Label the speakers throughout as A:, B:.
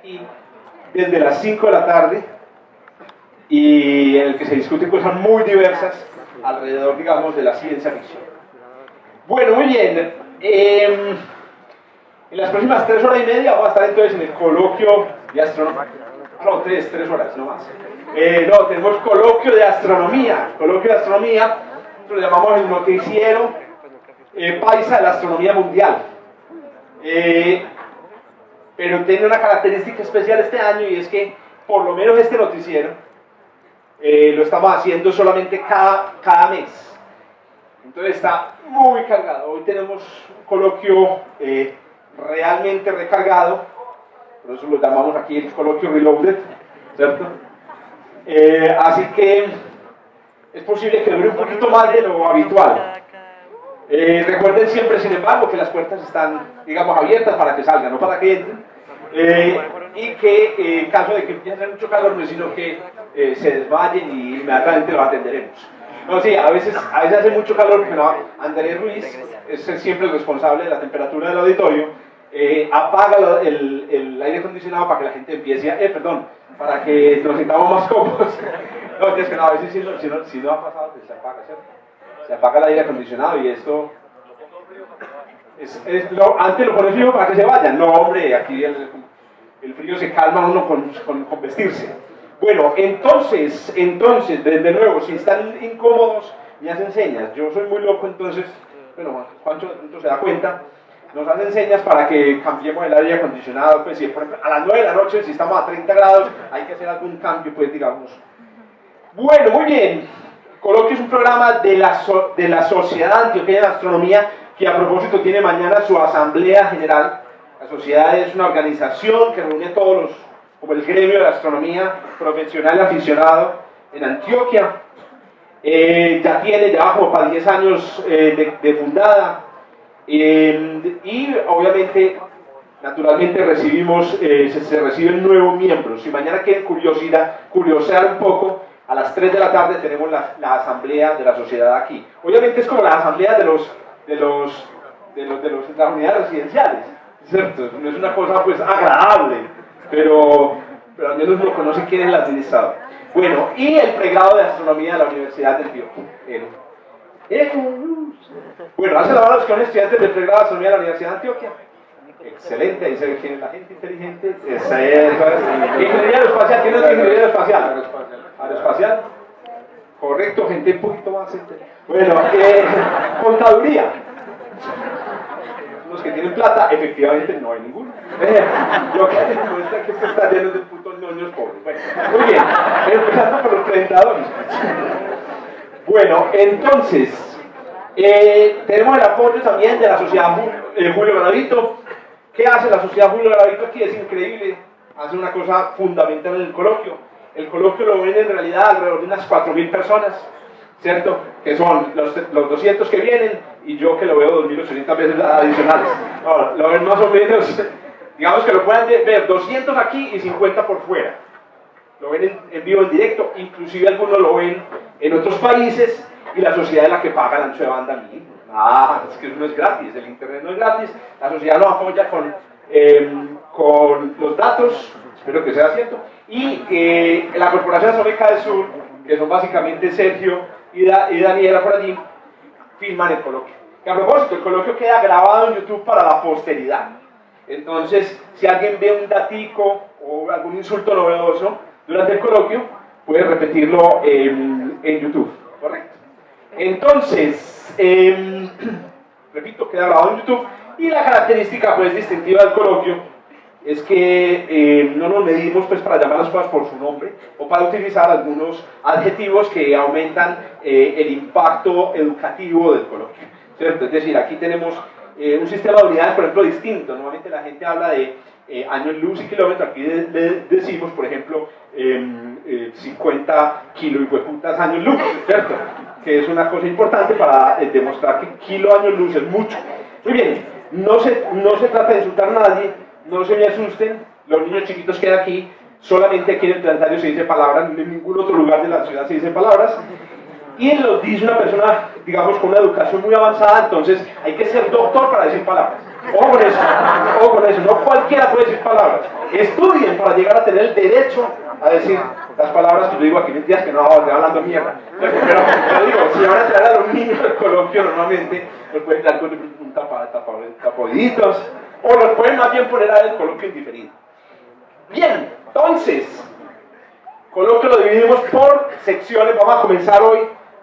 A: aquí desde las 5 de la tarde y en el que se discuten cosas muy diversas alrededor, digamos, de la ciencia ficción. Bueno, muy bien. En las próximas 3 horas y media vamos a estar entonces en el coloquio de astronomía. No, 3 horas, no más. No, tenemos coloquio de astronomía. Coloquio de astronomía, lo llamamos el noticiero paisa de la astronomía mundial. Pero tiene una característica especial este año y es que por lo menos este noticiero lo estamos haciendo solamente cada mes. Entonces está muy cargado. Hoy tenemos un coloquio realmente recargado, por eso lo llamamos aquí el coloquio Reloaded, ¿cierto? Así que es posible que dure un poquito más de lo habitual. Recuerden siempre, sin embargo, que las puertas están, digamos, abiertas para que salgan, no para que entren. Y que en caso de que empiece a hacer mucho calor, no es sino que se desmayen y inmediatamente los atenderemos. No, sí, a veces hace mucho calor, pero Andrés Ruiz es siempre el responsable de la temperatura del auditorio, apaga el aire acondicionado para que la gente empiece para que nos sintamos más cómodos. No, es que no, a veces si no ha pasado, pues se apaga, ¿cierto? Se apaga el aire acondicionado y esto... antes lo pone frío para que se vayan. No, hombre, aquí el frío se calma uno con vestirse. Bueno, entonces, de nuevo, si están incómodos, me hacen señas. Yo soy muy loco, entonces, bueno, Juancho se da cuenta, nos hacen señas para que cambiemos el aire acondicionado. Pues si, por ejemplo, a las 9 de la noche, si estamos a 30 grados, hay que hacer algún cambio, pues digamos. Bueno, muy bien. Coloquio es un programa de la Sociedad Antioqueña de Astronomía, que a propósito tiene mañana su asamblea general. La sociedad es una organización que reúne a todos los, como el gremio de la astronomía profesional y aficionado en Antioquia. Ya va como para 10 años de fundada. Y obviamente, naturalmente se reciben nuevos miembros. Si mañana quieren curiosear un poco, a las 3 de la tarde tenemos la asamblea de la sociedad aquí. Obviamente es como la asamblea de las unidades residenciales, ¿cierto? No es una cosa pues agradable, pero al menos uno conoce quién es el administrador. Bueno, y el pregrado de astronomía de la Universidad de Antioquia. Bueno, hace la mano los que son estudiantes del pregrado de astronomía de la Universidad de Antioquia. Excelente, ahí se ve quién es la gente inteligente. Ingeniería aeroespacial, ¿quién es la ingeniería aeroespacial? Aeroespacial. Correcto, gente un poquito más. Bueno, contaduría. Los que tienen plata, efectivamente no hay ninguno. Lo que demuestra que esto está lleno de putos ñoños pobres. Bueno, muy bien, empezando por los presentadores. Bueno, entonces, tenemos el apoyo también de la Sociedad Julio Garavito. ¿Qué hace la Sociedad Julio Garavito aquí? Es increíble, hace una cosa fundamental en el coloquio. El coloquio lo ven en realidad alrededor de unas 4.000 personas, ¿cierto? Que son los 200 que vienen y yo que lo veo 2.800 veces adicionales. No, lo ven más o menos, digamos que lo puedan ver 200 aquí y 50 por fuera. Lo ven en vivo, en directo, inclusive algunos lo ven en otros países y la sociedad es la que paga el ancho de banda mínimo. Es que eso no es gratis, el internet no es gratis, la sociedad lo apoya con los datos, espero que sea cierto, y la Corporación Astronómica del Sur, que son básicamente Sergio y Daniela por allí, filman el coloquio. Que a propósito, el coloquio queda grabado en YouTube para la posteridad. Entonces, si alguien ve un datico o algún insulto novedoso durante el coloquio, puede repetirlo en YouTube, ¿correcto? Entonces, repito, queda grabado en YouTube y la característica pues distintiva del coloquio es que no nos medimos pues para llamar las cosas por su nombre o para utilizar algunos adjetivos que aumentan el impacto educativo del coloquio, ¿cierto? Es decir, aquí tenemos un sistema de unidades, por ejemplo, distinto. Normalmente la gente habla de años luz y kilómetros, aquí decimos, por ejemplo, 50 kilo y hueputas años luz, ¿cierto? Que es una cosa importante para demostrar que kilo años luz es mucho. Muy bien, no se trata de insultar a nadie, no se me asusten, los niños chiquitos que hay aquí, solamente aquí en el planetario se dice palabras, en ningún otro lugar de la ciudad se dice palabras, y los dice una persona, digamos, con una educación muy avanzada, entonces hay que ser doctor para decir palabras. Ojo ojo con eso, no cualquiera puede decir palabras. Estudien para llegar a tener el derecho a decir las palabras que yo digo aquí, mentiras que no, estoy hablando mierda. Pero digo, si van a traer a los niños al coloquio normalmente, los pueden dar con un tapoiditos, o los pueden más bien poner al coloquio indiferido. Bien, entonces, coloquio lo dividimos por secciones. Vamos a comenzar hoy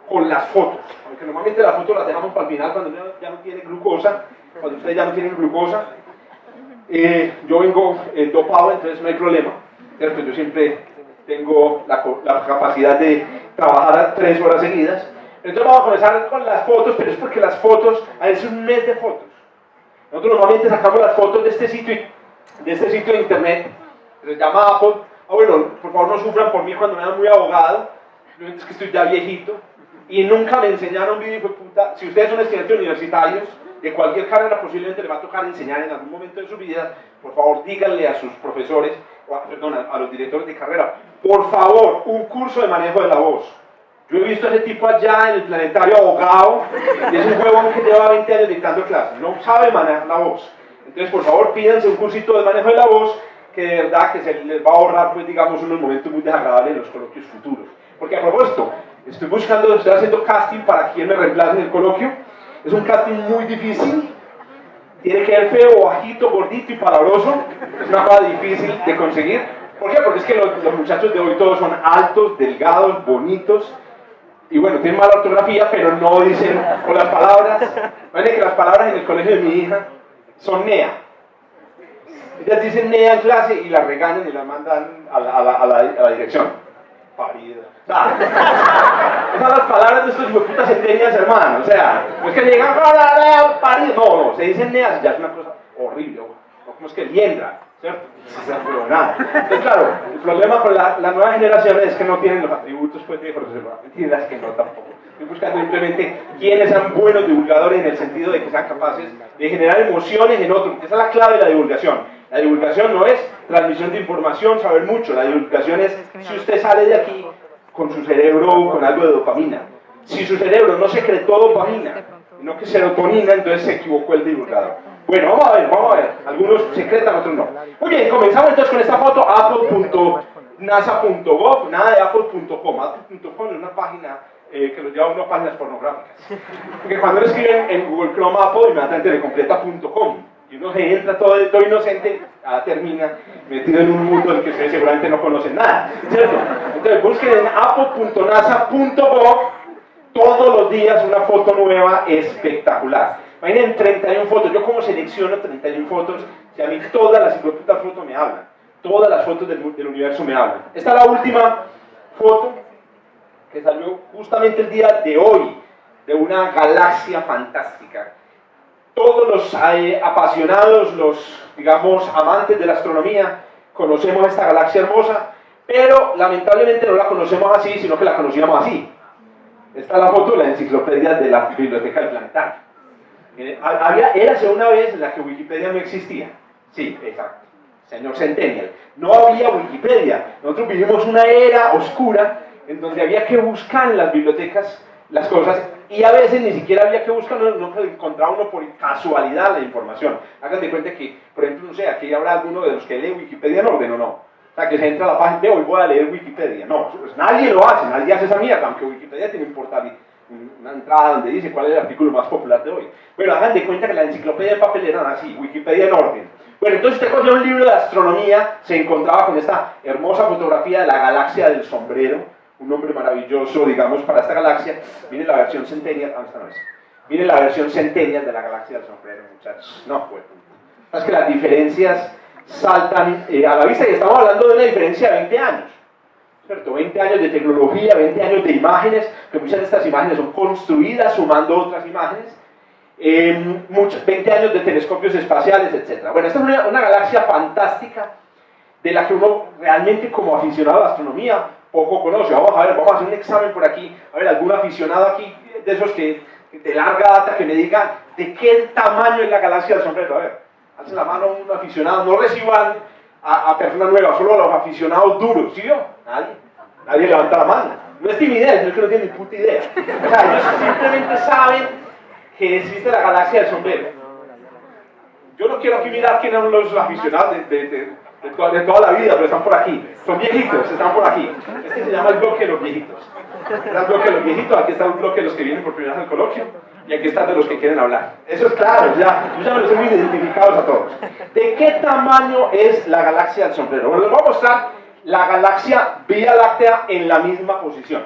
A: con las fotos, porque normalmente las fotos las dejamos para el final cuando uno ya no tiene glucosa, cuando ustedes ya no tienen glucosa. Yo vengo dopado, entonces no hay problema, ¿cierto? Yo siempre tengo la capacidad de trabajar 3 horas seguidas. Entonces vamos a comenzar con las fotos, pero es porque las fotos, es un mes de fotos. Nosotros normalmente sacamos las fotos de este sitio de internet, que se llama Apple. Bueno, por favor no sufran por mí cuando me dan muy abogado, es que estoy ya viejito, y nunca me enseñaron video, hijo de puta. Si ustedes son estudiantes universitarios, de cualquier carrera posiblemente les va a tocar enseñar en algún momento de su vida, por favor díganle a sus profesores, a los directores de carrera, por favor, un curso de manejo de la voz. Yo he visto a ese tipo allá en el planetario abogado, y es un huevón que lleva 20 años dictando clases, no sabe manejar la voz. Entonces, por favor, pídanse un cursito de manejo de la voz, que de verdad que se les va a ahorrar, pues, digamos, unos momentos muy desagradables en los coloquios futuros. Porque a propósito, estoy haciendo casting para quien me reemplace en el coloquio. Es un casting muy difícil, tiene que ver feo, bajito, gordito y palabroso, es una cosa difícil de conseguir. ¿Por qué? Porque es que los muchachos de hoy todos son altos, delgados, bonitos, y bueno, tienen mala ortografía, pero no dicen, o las palabras, imagínense que las palabras en el colegio de mi hija son NEA. Ellas dicen NEA en clase y las regañan y las mandan a la dirección. Parido. Esas son las palabras de estos hijueputas centenias, hermano. O sea, no es que llegan para parido. No, se dicen neas, ya es una cosa horrible. O como es que liendra, ¿cierto? Pero nada. Entonces, claro, el problema con la nueva generación es que no tienen los atributos, pues, de José Luis. Mentiras que no tampoco. Estoy buscando simplemente quienes sean buenos divulgadores en el sentido de que sean capaces de generar emociones en otros. Esa es la clave de la divulgación. La divulgación no es transmisión de información, saber mucho. La divulgación es si usted sale de aquí con su cerebro con algo de dopamina. Si su cerebro no secretó dopamina, sino que serotonina, entonces se equivocó el divulgador. Bueno, vamos a ver. Algunos secretan, otros no. Muy bien, comenzamos entonces con esta foto, apple.nasa.gov, nada de apple.com. Apple.com es una página que los lleva a unas páginas pornográficas. Porque cuando uno escribe en Google Chrome Apple, inmediatamente le completa .com. Y uno se entra todo inocente, termina metido en un mundo del que ustedes seguramente no conocen nada, ¿cierto? Entonces busquen en apple.nasa.gov todos los días una foto nueva espectacular. Imaginen 31 fotos. Yo como selecciono 31 fotos, si a mí todas las fotos me hablan, todas las fotos del universo me hablan. Esta es la última foto que salió justamente el día de hoy, de una galaxia fantástica. Todos los apasionados, los, digamos, amantes de la astronomía, conocemos esta galaxia hermosa, pero lamentablemente no la conocemos así, sino que la conocíamos así. Esta es la foto de la enciclopedia de la Biblioteca del Planetario. Érase una vez en la que Wikipedia no existía. Sí, exacto. Señor Centennial. No había Wikipedia. Nosotros vivimos una era oscura en donde había que buscar en las bibliotecas las cosas, y a veces ni siquiera había que buscar, no encontraba uno por casualidad la información. Hagan de cuenta que, por ejemplo, no sé, aquí habrá alguno de los que lee Wikipedia en orden o no. O sea, que se entra a la página de hoy voy a leer Wikipedia. No, pues nadie lo hace, nadie hace esa mierda, aunque Wikipedia tiene un portal, una entrada donde dice cuál es el artículo más popular de hoy. Bueno, hagan de cuenta que la enciclopedia en papel era así, Wikipedia en orden. Bueno, entonces usted cogía un libro de astronomía, se encontraba con esta hermosa fotografía de la galaxia del sombrero, un nombre maravilloso, digamos, para esta galaxia. Miren la versión Centennial, esta no es. Miren la versión Centennial de la galaxia del sombrero, muchachos. No, pues. Es que las diferencias saltan a la vista, y estamos hablando de una diferencia de 20 años. ¿Cierto? 20 años de tecnología, 20 años de imágenes, que muchas de estas imágenes son construidas sumando otras imágenes. 20 años de telescopios espaciales, etc. Bueno, esta es una galaxia fantástica de la que uno realmente como aficionado a la astronomía poco conoce. Vamos a ver, vamos a hacer un examen por aquí, a ver, algún aficionado aquí de esos que de larga data que me diga de qué tamaño es la galaxia del sombrero. A ver, hacen la mano un aficionado, no reciban a personas nuevas, solo a los aficionados duros, ¿sí vio? Nadie levanta la mano. No es timidez, es que no tienen ni puta idea. O sea, ellos simplemente saben que existe la galaxia del sombrero. Yo no quiero aquí mirar quiénes son los aficionados de toda la vida, pero están por aquí. Son viejitos, están por aquí. Este se llama el bloque de los viejitos. Este es el bloque de los viejitos, aquí está el bloque de los que vienen por primera vez al coloquio, y aquí están de los que quieren hablar. Eso es claro, yo ya me los he muy identificados a todos. ¿De qué tamaño es la galaxia del sombrero? Bueno, les voy a mostrar la galaxia Vía Láctea en la misma posición.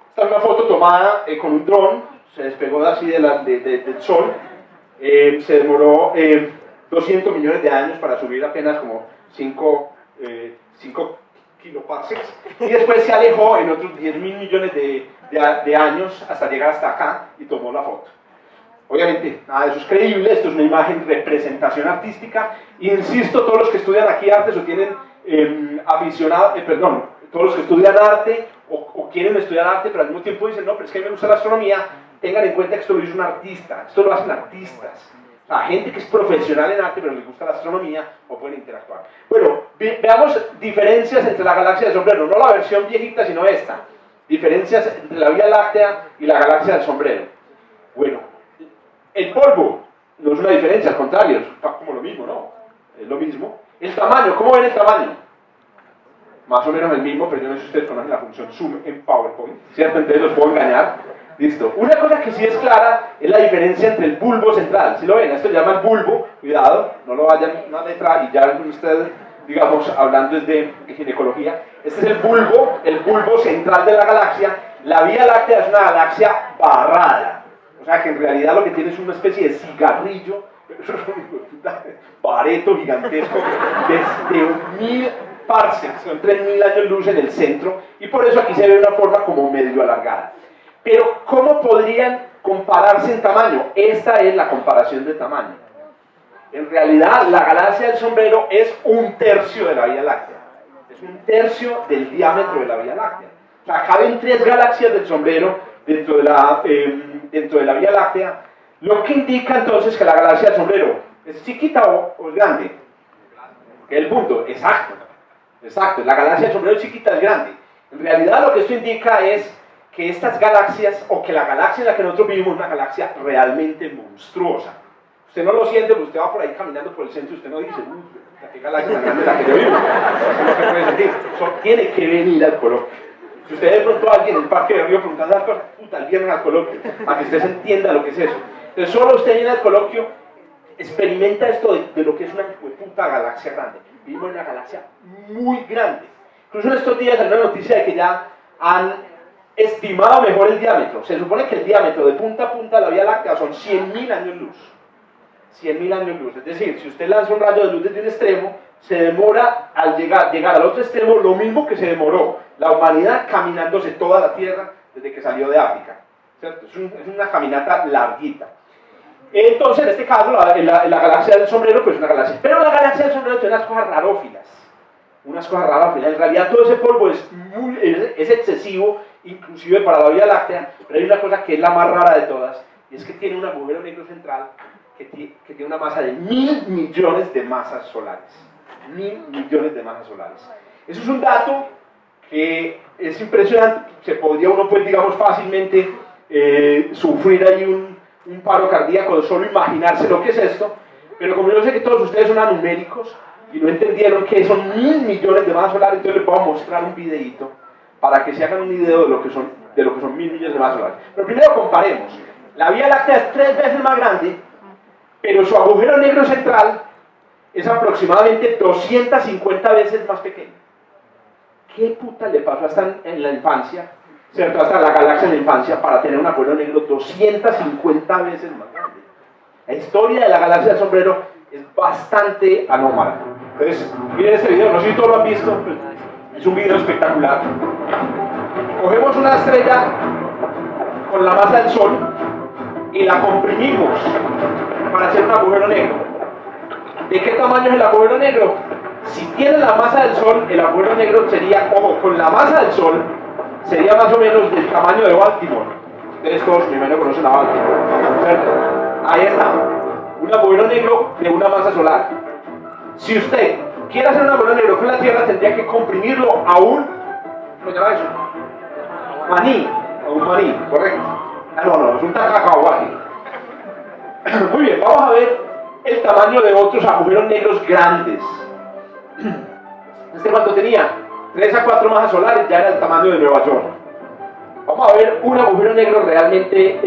A: Esta es una foto tomada con un dron, se despegó así del Sol, se demoró 200 millones de años para subir apenas como 5 kiloparsecs, y después se alejó en otros 10.000 millones de años hasta llegar hasta acá y tomó la foto. Obviamente, nada de eso es creíble, esto es una imagen representación artística, y insisto, todos los que estudian aquí artes o tienen todos los que estudian arte o quieren estudiar arte, pero al mismo tiempo dicen, no, pero es que a mí me gusta la astronomía, tengan en cuenta que esto lo hizo un artista, esto lo hacen artistas. O sea, gente que es profesional en arte pero les gusta la astronomía o pueden interactuar. Bueno, veamos diferencias entre la galaxia del sombrero, no la versión viejita sino esta. Diferencias entre la Vía Láctea y la galaxia del sombrero. Bueno, el polvo no es una diferencia, al contrario, es como lo mismo, ¿no? Es lo mismo. El tamaño, ¿cómo ven el tamaño? Más o menos el mismo, pero yo no sé si ustedes conocen la función zoom en PowerPoint, ¿cierto? Entonces los puedo engañar. Listo. Una cosa que sí es clara es la diferencia entre el bulbo central. ¿Sí lo ven? Esto se llama el bulbo. Cuidado, no lo vayan una letra y ya ven ustedes, digamos, hablando desde ginecología. Este es el bulbo central de la galaxia. La Vía Láctea es una galaxia barrada. O sea que en realidad lo que tiene es una especie de cigarrillo, bareto gigantesco, desde 1000 parsecs, son 3000 años luz en el centro, y por eso aquí se ve una forma como medio alargada. Pero, ¿cómo podrían compararse en tamaño? Esta es la comparación de tamaño. En realidad, la galaxia del sombrero es 1/3 de la Vía Láctea. Es 1/3 del diámetro de la Vía Láctea. O sea, caben 3 galaxias del sombrero dentro de la Vía Láctea, lo que indica entonces que la galaxia del sombrero es chiquita o es grande. ¿Qué es el punto? Exacto. La galaxia del sombrero es chiquita, es grande. En realidad, lo que esto indica es que estas galaxias, o que la galaxia en la que nosotros vivimos, es una galaxia realmente monstruosa. Usted no lo siente, pero usted va por ahí caminando por el centro y usted no dice, qué galaxia tan grande la que yo vivo. Eso es lo que puede sentir. Eso tiene que venir al coloquio. Si usted de pronto a alguien en el parque de Río preguntando las cosas, el viernes al coloquio, para que usted entienda lo que es eso. Entonces, solo usted viene al coloquio, experimenta esto de lo que es una puta galaxia grande. Vivimos en una galaxia muy grande. Incluso en estos días hay una noticia de que ya han estimado mejor el diámetro. Se supone que el diámetro de punta a punta de la Vía Láctea son 100.000 años luz. 100.000 años luz. Es decir, si usted lanza un rayo de luz desde un extremo, se demora al llegar al otro extremo lo mismo que se demoró la humanidad caminándose toda la Tierra desde que salió de África. ¿Cierto? Es una caminata larguita. Entonces, en este caso, la galaxia del sombrero, pues es una galaxia. Pero la galaxia del sombrero tiene unas cosas rarófilas. Unas cosas rarófilas. En realidad, todo ese polvo es excesivo, inclusive para la Vía Láctea, pero hay una cosa que es la más rara de todas, y es que tiene un agujero negro central que tiene una masa de 1.000 millones de masas solares. 1.000 millones de masas solares. Eso es un dato que es impresionante. Uno puede, digamos, fácilmente sufrir ahí un paro cardíaco de solo imaginarse lo que es esto, pero como yo sé que todos ustedes son anuméricos y no entendieron que son 1.000 millones de masas solares, entonces les voy a mostrar un videito para que se hagan un video de lo que son 1.000 millones de masas solares. Pero primero comparemos. La Vía Láctea es 3 veces más grande, pero su agujero negro central es aproximadamente 250 veces más pequeño. ¿Qué puta le pasó hasta en la infancia, ¿cierto? Hasta la galaxia en la infancia para tener un agujero negro 250 veces más grande? La historia de la galaxia del sombrero es bastante anómala. Entonces, miren este video, no sé si todos lo han visto, es un video espectacular. Cogemos una estrella con la masa del Sol y la comprimimos para hacer un agujero negro. ¿De qué tamaño es el agujero negro? Si tiene la masa del Sol, el agujero negro sería, ojo, con la masa del Sol, sería más o menos del tamaño de Baltimore. Ustedes todos primero conocen a Baltimore, ¿cierto? Ahí está, un agujero negro de una masa solar. Si usted quiere hacer un agujero negro con la Tierra, tendría que comprimirlo a un, ¿cómo se llama eso? Maní, a un maní, correcto. No, es un tacacahuate. Muy bien, vamos a ver el tamaño de otros agujeros negros grandes. Cuando tenía 3 a 4 masas solares, ya era el tamaño de Nueva York. Vamos a ver un agujero negro realmente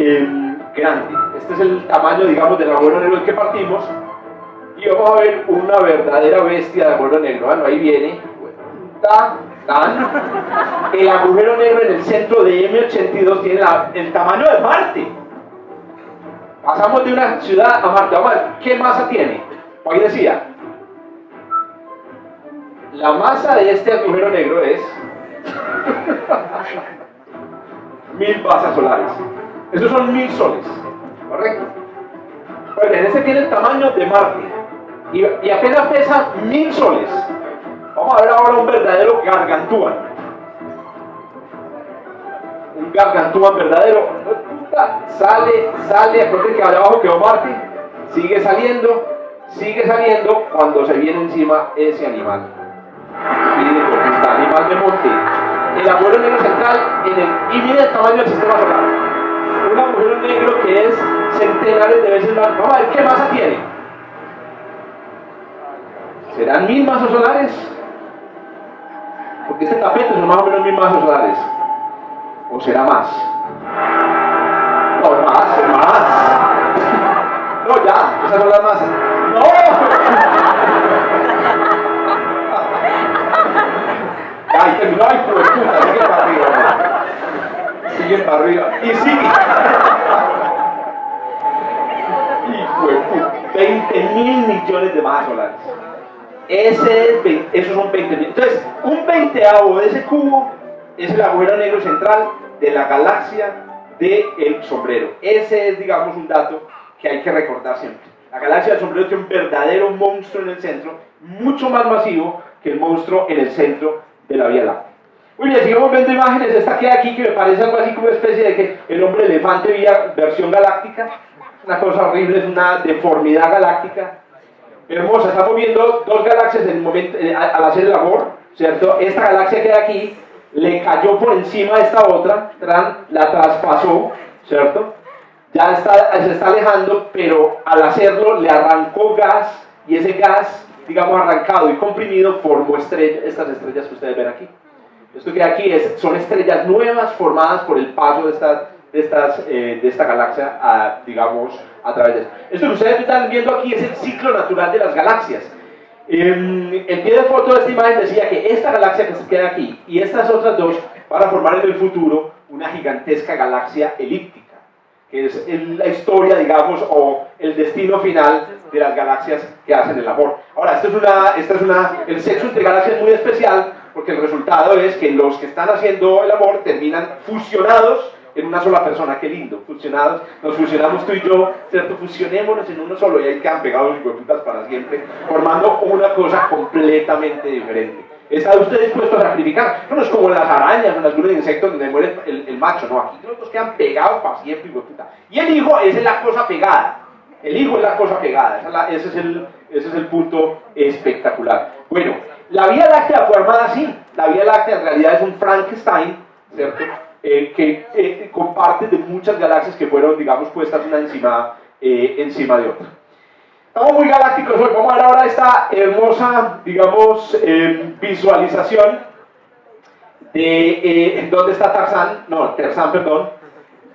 A: grande. Este es el tamaño, digamos, del agujero negro del que partimos. Y vamos a ver una verdadera bestia de agujero negro. Bueno, ahí viene. El agujero negro en el centro de M82 tiene el tamaño de Marte. Pasamos de una ciudad a Marte. Vamos a ver, ¿qué masa tiene? Ahí decía, la masa de este agujero negro es 1000 masas solares. Esos son 1000 soles, ¿correcto? Pues bien, este tiene el tamaño de Marte y apenas pesa 1000 soles. Vamos a ver ahora un verdadero gargantúan. Un gargantúan verdadero. Sale, acuérdense que allá abajo quedó Marte, sigue saliendo cuando se viene encima ese animal. Animal de monte. El agujero negro central y mire el tamaño del sistema solar. Un agujero negro que es centenares de veces más. Vamos a ver qué masa tiene. ¿Serán 1000 masas solares? Porque este tapete son más o menos 1000 masas solares. ¿O será más? No, más. No, ya, esas son las masas. ¡No! Ay, terminó, ay, pues puta, sigue para arriba. Sigue para arriba. Y sigue. Hijo de puta. 20.000 millones de masas solares. Esos son 20.000. Entonces, un 20avo de ese cubo es el agujero negro central de la galaxia del sombrero. Ese es, digamos, un dato que hay que recordar siempre. La galaxia del sombrero tiene un verdadero monstruo en el centro, mucho más masivo que el monstruo en el centro de la Vía Láctea. Muy bien, sigamos viendo imágenes. Esta que hay aquí, que me parece algo así como una especie de que el hombre elefante versión galáctica. Una cosa horrible, es una deformidad galáctica. Hermosa, estamos viendo dos galaxias en el momento, al hacer el amor, ¿cierto? Esta galaxia que hay aquí le cayó por encima de esta otra, la traspasó, ¿cierto? Ya se está alejando, pero al hacerlo le arrancó gas, y ese gas, digamos, arrancado y comprimido formó estas estrellas que ustedes ven aquí. Esto que hay aquí son estrellas nuevas formadas por el paso de esta galaxia, digamos, a través de esto. Esto que ustedes están viendo aquí es el ciclo natural de las galaxias. El pie de foto de esta imagen decía que esta galaxia que se queda aquí y estas otras dos van a formar en el futuro una gigantesca galaxia elíptica, que es la historia, digamos, o el destino final de las galaxias que hacen el amor. Ahora, el sexo entre galaxias es muy especial, porque el resultado es que los que están haciendo el amor terminan fusionados en una sola persona. Qué lindo, fusionados, nos fusionamos tú y yo, ¿cierto? Fusionémonos en uno solo y ahí quedan pegados los hueputas para siempre, formando una cosa completamente diferente. ¿Está usted dispuesto a sacrificar? No es como las arañas o en algunos insectos donde muere el macho, no, aquí los dos quedan pegados para siempre, hueputa. Y el hijo, esa es la cosa pegada. El hijo es la cosa pegada, ese es el punto espectacular. Bueno, la Vía Láctea fue armada así. La Vía Láctea en realidad es un Frankenstein, ¿cierto? Que comparte de muchas galaxias que fueron, digamos, puestas una encima de otra. Estamos muy galácticos hoy. Vamos a ver ahora esta hermosa, digamos, visualización de ¿dónde está Tarzán? No, Tarzán, perdón.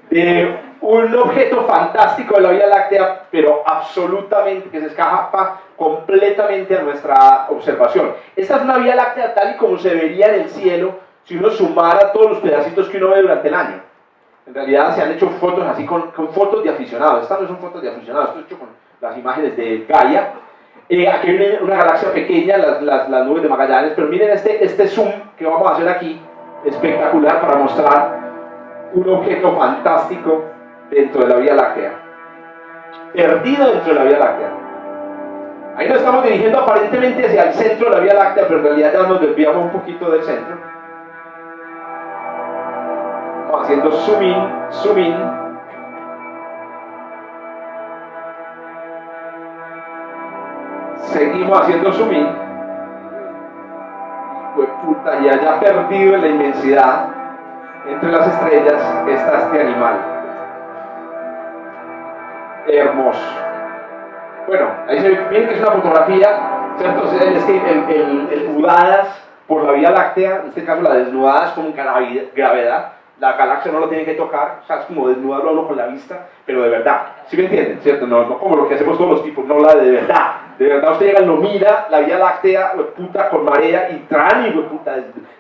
A: De un objeto fantástico de la Vía Láctea, pero absolutamente que se escapa completamente a nuestra observación. Esta es una Vía Láctea tal y como se vería en el cielo si uno sumara todos los pedacitos que uno ve durante el año. En realidad se han hecho fotos así con fotos de aficionados. Estas no son fotos de aficionados, esto es hecho con las imágenes de Gaia. Aquí viene una galaxia pequeña, las nubes de Magallanes, pero miren este zoom que vamos a hacer aquí, espectacular para mostrar un objeto fantástico dentro de la Vía Láctea, perdido dentro de la Vía Láctea. Ahí nos estamos dirigiendo aparentemente hacia el centro de la Vía Láctea, pero en realidad ya nos desviamos un poquito del centro. Vamos haciendo zoom in. Seguimos haciendo zoom in. Pues puta, ya haya perdido en la inmensidad. Entre las estrellas está este animal. Hermoso. Bueno, ahí se ve bien que es una fotografía, ¿cierto? Es que el mudadas por la Vía Láctea, en este caso la desnudada es como gravedad, la galaxia no lo tiene que tocar, o sea, es como desnudarlo a uno con la vista, pero de verdad, ¿sí me entienden? ¿Cierto? No como lo que hacemos todos los tipos, no la de verdad usted llega, lo mira, la Vía Láctea, puta, con marea, y trae, puta,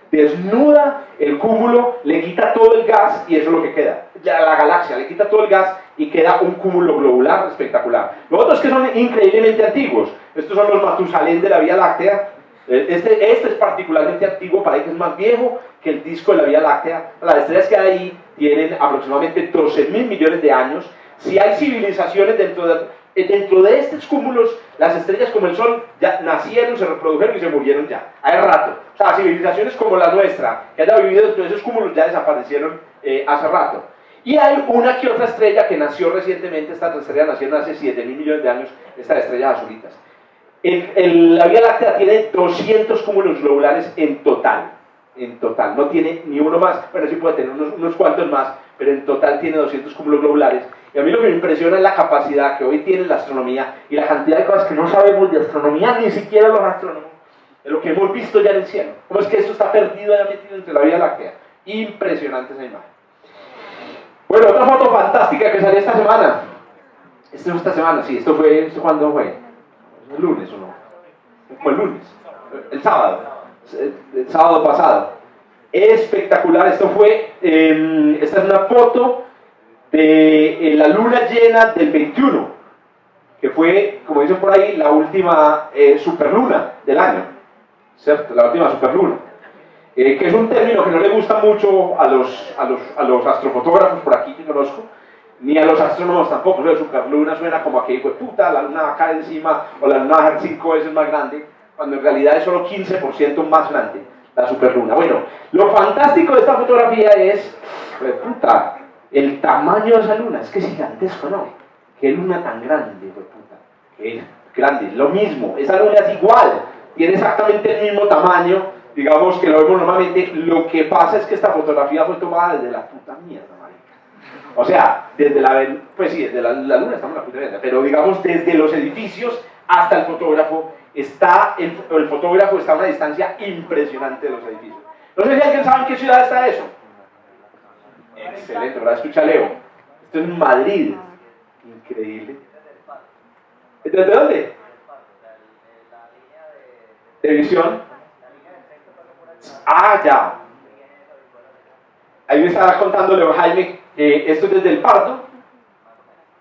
A: desnuda el cúmulo, le quita todo el gas, y eso es lo que queda, la galaxia, le quita todo el gas, y queda un cúmulo globular espectacular. Los otros que son increíblemente antiguos, estos son los Matusalén de la Vía Láctea. Este es particularmente antiguo, para ahí que es más viejo que el disco de la Vía Láctea. Las estrellas que hay ahí tienen aproximadamente 12.000 millones de años. Si hay civilizaciones dentro de estos cúmulos, las estrellas como el Sol ya nacieron, se reprodujeron y se murieron ya, hace rato. O sea, civilizaciones como la nuestra, que haya vivido dentro de esos cúmulos, ya desaparecieron hace rato. Y hay una que otra estrella que nació recientemente, estas estrellas nacieron hace 7.000 millones de años, estas estrellas azulitas. La Vía Láctea tiene 200 cúmulos globulares en total, no tiene ni uno más, bueno, sí puede tener unos cuantos más, pero en total tiene 200 cúmulos globulares. Y a mí lo que me impresiona es la capacidad que hoy tiene la astronomía y la cantidad de cosas que no sabemos de astronomía, ni siquiera los astrónomos, de lo que hemos visto ya en el cielo. ¿Cómo es que esto está perdido ya metido entre la Vía Láctea? Impresionante esa imagen. Bueno, otra foto fantástica que salió esta semana. ¿Cuándo fue? ¿El lunes o no? Como el lunes, el sábado pasado. Espectacular, esta es una foto de la luna llena del 21, que fue, como dicen por ahí, la última superluna del año, ¿cierto? La última superluna. Que es un término que no le gusta mucho a los astrofotógrafos por aquí que conozco, ni a los astrónomos tampoco. La superluna suena como a que, puta, la luna va a caer encima, o la luna va a ser 5 veces más grande, cuando en realidad es solo 15% más grande la superluna. Bueno, lo fantástico de esta fotografía es, puta, el tamaño de esa luna, es que es gigantesco, ¿no? Qué luna tan grande, puta, qué grande, lo mismo, esa luna es igual, tiene exactamente el mismo tamaño, digamos que lo vemos normalmente. Lo que pasa es que esta fotografía fue tomada desde la puta mierda, marica. O sea, desde la luna estamos en la puta mierda, pero digamos desde los edificios hasta el fotógrafo el fotógrafo está a una distancia impresionante de los edificios. No sé si alguien sabe en qué ciudad está eso. Excelente, ¿verdad? Escucha Leo. Esto es en Madrid. Increíble. ¿Desde dónde? De visión. Ah, ya. Ahí me estaba contando Leo Jaime que esto es desde el Pardo,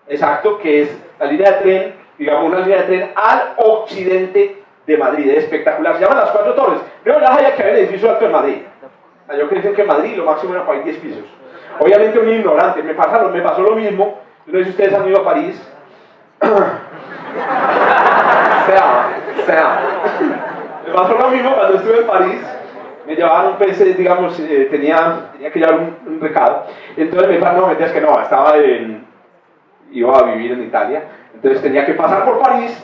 A: exacto, que es la línea de tren, digamos una línea de tren al occidente de Madrid, es espectacular, se llaman las 4 torres. Yo ya sabía que había un edificio alto en Madrid, yo creí que en Madrid lo máximo era para 10 pisos. Obviamente un ignorante, me pasó lo mismo, no sé si ustedes han ido a París. Me pasó lo mismo cuando estuve en París. Me llevaban un PC, digamos, tenía que llevar un recado. Entonces me dijeron, no, me decías que no, iba a vivir en Italia. Entonces tenía que pasar por París.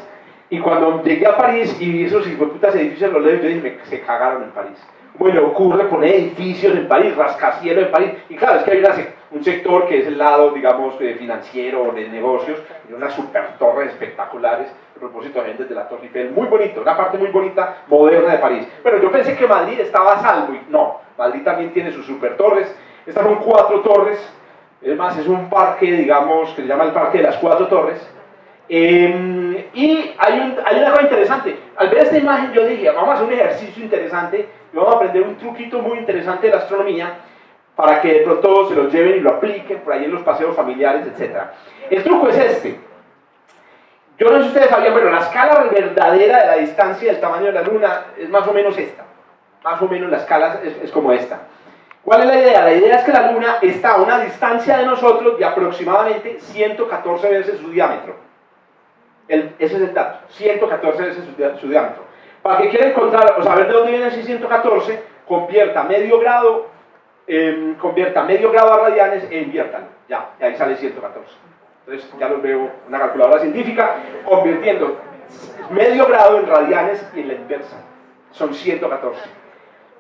A: Y cuando llegué a París y vi esos hijueputas edificios, los leo, yo dije, se cagaron en París. ¿Cómo le ocurre poner edificios en París, rascacielos en París? Y claro, es que hay un sector que es el lado, digamos, financiero, de negocios, y unas super torres espectaculares, a propósito de desde la Torre Eiffel, muy bonito, una parte muy bonita, moderna de París. Bueno, yo pensé que Madrid estaba a salvo, y no, Madrid también tiene sus super torres. Estas son 4 torres, es más, es un parque, digamos, que se llama el Parque de las 4 Torres. Y hay una cosa interesante. Al ver esta imagen yo dije, vamos a hacer un ejercicio interesante y vamos a aprender un truquito muy interesante de la astronomía para que de pronto se lo lleven y lo apliquen por ahí en los paseos familiares, etc. El truco es este. Yo no sé si ustedes sabían, pero la escala verdadera de la distancia del tamaño de la luna es más o menos esta. Más o menos la escala es como esta. ¿Cuál es la idea? La idea es que la luna está a una distancia de nosotros de aproximadamente 114 veces su diámetro. Ese es el dato, 114 veces su diámetro. Para que quiera encontrar o saber de dónde viene ese 114, convierta medio grado a radianes e inviértalo. Ya, y ahí sale 114. Entonces ya los veo, una calculadora científica, convirtiendo medio grado en radianes y en la inversa. Son 114.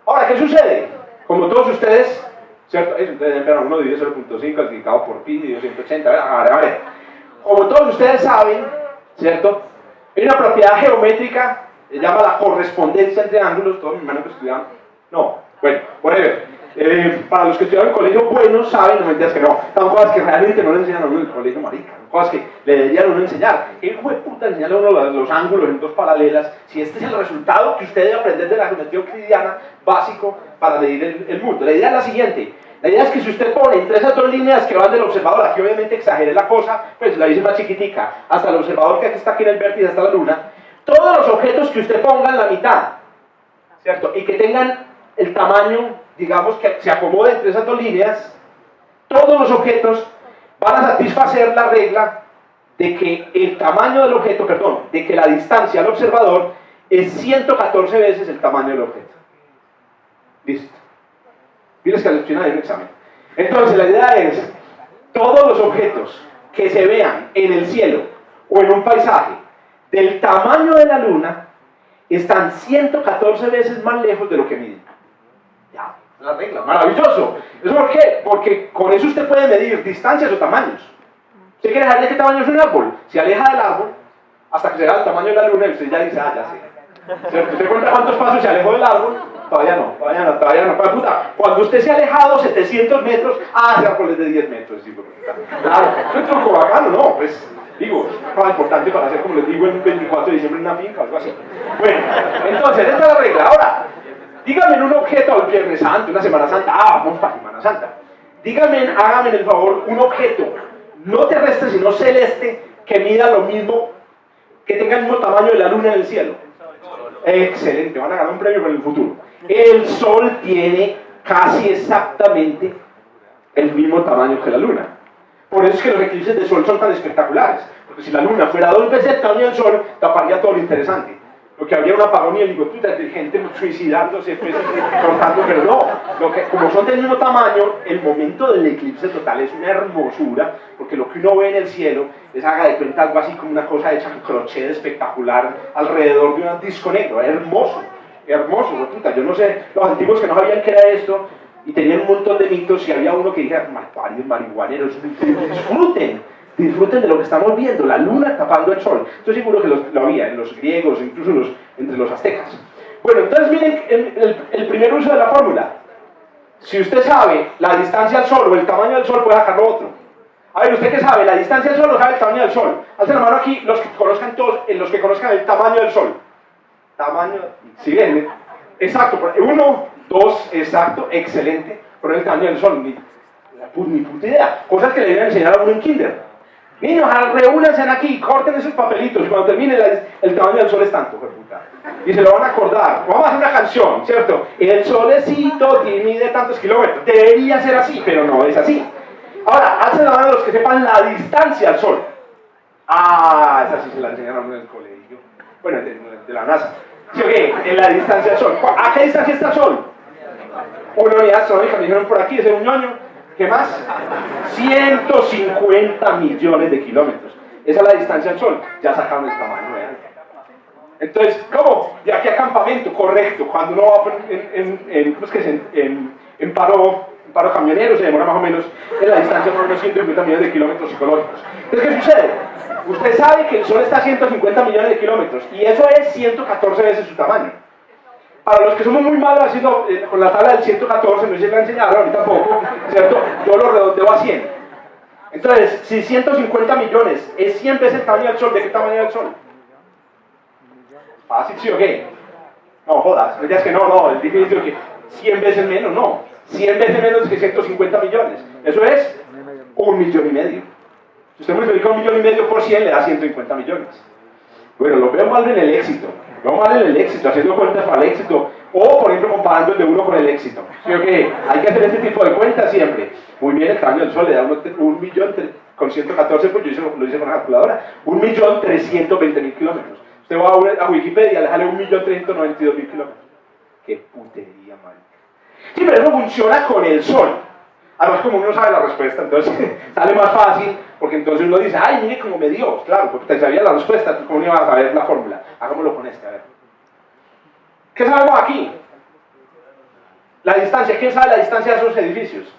A: Ahora, ¿qué sucede? Como todos ustedes, ¿cierto? Entonces, 1 dividido 0.5 multiplicado por pi dividido 180. A ver. Como todos ustedes saben, ¿cierto? Hay una propiedad geométrica, se llama la correspondencia entre ángulos, todos mis hermanos que estudiaban, no, bueno, whatever. Para los que estudiaron en colegio buenos saben, no mentiras que no, son cosas que realmente no le enseñan a uno en el colegio, marica, cosas que le deberían a uno enseñar. El hijo de puta enseñarle a uno los ángulos en dos paralelas, si este es el resultado que usted debe aprender de la geometría euclidiana básico para medir el mundo. La idea es la siguiente. La idea es que si usted pone entre esas dos líneas que van del observador, aquí obviamente exageré la cosa, pues la hice más chiquitica, hasta el observador que está aquí en el vértice, hasta la luna, todos los objetos que usted ponga en la mitad, ¿cierto? Y que tengan el tamaño, digamos, que se acomode entre esas dos líneas, todos los objetos van a satisfacer la regla de que el tamaño del objeto, perdón, de que la distancia al observador es 114 veces el tamaño del objeto. Listo. Tienes que seleccionar en un examen. Entonces la idea es, todos los objetos que se vean en el cielo o en un paisaje del tamaño de la luna están 114 veces más lejos de lo que miden. Ya, la regla, maravilloso. ¿Eso por qué? Porque con eso usted puede medir distancias o tamaños. ¿Usted quiere saber de qué tamaño es un árbol? Se aleja del árbol hasta que se vea el tamaño de la luna y usted ya dice, ah, ya sé. ¿Cierto? ¿Usted cuenta cuántos pasos se alejó del árbol? Todavía no. Pues, puta, cuando usted se ha alejado 700 metros, ese árbol es de 10 metros. Sí, claro, es un truco bacano, ¿no? Pues, digo, es más importante para hacer, como les digo, el 24 de diciembre en una finca o algo así. Bueno, entonces, esta es la regla. Ahora, dígame en un objeto al Viernes Santo, una Semana Santa, vamos para Semana Santa. Dígame, hágame en el favor, un objeto, no terrestre, sino celeste, que mida lo mismo, que tenga el mismo tamaño de la luna en el cielo. Excelente, van a ganar un premio para el futuro. El Sol tiene casi exactamente el mismo tamaño que la Luna. Por eso es que los eclipses de Sol son tan espectaculares. Porque si la Luna fuera 2 veces el tamaño del Sol, taparía todo lo interesante. Lo que habría un apagón y el puta de gente suicidándose, pues, cortando, pero no. Como son del mismo tamaño, el momento del eclipse total es una hermosura, porque lo que uno ve en el cielo es, haga de cuenta, algo así como una cosa hecha en crochet espectacular alrededor de un disco negro. Hermoso, hermoso, puta. Yo no sé, los antiguos que no sabían qué era esto y tenían un montón de mitos, y había uno que dijera, varios marihuaneros, disfruten de lo que estamos viendo, la luna tapando el sol. Estoy seguro que lo había en los griegos, incluso entre los aztecas. Bueno, entonces miren el primer uso de la fórmula. Si usted sabe la distancia al sol o el tamaño del sol, puede sacarlo otro. A ver, ¿usted qué sabe? ¿La distancia al sol o sabe el tamaño del sol? Alcen la mano aquí los que conozcan el tamaño del sol. Tamaño, si ven, exacto, 1, 2, exacto, excelente. Por el tamaño del sol, ni puta idea. Cosas que le deben enseñar a uno en kinder. Niños, reúnanse aquí, corten esos papelitos y cuando termine el tamaño del sol es tanto, puta. Y se lo van a acordar. Vamos a hacer una canción, ¿cierto? El solecito mide tantos kilómetros. Debería ser así, pero no es así. Ahora, alcen la mano los que sepan la distancia al sol. Esa sí se la enseñaron en el colegio. Bueno, de la NASA. ¿Sí o qué? En la distancia al sol. ¿A qué distancia está el sol? Una unidad astronómica, me dijeron por aquí, ese es un ñoño. ¿Qué más? 150 millones de kilómetros. Esa es la distancia al Sol. Ya sacaron el tamaño, ¿verdad? Entonces, ¿cómo? De aquí a campamento, correcto. Cuando uno va en paro camionero, se demora más o menos en la distancia por unos 150 millones de kilómetros psicológicos. Entonces, ¿qué sucede? Usted sabe que el Sol está a 150 millones de kilómetros y eso es 114 veces su tamaño. Para los que somos muy malos haciendo con la tabla del 114, no se la enseñaron, a mí tampoco, ¿cierto? Yo lo redondeo a 100. Entonces, si 150 millones es 100 veces el tamaño del Sol, ¿de qué tamaño es el Sol? ¿Fácil, sí o qué? No, jodas, me digas que no, es difícil que 100 veces menos, no. 100 veces menos que 150 millones. Eso es 1,5 millones. Si usted multiplica 1,5 millones por 100, le da 150 millones. Bueno, lo veo mal en el éxito. Vamos a darle el éxito, haciendo cuentas para el éxito, o por ejemplo comparando el de uno con el éxito. ¿Sí o qué? Hay que hacer este tipo de cuentas siempre. Muy bien, el tamaño del Sol le da 1 millón con 114, pues yo lo hice con la calculadora, 1.320.000 kilómetros. Usted va a Wikipedia, le sale 1.392.000 kilómetros. Qué putería, man. Sí, pero eso funciona con el Sol. Además, como uno sabe la respuesta, entonces sale más fácil, porque entonces uno dice, ay, mire cómo me dio. Claro, porque te sabía la respuesta, ¿cómo no ibas a saber la fórmula? Hagámoslo con este, a ver. ¿Qué sabemos aquí? La distancia. ¿Quién sabe la distancia de esos edificios?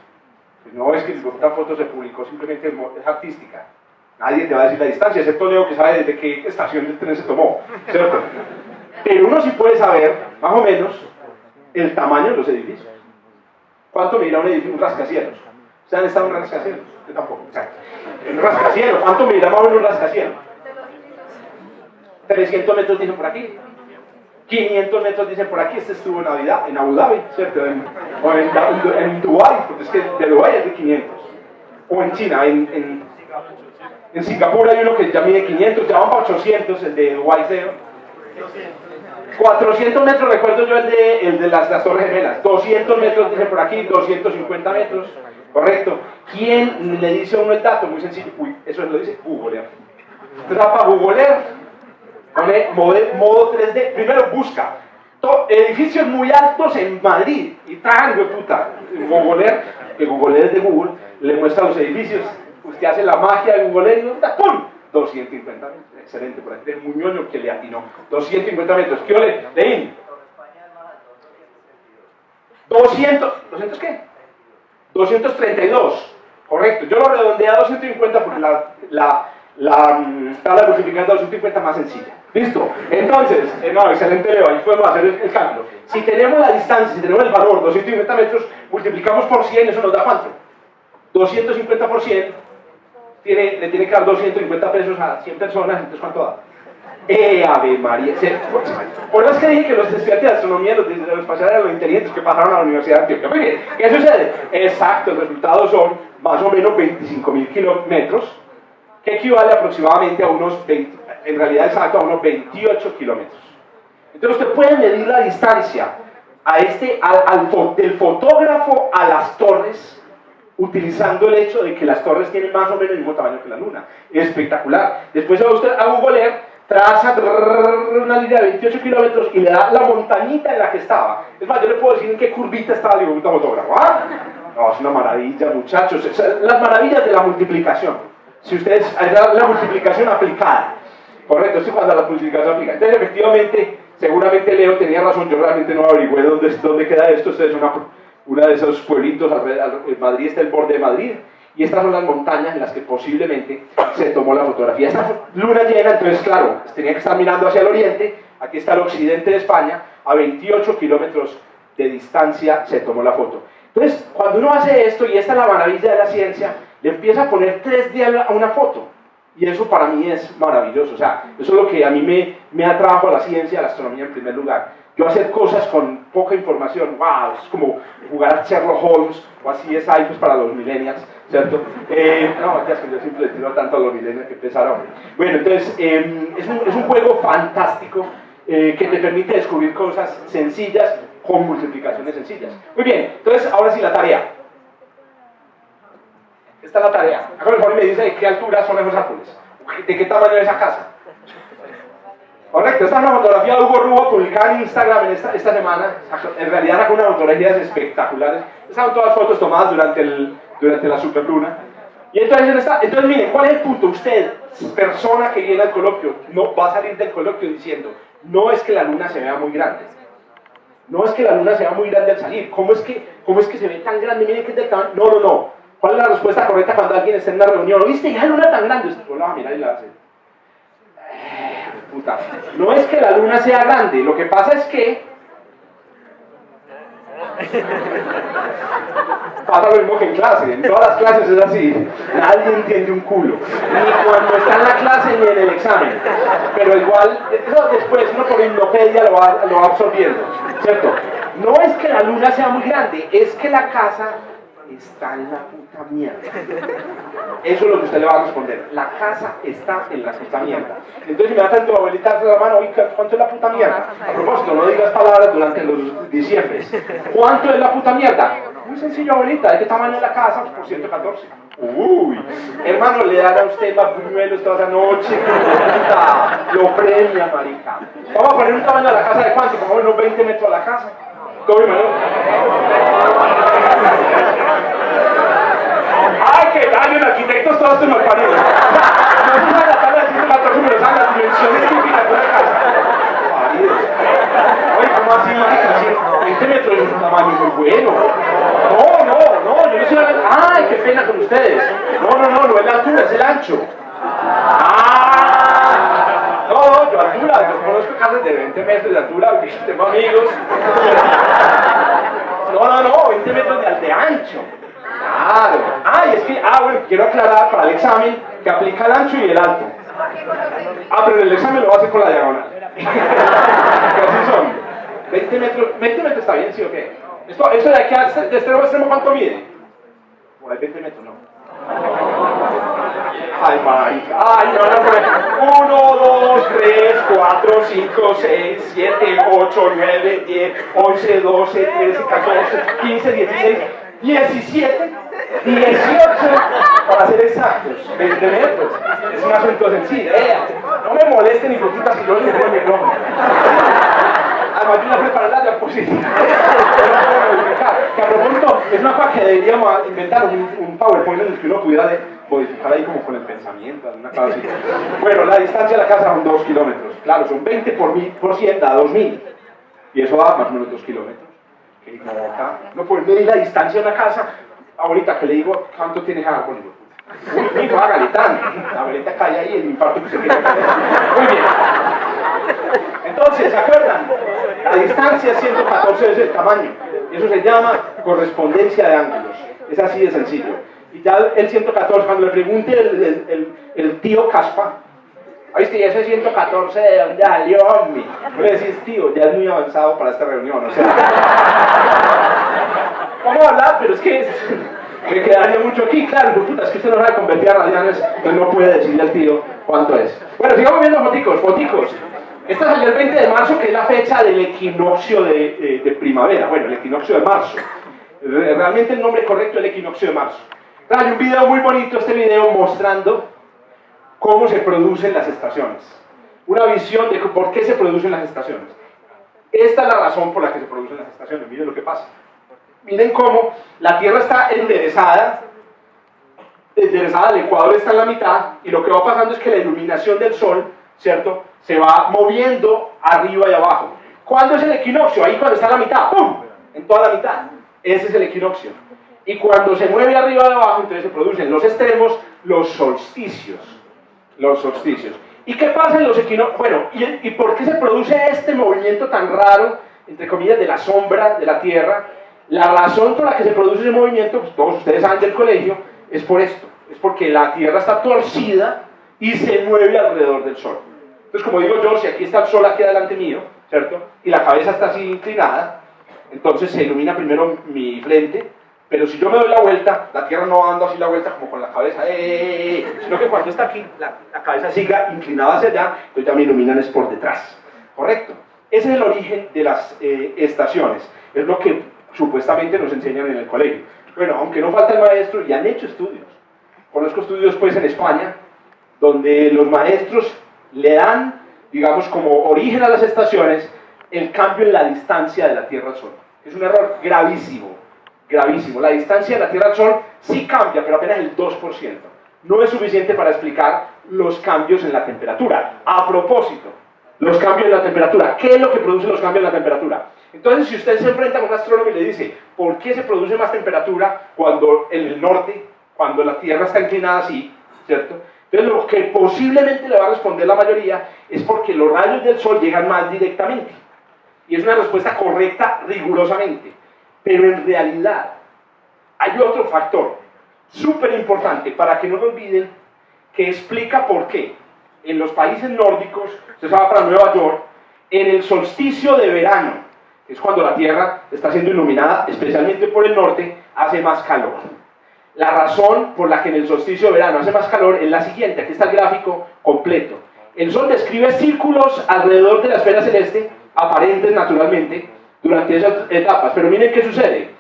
A: Pues no, es que esta foto se publicó, simplemente es artística. Nadie te va a decir la distancia, excepto Leo que sabe desde qué estación del tren se tomó, ¿cierto? Pero uno sí puede saber, más o menos, el tamaño de los edificios. ¿Cuánto medirá un edificio, un rascacielos? ¿Ustedes han estado en un rascacielos? Yo tampoco, exacto. Un rascacielos, ¿cuánto medirá más o menos un rascacielos? 300 metros dicen por aquí. 500 metros dicen por aquí. Este estuvo en Navidad, en Abu Dhabi, ¿cierto? O en Dubái, porque es que de Dubái es de 500. O en China, en Singapur hay uno que ya mide 500, ya van para 800, el de Dubái 0. 400 metros, recuerdo yo el de las Torres Gemelas. 200 metros dicen por aquí, 250 metros, correcto. ¿Quién le dice a uno el dato? Muy sencillo. Uy, eso lo dice Google. Entonces, para googlear, pone modo 3D. Primero busca edificios muy altos en Madrid y traen, puta, googlear, que googlear es de Google, le muestra los edificios. Usted hace la magia de googlear y ¡pum! 250 metros, excelente, por aquí tengo un ñoño que le atinó. 250 metros, ¿qué ole? Leín. 200 qué? 232, correcto. Yo lo redondeé a 250 porque la tabla de multiplicar es 250 más sencilla. ¿Listo? Entonces, no, excelente Leo, ahí podemos hacer el cálculo. Si tenemos la distancia, si tenemos el valor 250 metros, multiplicamos por 100, ¿eso nos da cuánto? 250 por 100, le tiene que dar 250 pesos a 100 personas, entonces ¿cuánto da? Ave María. Por eso es que dije que los estudiantes de astronomía, los espaciales eran los inteligentes que pasaron a la Universidad de Antioquia. Muy bien, ¿qué sucede? Exacto, el resultado son más o menos 25.000 kilómetros, que equivale aproximadamente a unos 20, en realidad exacto, a unos 28 kilómetros. Entonces usted puede medir la distancia del fotógrafo a las torres, utilizando el hecho de que las torres tienen más o menos el mismo tamaño que la luna. Espectacular. Después va usted a googlear, traza una línea de 28 kilómetros y le da la montañita en la que estaba. Es más, yo le puedo decir en qué curvita estaba el fotógrafo. ¿Ah? No, es una maravilla, muchachos. Las maravillas de la multiplicación. Si ustedes, es la multiplicación aplicada. Correcto, esto es cuando la multiplicación aplicada. Entonces, efectivamente, seguramente Leo tenía razón. Yo realmente no averigüé dónde queda esto. Esto es una de esos pueblitos, en Madrid está el borde de Madrid, y estas son las montañas en las que posiblemente se tomó la fotografía. Esta luna llena, entonces claro, tenía que estar mirando hacia el oriente, aquí está el occidente de España, a 28 kilómetros de distancia se tomó la foto. Entonces, cuando uno hace esto, y esta es la maravilla de la ciencia, le empieza a poner 3D a una foto, y eso para mí es maravilloso. O sea, eso es lo que a mí me atrajo a la ciencia, a la astronomía en primer lugar. Yo hacer cosas con poca información, wow, es como jugar a Sherlock Holmes, o así es ahí pues para los millennials, ¿cierto? No, ya es que yo siempre le tiro tanto a los millennials que empezaron. Bueno, entonces, es un juego fantástico que te permite descubrir cosas sencillas con multiplicaciones sencillas. Muy bien, entonces, ahora sí la tarea. Esta es la tarea. Hágame el favor y me dice de qué altura son esos árboles, de qué tamaño es esa casa. Correcto, esta es una fotografía de Hugo Rubio publicada en Instagram esta semana. En realidad sacó unas fotografías espectaculares. Estas son todas fotos tomadas durante la superluna. Y entonces miren, ¿cuál es el punto? Usted, persona que viene al coloquio, no va a salir del coloquio diciendo, no es que la luna se vea muy grande. No es que la luna se vea muy grande al salir. ¿Cómo es que se ve tan grande? Miren que es del tamaño. No, no, no. ¿Cuál es la respuesta correcta cuando alguien está en una reunión? ¿Viste? ¿Ya la luna tan grande? Usted la va a mirar y la hace. Puta. No es que la luna sea grande, lo que pasa es que pasa lo mismo que en clase, en todas las clases es así, nadie entiende un culo, ni cuando está en la clase ni en el examen, pero igual, eso después uno por hipnopedia lo va absorbiendo, ¿cierto? No es que la luna sea muy grande, es que la casa está en la puta mierda. Eso es lo que usted le va a responder. La casa está en la puta mierda. Entonces, me da tanto abuelita de la mano, oye, ¿cuánto es la puta mierda? A propósito, no digas palabras durante los diciembres. ¿Cuánto es la puta mierda? Muy sencillo, abuelita. ¿De qué tamaño es la casa? Pues por 114. Uy, hermano, le dan a usted más buñuelos toda esa noche. Lo premia, marica. Vamos a poner un tamaño a la casa de cuánto, como unos 20 metros a la casa. ¿Cómo, hermano? ¡Ay, qué daño! Arquitectos todos estos malparidos. No se usan la tabla de 114, pero usan las dimensiones típicas de una casa. Paridos. Oye, ¿cómo así, marica? 20 metros es un tamaño muy bueno. No, yo no soy la... ¡Ay, qué pena con ustedes! No es la altura, es el ancho. casas de 20 metros de altura, tengo amigos. No, 20 metros de ancho. Claro. Y es que, bueno, quiero aclarar para el examen que aplica el ancho y el alto. Pero en el examen lo va a hacer con la diagonal. Que así son. 20 metros está bien, ¿sí o qué? Esto de aquí de extremo a extremo, ¿cuánto mide? Por ahí 20 metros, ¿no? Ay, marica. Me van a poner 1, 2, 3, 4, 5, 6, 7, 8, 9, 10, 11, 12, 13, 14, 15, 16, 17, 18, para ser exactos, 20 metros. Es un asunto sencillo. No me molesten, ni poquitas, si yo les pongo el micrófono. Además, yo voy a preparar la diapositiva. Que a propósito, es una cosa que deberíamos inventar un PowerPoint en el que uno pudiera modificar ahí como con el pensamiento, una cosa así. Bueno, la distancia de la casa son 2 kilómetros. Claro, son 20 por 100, da 2000. Y eso da más o menos 2 kilómetros. No puedes medir la distancia de una casa. Ahorita que le digo, ¿cuánto tiene cada árbol? Uy, no hágale tanto. La abuelita cae ahí y el infarto que se mete. Muy bien. Entonces, ¿se acuerdan? La distancia 114 es el tamaño. Eso se llama correspondencia de ángulos. Es así de sencillo. Y ya el 114, cuando le pregunte el tío Caspa, ¿viste? ¿Y ese 114 de dónde salió, hombre? No le decís, tío, ya es muy avanzado para esta reunión, o sea. Vamos a hablar, pero es que me quedaría mucho aquí, claro, puta, es que usted no sabe convertir a radianes, entonces no puede decirle al tío cuánto es. Bueno, sigamos viendo foticos. Esta salió el 20 de marzo, que es la fecha del equinoccio de primavera. Bueno, el equinoccio de marzo. Realmente el nombre correcto es el equinoccio de marzo. Hay un video muy bonito, este video mostrando cómo se producen las estaciones. Una visión de por qué se producen las estaciones. Esta es la razón por la que se producen las estaciones. Miren lo que pasa. Miren cómo la Tierra está enderezada, el Ecuador está en la mitad, y lo que va pasando es que la iluminación del Sol, ¿cierto?, se va moviendo arriba y abajo. ¿Cuándo es el equinoccio? Ahí cuando está en la mitad, ¡pum!, en toda la mitad. Ese es el equinoccio. Y cuando se mueve arriba y abajo, entonces se producen los extremos, los solsticios. ¿Y qué pasa en los equinoccios? Bueno, ¿y por qué se produce este movimiento tan raro, entre comillas, de la sombra de la Tierra? La razón por la que se produce ese movimiento, pues todos ustedes saben del colegio, es por esto. Es porque la Tierra está torcida y se mueve alrededor del Sol. Entonces, como digo yo, si aquí está el Sol aquí delante mío, ¿cierto?, y la cabeza está así inclinada, entonces se ilumina primero mi frente, pero si yo me doy la vuelta, la Tierra no va dando así la vuelta como con la cabeza, sino que cuando está aquí, la cabeza siga inclinada hacia allá, entonces ya me iluminan es por detrás. ¿Correcto? Ese es el origen de las estaciones. Es lo que supuestamente nos enseñan en el colegio. Bueno, aunque no falta el maestro, y han hecho estudios. Conozco estudios pues en España, donde los maestros le dan, digamos, como origen a las estaciones, el cambio en la distancia de la Tierra al Sol. Es un error gravísimo. La distancia de la Tierra al Sol sí cambia, pero apenas el 2%. No es suficiente para explicar los cambios en la temperatura. A propósito, los cambios en la temperatura. ¿Qué es lo que produce los cambios en la temperatura? Entonces, si usted se enfrenta con un astrónomo y le dice, ¿por qué se produce más temperatura cuando en el norte, cuando la Tierra está inclinada así, ¿cierto? Entonces, lo que posiblemente le va a responder la mayoría es porque los rayos del Sol llegan más directamente. Y es una respuesta correcta rigurosamente. Pero en realidad hay otro factor súper importante para que no lo olviden, que explica por qué en los países nórdicos, usted se va para Nueva York, en el solsticio de verano, que es cuando la Tierra está siendo iluminada, especialmente por el norte, hace más calor. La razón por la que en el solsticio de verano hace más calor es la siguiente, aquí está el gráfico completo. El Sol describe círculos alrededor de la esfera celeste, aparentes naturalmente, durante esas etapas, pero miren qué sucede.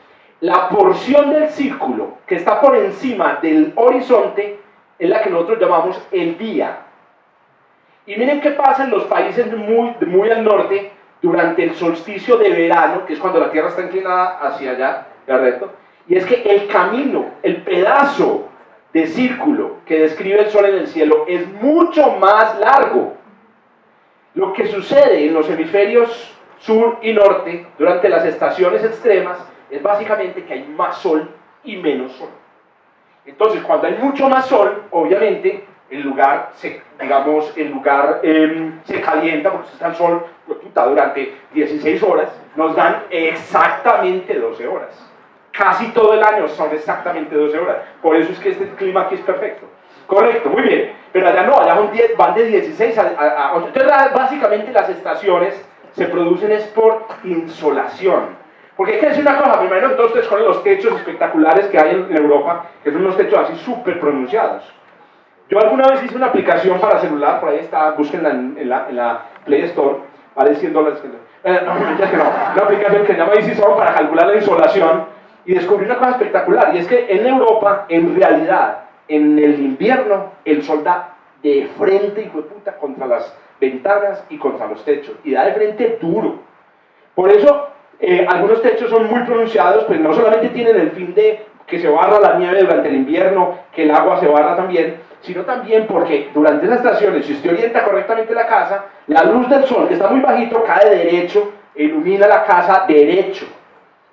A: La porción del círculo que está por encima del horizonte es la que nosotros llamamos el día. Y miren qué pasa en los países muy al norte durante el solsticio de verano, que es cuando la Tierra está inclinada hacia allá, ¿correcto? Y es que el camino, el pedazo de círculo que describe el Sol en el cielo es mucho más largo. Lo que sucede en los hemisferios sur y norte durante las estaciones extremas es básicamente que hay más Sol y menos Sol. Entonces, cuando hay mucho más Sol, obviamente el lugar se, digamos, se calienta porque está el sol durante 16 horas, nos dan exactamente 12 horas. Casi todo el año son exactamente 12 horas. Por eso es que este clima aquí es perfecto. Correcto, muy bien. Pero allá no, allá van de 16 a 8. Entonces, básicamente las estaciones se producen es por insolación. Porque hay que decir una cosa, primero entonces con los techos espectaculares que hay en Europa, que son unos techos así súper pronunciados. Yo alguna vez hice una aplicación para celular, por ahí está, búsquenla en la Play Store, vale $100. Una aplicación que se llama Easy Zone para calcular la insolación, y descubrí una cosa espectacular, y es que en Europa, en realidad, en el invierno, el sol da de frente, hijo de puta, contra las ventanas y contra los techos, y da de frente duro. Por eso, algunos techos son muy pronunciados, pues no solamente tienen el fin de que se barra la nieve durante el invierno, que el agua se barra también, sino también porque durante las estaciones, si usted orienta correctamente la casa, la luz del sol, que está muy bajito, cae derecho e ilumina la casa derecho.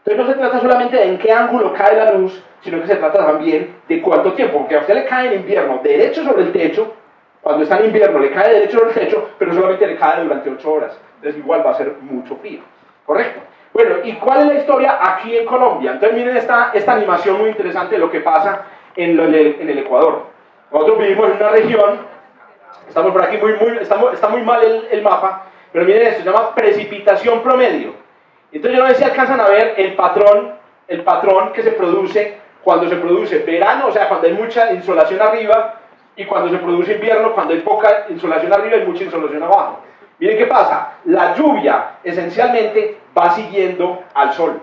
A: Entonces no se trata solamente de en qué ángulo cae la luz, sino que se trata también de cuánto tiempo, porque a usted le cae en invierno derecho sobre el techo, cuando está en invierno le cae derecho sobre el techo, pero solamente le cae durante 8 horas, entonces igual va a ser mucho frío, ¿correcto? Bueno, ¿y cuál es la historia aquí en Colombia? Entonces miren esta animación muy interesante de lo que pasa en el Ecuador. Nosotros vivimos en una región, estamos por aquí, está muy mal el mapa, pero miren esto, se llama precipitación promedio. Entonces yo no sé si alcanzan a ver el patrón que se produce cuando se produce verano, o sea, cuando hay mucha insolación arriba, y cuando se produce invierno, cuando hay poca insolación arriba y mucha insolación abajo. Miren qué pasa, la lluvia esencialmente va siguiendo al sol.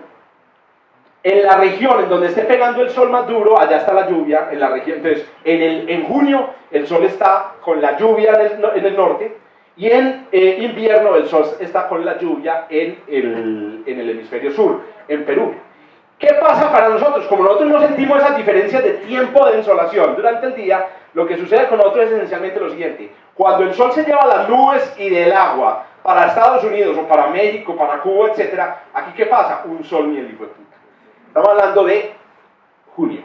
A: En la región en donde esté pegando el sol más duro, allá está la lluvia, en la región. Entonces, en junio el sol está con la lluvia en el norte, y en invierno el sol está con la lluvia en el hemisferio sur, en Perú. ¿Qué pasa para nosotros? Como nosotros no sentimos esas diferencias de tiempo de insolación durante el día, lo que sucede con nosotros es esencialmente lo siguiente. Cuando el sol se lleva las nubes y del agua para Estados Unidos o para México, para Cuba, etc., ¿aquí qué pasa? Un sol ni el hijo de puta. Estamos hablando de junio.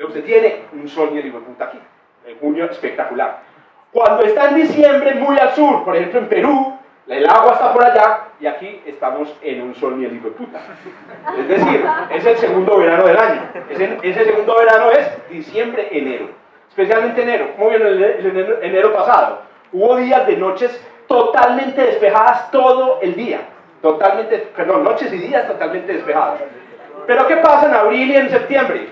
A: Usted tiene un sol ni el hijo de puta aquí. En junio espectacular. Cuando está en diciembre, muy al sur, por ejemplo en Perú, el agua está por allá y aquí estamos en un sol ni el hijo de puta. Es decir, es el segundo verano del año. Ese segundo verano es diciembre, enero. Especialmente enero. ¿Cómo vieron el enero pasado? Hubo días de noches totalmente despejadas todo el día. Noches y días totalmente despejados. Pero ¿qué pasa en abril y en septiembre?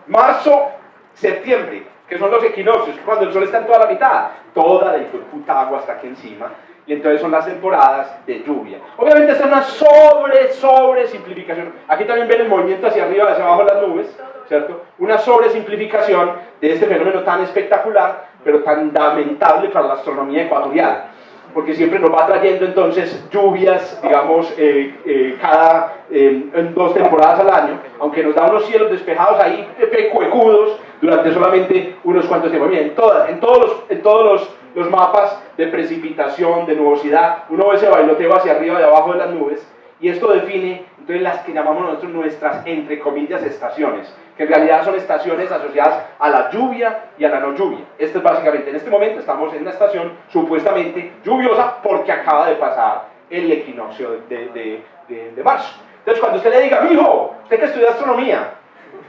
A: Marzo, septiembre, que son los equinoccios, cuando el sol está en toda la mitad. Toda la puta agua está aquí encima. Y entonces son las temporadas de lluvia. Obviamente esta es una sobre simplificación. Aquí también ven el movimiento hacia arriba, hacia abajo de las nubes, ¿cierto? Una sobresimplificación de este fenómeno tan espectacular, pero tan lamentable para la astronomía ecuatorial. Porque siempre nos va trayendo entonces lluvias, digamos, en 2 temporadas al año, aunque nos da unos cielos despejados ahí, pecuecudos, durante solamente unos cuantos tiempos. Miren, en todos los mapas de precipitación, de nubosidad, uno ve ese bailoteo hacia arriba y abajo de las nubes, y esto define entonces las que llamamos nosotros nuestras, entre comillas, estaciones, que en realidad son estaciones asociadas a la lluvia y a la no lluvia. Esto es básicamente, en este momento estamos en una estación supuestamente lluviosa porque acaba de pasar el equinoccio de marzo. Entonces cuando usted le diga, mijo, usted que estudia astronomía,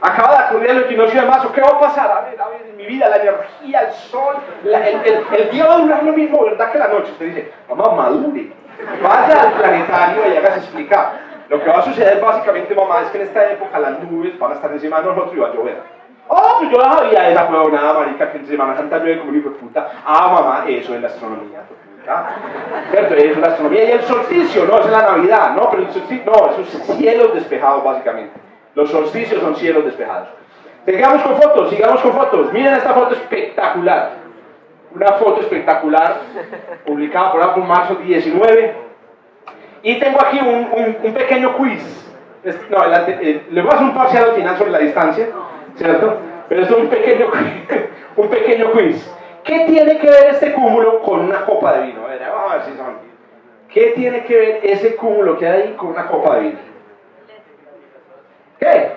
A: acaba de ocurrir el equinoccio de marzo, ¿qué va a pasar? A ver, en mi vida, la energía, el sol, el día va a durar lo mismo, ¿verdad? Que la noche. Usted dice, mamá, madure, vaya al planetario y hágase explicar. Lo que va a suceder básicamente, mamá, es que en esta época las nubes van a estar encima de nosotros y va a llover. Oh, pues yo no sabía esa huevonada, marica, que en Semana Santa llueve como hijo de puta. Ah, mamá, eso es la astronomía, ¿cierto? Eso es la astronomía. Y el solsticio, no, es la Navidad, no, pero el solsticio, no, esos cielos despejados, básicamente. Los solsticios son cielos despejados. Sigamos con fotos. Miren esta foto espectacular. Una foto espectacular, publicada por marzo 19. Y tengo aquí un pequeño quiz. Les voy a hacer un parcial al final sobre la distancia, ¿cierto? Pero esto es un pequeño quiz. ¿Qué tiene que ver este cúmulo con una copa de vino? Vamos a ver si son. ¿Qué tiene que ver ese cúmulo que hay ahí con una copa de vino? ¿Qué?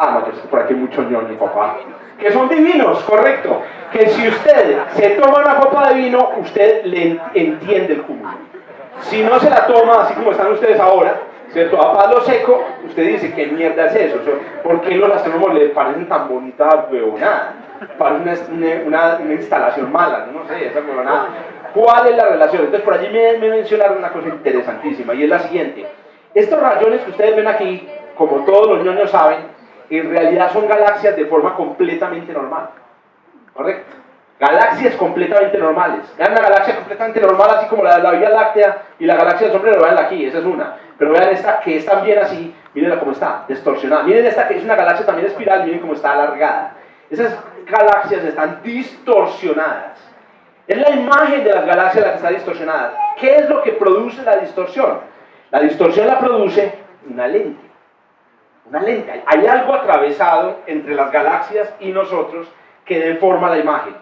A: Ah, no, pues por aquí hay mucho ñoño, papá. Que son divinos, correcto. Que si usted se toma una copa de vino, usted le entiende el cúmulo. Si no se la toma, así como están ustedes ahora, ¿cierto? A palo seco, usted dice, ¿qué mierda es eso? ¿Por qué los astrónomos le parecen tan bonitas huevonadas? Parece una instalación mala, no sé, esa huevonada. ¿Cuál es la relación? Entonces por allí me mencionaron una cosa interesantísima, y es la siguiente. Estos rayones que ustedes ven aquí, como todos los ñoños saben, en realidad son galaxias de forma completamente normal. ¿Correcto? Galaxias completamente normales. Vean una galaxia completamente normal, así como la de la Vía Láctea y la galaxia del sombrero, veanla aquí, esa es una. Pero vean esta que es también así, mírenla cómo está, distorsionada. Miren esta que es una galaxia también espiral, miren cómo está alargada. Esas galaxias están distorsionadas. Es la imagen de las galaxias la que está distorsionada. ¿Qué es lo que produce la distorsión? La distorsión la produce una lente. Una lente. Hay algo atravesado entre las galaxias y nosotros que deforma la imagen.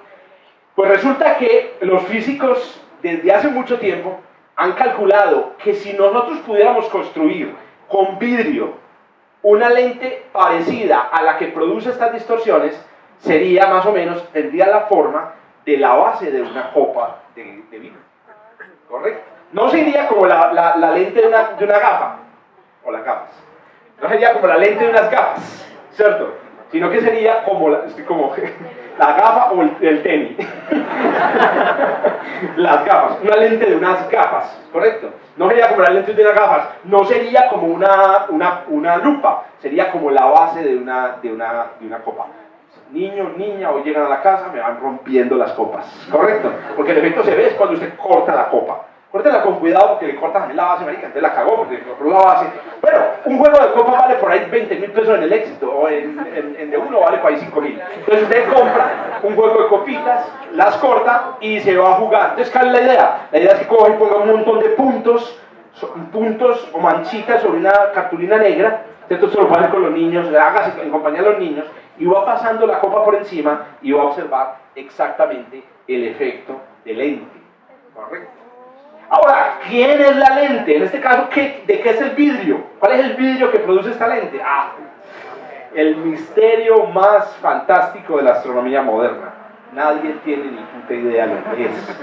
A: Pues resulta que los físicos desde hace mucho tiempo han calculado que si nosotros pudiéramos construir con vidrio una lente parecida a la que produce estas distorsiones, sería más o menos, tendría la forma de la base de una copa de vino. ¿Correcto? No sería como la lente de una gafa, o las gafas. No sería como la lente de unas gafas, ¿cierto? Sino que sería como la gafa o el tenis. Las gafas, una lente de unas gafas, ¿correcto? No sería como la lente de unas gafas, no sería como una lupa, sería como la base de una copa. Niño, niña, hoy llegan a la casa, me van rompiendo las copas, ¿correcto? Porque el efecto se ve es cuando usted corta la copa. Córtela con cuidado porque le corta también la base, marica, entonces la cagó porque cortó la base. Bueno, un juego de copa vale por ahí 20.000 pesos en el Éxito, o en de uno vale por ahí 5.000. Entonces usted compra un juego de copitas, las corta y se va a jugar. Entonces, ¿cuál es la idea? La idea es que coge y ponga un montón de puntos o manchitas sobre una cartulina negra, ¿cierto? Se lo pone con los niños, hágase en compañía de los niños, y va pasando la copa por encima y va a observar exactamente el efecto de lente, ¿correcto? Ahora, ¿quién es la lente? En este caso, ¿de qué es el vidrio? ¿Cuál es el vidrio que produce esta lente? El misterio más fantástico de la astronomía moderna. Nadie tiene ni puta idea lo que es.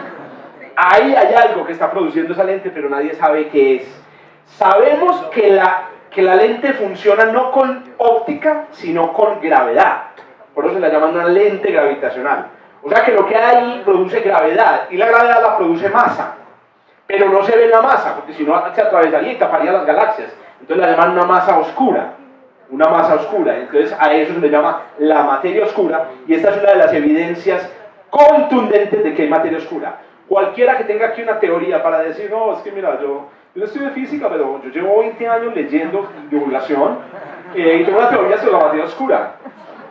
A: Ahí hay algo que está produciendo esa lente, pero nadie sabe qué es. Sabemos que la lente funciona no con óptica, sino con gravedad. Por eso se la llaman una lente gravitacional. O sea que lo que hay ahí produce gravedad, y la gravedad la produce masa. Pero no se ve la masa, porque si no se atravesaría y taparía las galaxias. Entonces la llaman una masa oscura. Una masa oscura. Entonces a eso se le llama la materia oscura. Y esta es una de las evidencias contundentes de que hay materia oscura. Cualquiera que tenga aquí una teoría para decir, no, es que mira, yo no estudio física, pero yo llevo 20 años leyendo divulgación y tengo una teoría sobre la materia oscura.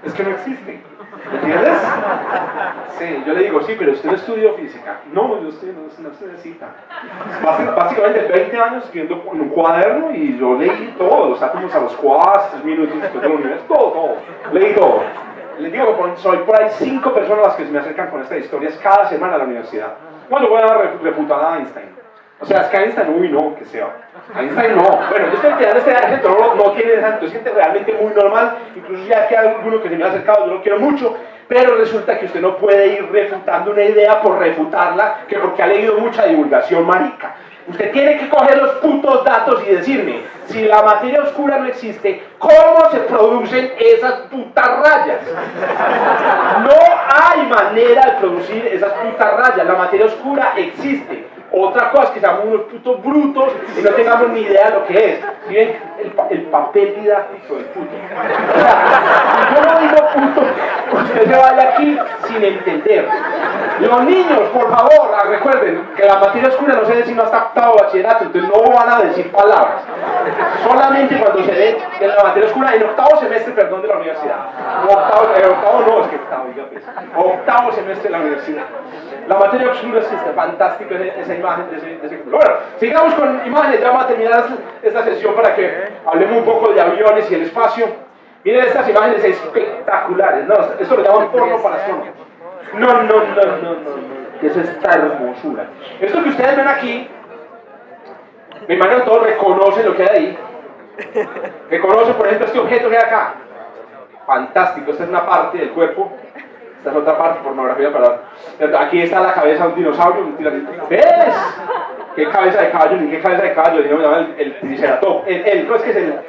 A: Es que no existe. ¿Entiendes? Sí, yo le digo, sí, pero usted no estudió física. No, no se necesita. Básicamente 20 años escribiendo en un cuaderno y yo leí todo, los átomos a los cuas, 3 minutos después del universo, todo. Leí todo. Les digo que soy por ahí 5 personas las que se me acercan con estas historias cada semana a la universidad. Bueno, voy a refutar a Einstein. O sea, es que Einstein, uy, no, que sea. Einstein no. Bueno, yo estoy enterando gente no tiene esa, entonces gente realmente muy normal. Incluso ya que hay alguno que se me ha acercado, yo lo quiero mucho. Pero resulta que usted no puede ir refutando una idea por refutarla, que porque ha leído mucha divulgación marica. Usted tiene que coger los putos datos y decirme, si la materia oscura no existe, ¿cómo se producen esas putas rayas? No hay manera de producir esas putas rayas, la materia oscura existe. Otra cosa es que seamos unos putos brutos y no tengamos ni idea de lo que es. ¿Sí ven? El papel didáctico del puto. O sea, yo no digo puto, usted se vaya aquí sin entender. Los niños, por favor, recuerden que la materia oscura no se ve sino hasta octavo bachillerato, entonces no van a decir palabras. Solamente cuando se ve en la materia oscura, en octavo semestre, perdón, de la universidad. Octavo no, es que octavo, ya pues. Octavo semestre de la universidad. La materia oscura existe, fantástico esa imagen de ese. Bueno, sigamos con imágenes, ya vamos a terminar esta sesión para que hablemos un poco de aviones y el espacio. Miren estas imágenes espectaculares, no, esto lo llaman porno para astrónomos. No, ¿qué es esta hermosura? Esto que ustedes ven aquí, me imagino que todos reconocen lo que hay ahí. Reconocen, por ejemplo, este objeto que hay acá. fantástico. Esta es una parte del cuerpo, esta es otra parte, pornografía para... Aquí está la cabeza de un dinosaurio, un tiranosaurio. ¿Ves? ¿Qué cabeza de caballo? Ni qué cabeza de caballo, ni me llama el triceratops. ¿Cómo es que es el...?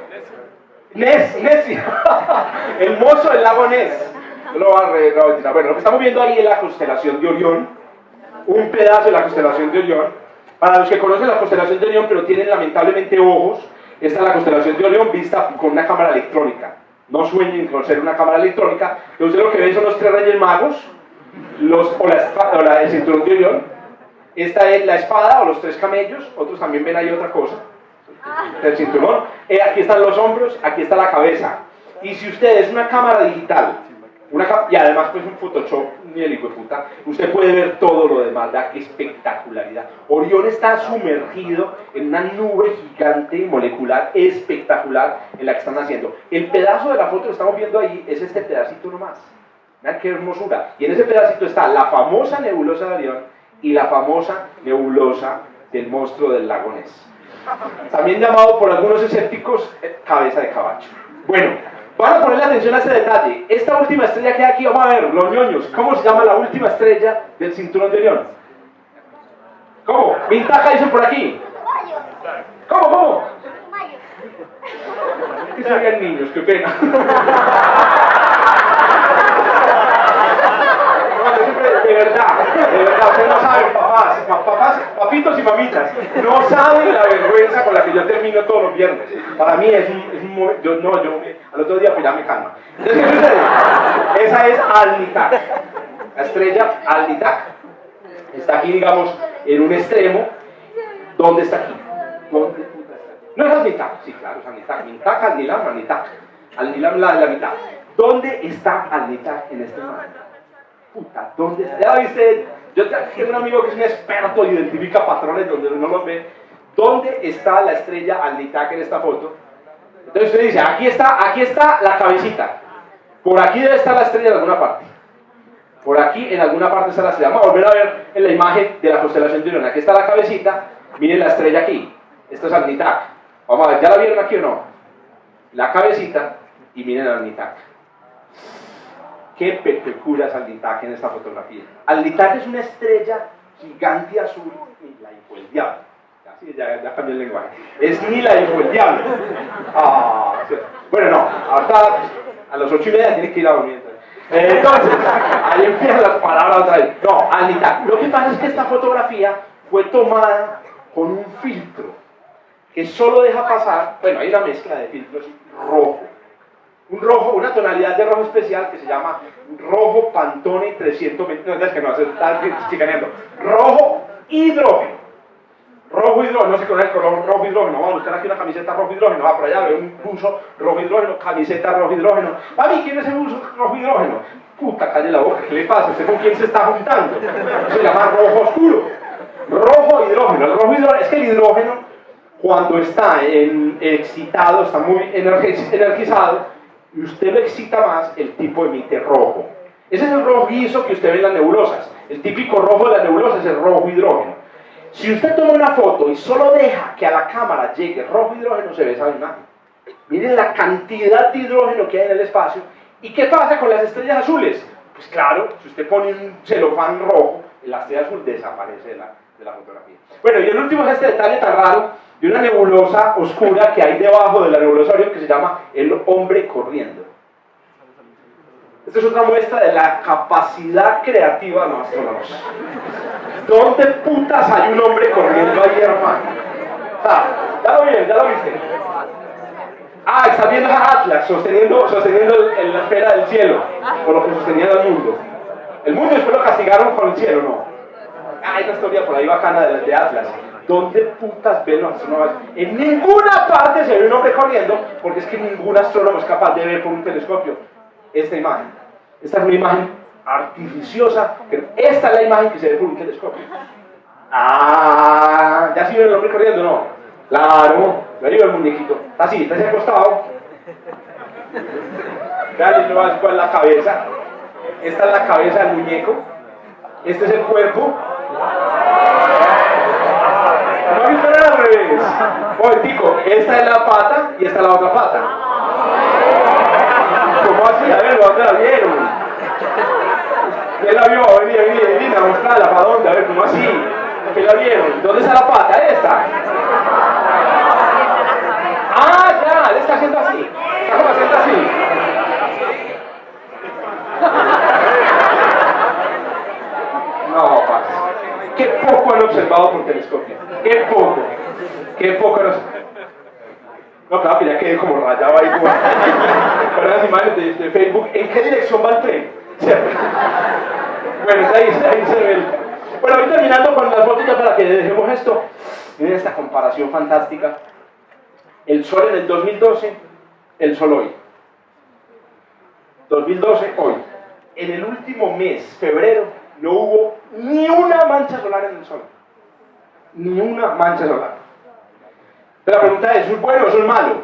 A: Ness, el mozo del lago Ness. No lo va a retirar. Bueno, lo que estamos viendo ahí es la constelación de Orión, un pedazo de la constelación de Orión. Para los que conocen la constelación de Orión, pero tienen lamentablemente ojos, esta es la constelación de Orión vista con una cámara electrónica. No sueñen con ser una cámara electrónica. Ustedes lo que ven son los 3 reyes magos, el cinturón de Orión. Esta es la espada o los 3 camellos. Otros también ven ahí otra cosa. El cinturón. Aquí están los hombros, aquí está la cabeza. Y si usted es una cámara digital, y además pues un Photoshop ni el hijo de puta, usted puede ver todo lo demás. ¿Verdad? ¡Qué espectacularidad! Orión está sumergido en una nube gigante molecular espectacular en la que están haciendo. El pedazo de la foto que estamos viendo ahí es este pedacito nomás. Vean qué hermosura. Y en ese pedacito está la famosa nebulosa de Orión y la famosa nebulosa del monstruo del lago Ness. También llamado por algunos escépticos cabeza de caballo. Bueno, van a ponerle atención a este detalle. Esta última estrella que hay aquí, vamos a ver, los ñoños. ¿Cómo se llama la última estrella del cinturón de Orión? ¿Cómo? Vintaja dicen por aquí. ¿Cómo? Que se oigan niños, qué pena. De verdad, ustedes no saben, papitos y mamitas, no saben la vergüenza con la que yo termino todos los viernes. Para mí es un momento, al otro día pues ya me calma. Entonces, ¿qué sucede? Esa es Al-Nitak, la estrella Al-Nitak. Está aquí, digamos, en un extremo. ¿Dónde está aquí? ¿Dónde puta está? No es Al-Nitak, sí, claro, es Al-Nitak. Mintak, Al-Nilam, Al-Nitak. Al-Nilam la mitad. ¿Dónde está Al-Nitak en este momento? Puta, ¿dónde está? Ya viste, yo tengo un amigo que es un experto y identifica patrones donde uno los ve. ¿Dónde está la estrella Al-Nitak en esta foto? Entonces usted dice, aquí está la cabecita. Por aquí debe estar la estrella en alguna parte. Por aquí en alguna parte está la estrella. Vamos a volver a ver en la imagen de la constelación de Orión. Aquí está la cabecita, miren la estrella aquí. Esto es Al-Nitak. Vamos a ver, ¿ya la vieron aquí o no? La cabecita y miren Al-Nitak. Qué peculiar es Al-Nitak en esta fotografía. Al-Nitak es una estrella gigante azul y la hijo del diablo. Sí, ya cambié el lenguaje. Es ni la hijo del diablo. Sí. Bueno, no, ahorita a las 8:30 tiene que ir a dormir. Entonces, ahí empiezan las palabras otra vez. No, Al-Nitak. Lo que pasa es que esta fotografía fue tomada con un filtro que solo deja pasar, bueno, hay una mezcla de filtros rojo. Un rojo, una tonalidad de rojo especial que se llama rojo Pantone 320, no, es que no, se está chicaneando. Rojo hidrógeno. Rojo hidrógeno, no sé con el color rojo hidrógeno. Vamos a buscar aquí una camiseta rojo hidrógeno. Va por allá, veo un buzo rojo hidrógeno, camiseta rojo hidrógeno. Mami, ¿quién es ese buzo rojo hidrógeno? Puta, calle la boca, ¿qué le pasa? ¿Usted con quién se está juntando? Se llama rojo oscuro. Rojo hidrógeno. El rojo hidrógeno, es que el hidrógeno, cuando está excitado, está muy energizado, y usted lo excita más, el tipo emite rojo. Ese es el rojizo que usted ve en las nebulosas. El típico rojo de las nebulosas es el rojo hidrógeno. Si usted toma una foto y solo deja que a la cámara llegue rojo hidrógeno, se ve esa imagen. Miren la cantidad de hidrógeno que hay en el espacio. ¿Y qué pasa con las estrellas azules? Pues claro, si usted pone un celofán rojo, la estrella azul desaparece de la fotografía. Bueno, y el último es este detalle tan raro de una nebulosa oscura que hay debajo de la nebulosa Orión que se llama el hombre corriendo. Esta es otra muestra de la capacidad creativa de los astrónomos. ¿Dónde putas hay un hombre corriendo ahí, hermano? Ya lo viste. Estás viendo a Atlas sosteniendo la esfera del cielo, por lo que sostenía el mundo. El mundo después lo castigaron con el cielo, ¿no? Hay una historia por ahí bacana de Atlas. ¿Dónde putas ven los astrónomos? En ninguna parte se ve un hombre corriendo, porque es que ningún astrónomo es capaz de ver por un telescopio esta imagen. Esta es una imagen artificiosa, pero esta es la imagen que se ve por un telescopio. ¿Ya sí ven el hombre corriendo? No. Claro, lo digo el muñequito. Está así acostado. Vean, cuál es la cabeza. Esta es la cabeza del muñeco. Este es el cuerpo. No hay que esperar al revés. Momentico, esta es la pata y esta es la otra pata. ¿Cómo así? A ver, ¿dónde la vieron? ¿Quién la vio? Vení, a mostrarla, ¿para dónde? A ver, ¿cómo así? ¿Quién la vieron? ¿Dónde está la pata? Esta. Ah, ya, le está haciendo así. Está como haciendo así. No, parce. Qué poco han observado por telescopio. Qué poco. Qué poco han observado. No, claro que ya quedé como rayado ahí con las imágenes de Facebook. ¿En qué dirección va el tren? ¿Cierto? Bueno, ahí se ve. Bueno, voy terminando con las fotos ya para que dejemos esto. Miren esta comparación fantástica. El sol en el 2012, el sol hoy. 2012, hoy. En el último mes, febrero, no hubo ni una mancha solar en el sol. Ni una mancha solar. Pero la pregunta es, ¿es bueno o es malo?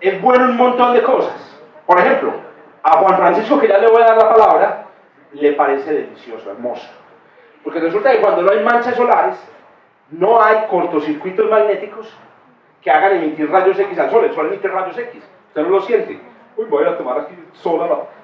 A: Es bueno un montón de cosas. Por ejemplo, a Juan Francisco, que ya le voy a dar la palabra, le parece delicioso, hermoso. Porque resulta que cuando no hay manchas solares, no hay cortocircuitos magnéticos que hagan emitir rayos X al sol. El sol emite rayos X. Usted no lo siente. Uy, voy a tomar aquí sol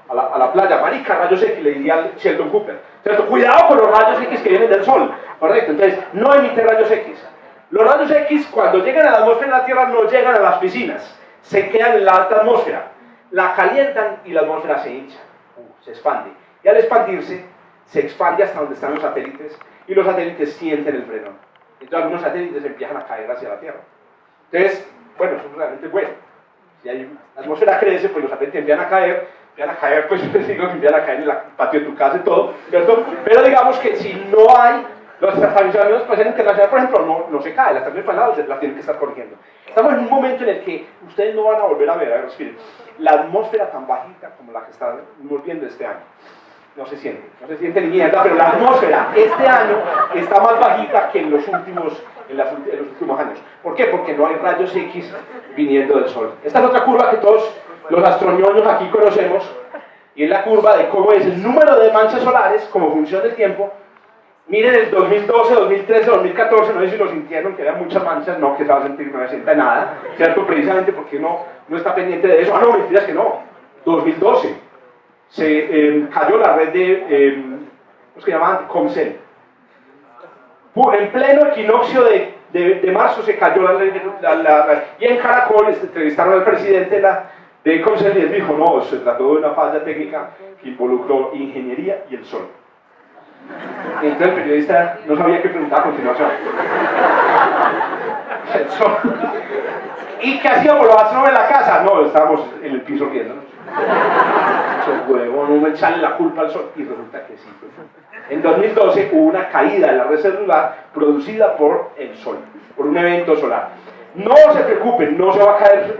A: a la playa. Marica, rayos X, le diría al Sheldon Cooper. ¿Cierto? Cuidado con los rayos X que vienen del sol. Correcto. Entonces, no emite rayos X. Los rayos X, cuando llegan a la atmósfera de la Tierra, no llegan a las piscinas. Se quedan en la alta atmósfera. La calientan y la atmósfera se hincha. Se expande. Y al expandirse, se expande hasta donde están los satélites. Y los satélites sienten el frenón. Entonces, algunos satélites empiezan a caer hacia la Tierra. Entonces, bueno, eso es realmente bueno. Si la atmósfera crece, pues los satélites empiezan a caer, pues les digo que empiezan a caer en el patio de tu casa y todo, ¿cierto? Pero digamos que si no hay, las estaciones espaciales internacionales, por ejemplo, no se cae, las estaciones espaciales las tienen que estar corrigiendo. Estamos en un momento en el que ustedes no van a volver a ver, respiren, la atmósfera tan bajita como la que estamos viendo este año. No se siente ni mierda, pero la atmósfera este año está más bajita que en los últimos años. ¿Por qué? Porque no hay rayos X viniendo del Sol. Esta es otra curva que todos los astroñoños aquí conocemos, y es la curva de cómo es el número de manchas solares como función del tiempo. Miren el 2012, 2013, 2014, no sé si lo sintieron, que había muchas manchas, no, que se va a sentir, no se sienta nada, ¿cierto? Precisamente porque no está pendiente de eso. Ah, no, mentiras que no. 2012. Se cayó la red de, ¿cómo se llamaban? Comcel. En pleno equinoccio de marzo se cayó la red, y en Caracol entrevistaron al presidente de Comcel y él dijo, no, se trató de una falla técnica que involucró ingeniería y el sol. Y entonces el periodista no sabía qué preguntar a continuación. El sol. ¿Y qué hacíamos los astrónomos en la casa? No, estábamos en el piso riéndonos. Huevo, no me echarle la culpa al sol. Y resulta que sí. En 2012 hubo una caída de la red celular producida por el sol, por un evento solar. No se preocupen, no se va a caer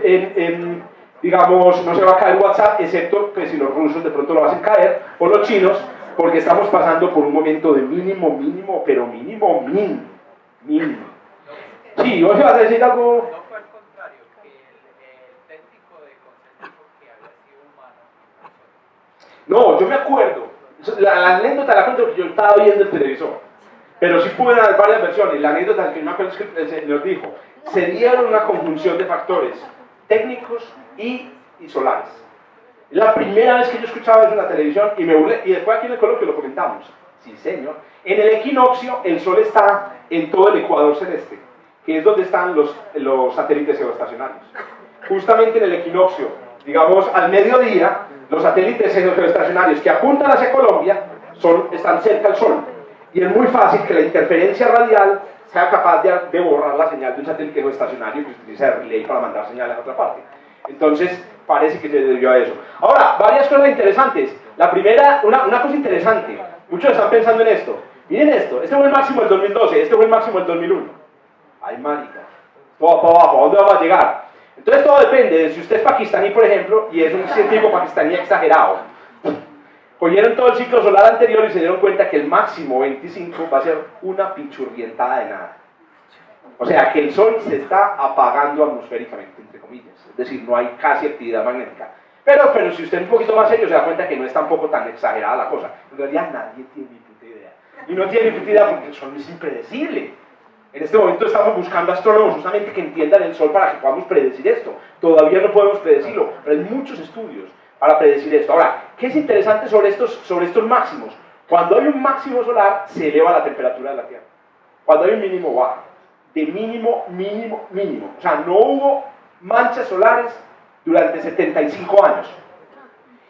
A: no se va a caer WhatsApp, excepto que si los rusos de pronto lo hacen caer, o los chinos, porque estamos pasando por un momento de mínimo, pero mínimo. Sí, ¿vos ibas a decir algo?
B: No fue al contrario, que el técnico de Comcel dijo que había sido humano.
A: No, yo me acuerdo. La anécdota la cuento porque yo estaba viendo el televisor. Pero sí pude dar varias versiones. La anécdota que yo me acuerdo es que nos dijo, se dieron una conjunción de factores técnicos y solares. Es la primera vez que yo escuchaba eso en la televisión y me burlé. Y después aquí en el coloquio lo comentamos. Sí, señor. En el equinoccio, el sol está en todo el ecuador celeste, que es donde están los satélites geoestacionarios. Justamente en el equinoccio, digamos al mediodía, los satélites geoestacionarios que apuntan hacia Colombia están cerca al Sol. Y es muy fácil que la interferencia radial sea capaz de borrar la señal de un satélite geoestacionario que utiliza el relay para mandar señales a otra parte. Entonces, parece que se debió a eso. Ahora, varias cosas interesantes. La primera, una cosa interesante. Muchos están pensando en esto. Miren esto. Este fue el máximo del 2012, este fue el máximo del 2001. Ay, marica. Todo para abajo. ¿A dónde vamos a llegar? Entonces todo depende de si usted es pakistaní, por ejemplo, y es un científico pakistaní exagerado. Cogieron todo el ciclo solar anterior y se dieron cuenta que el máximo 25 va a ser una pichurrientada de nada. O sea, que el Sol se está apagando atmosféricamente, entre comillas. Es decir, no hay casi actividad magnética. Pero si usted es un poquito más serio, se da cuenta que no es tampoco tan exagerada la cosa. En realidad nadie tiene ni puta idea. Y no tiene ni puta idea porque el Sol es impredecible. En este momento estamos buscando astrónomos justamente que entiendan el Sol para que podamos predecir esto. Todavía no podemos predecirlo, pero hay muchos estudios para predecir esto. Ahora, ¿qué es interesante sobre estos máximos? Cuando hay un máximo solar, se eleva la temperatura de la Tierra. Cuando hay un mínimo, baja. De mínimo, mínimo, mínimo. O sea, no hubo manchas solares durante 75 años.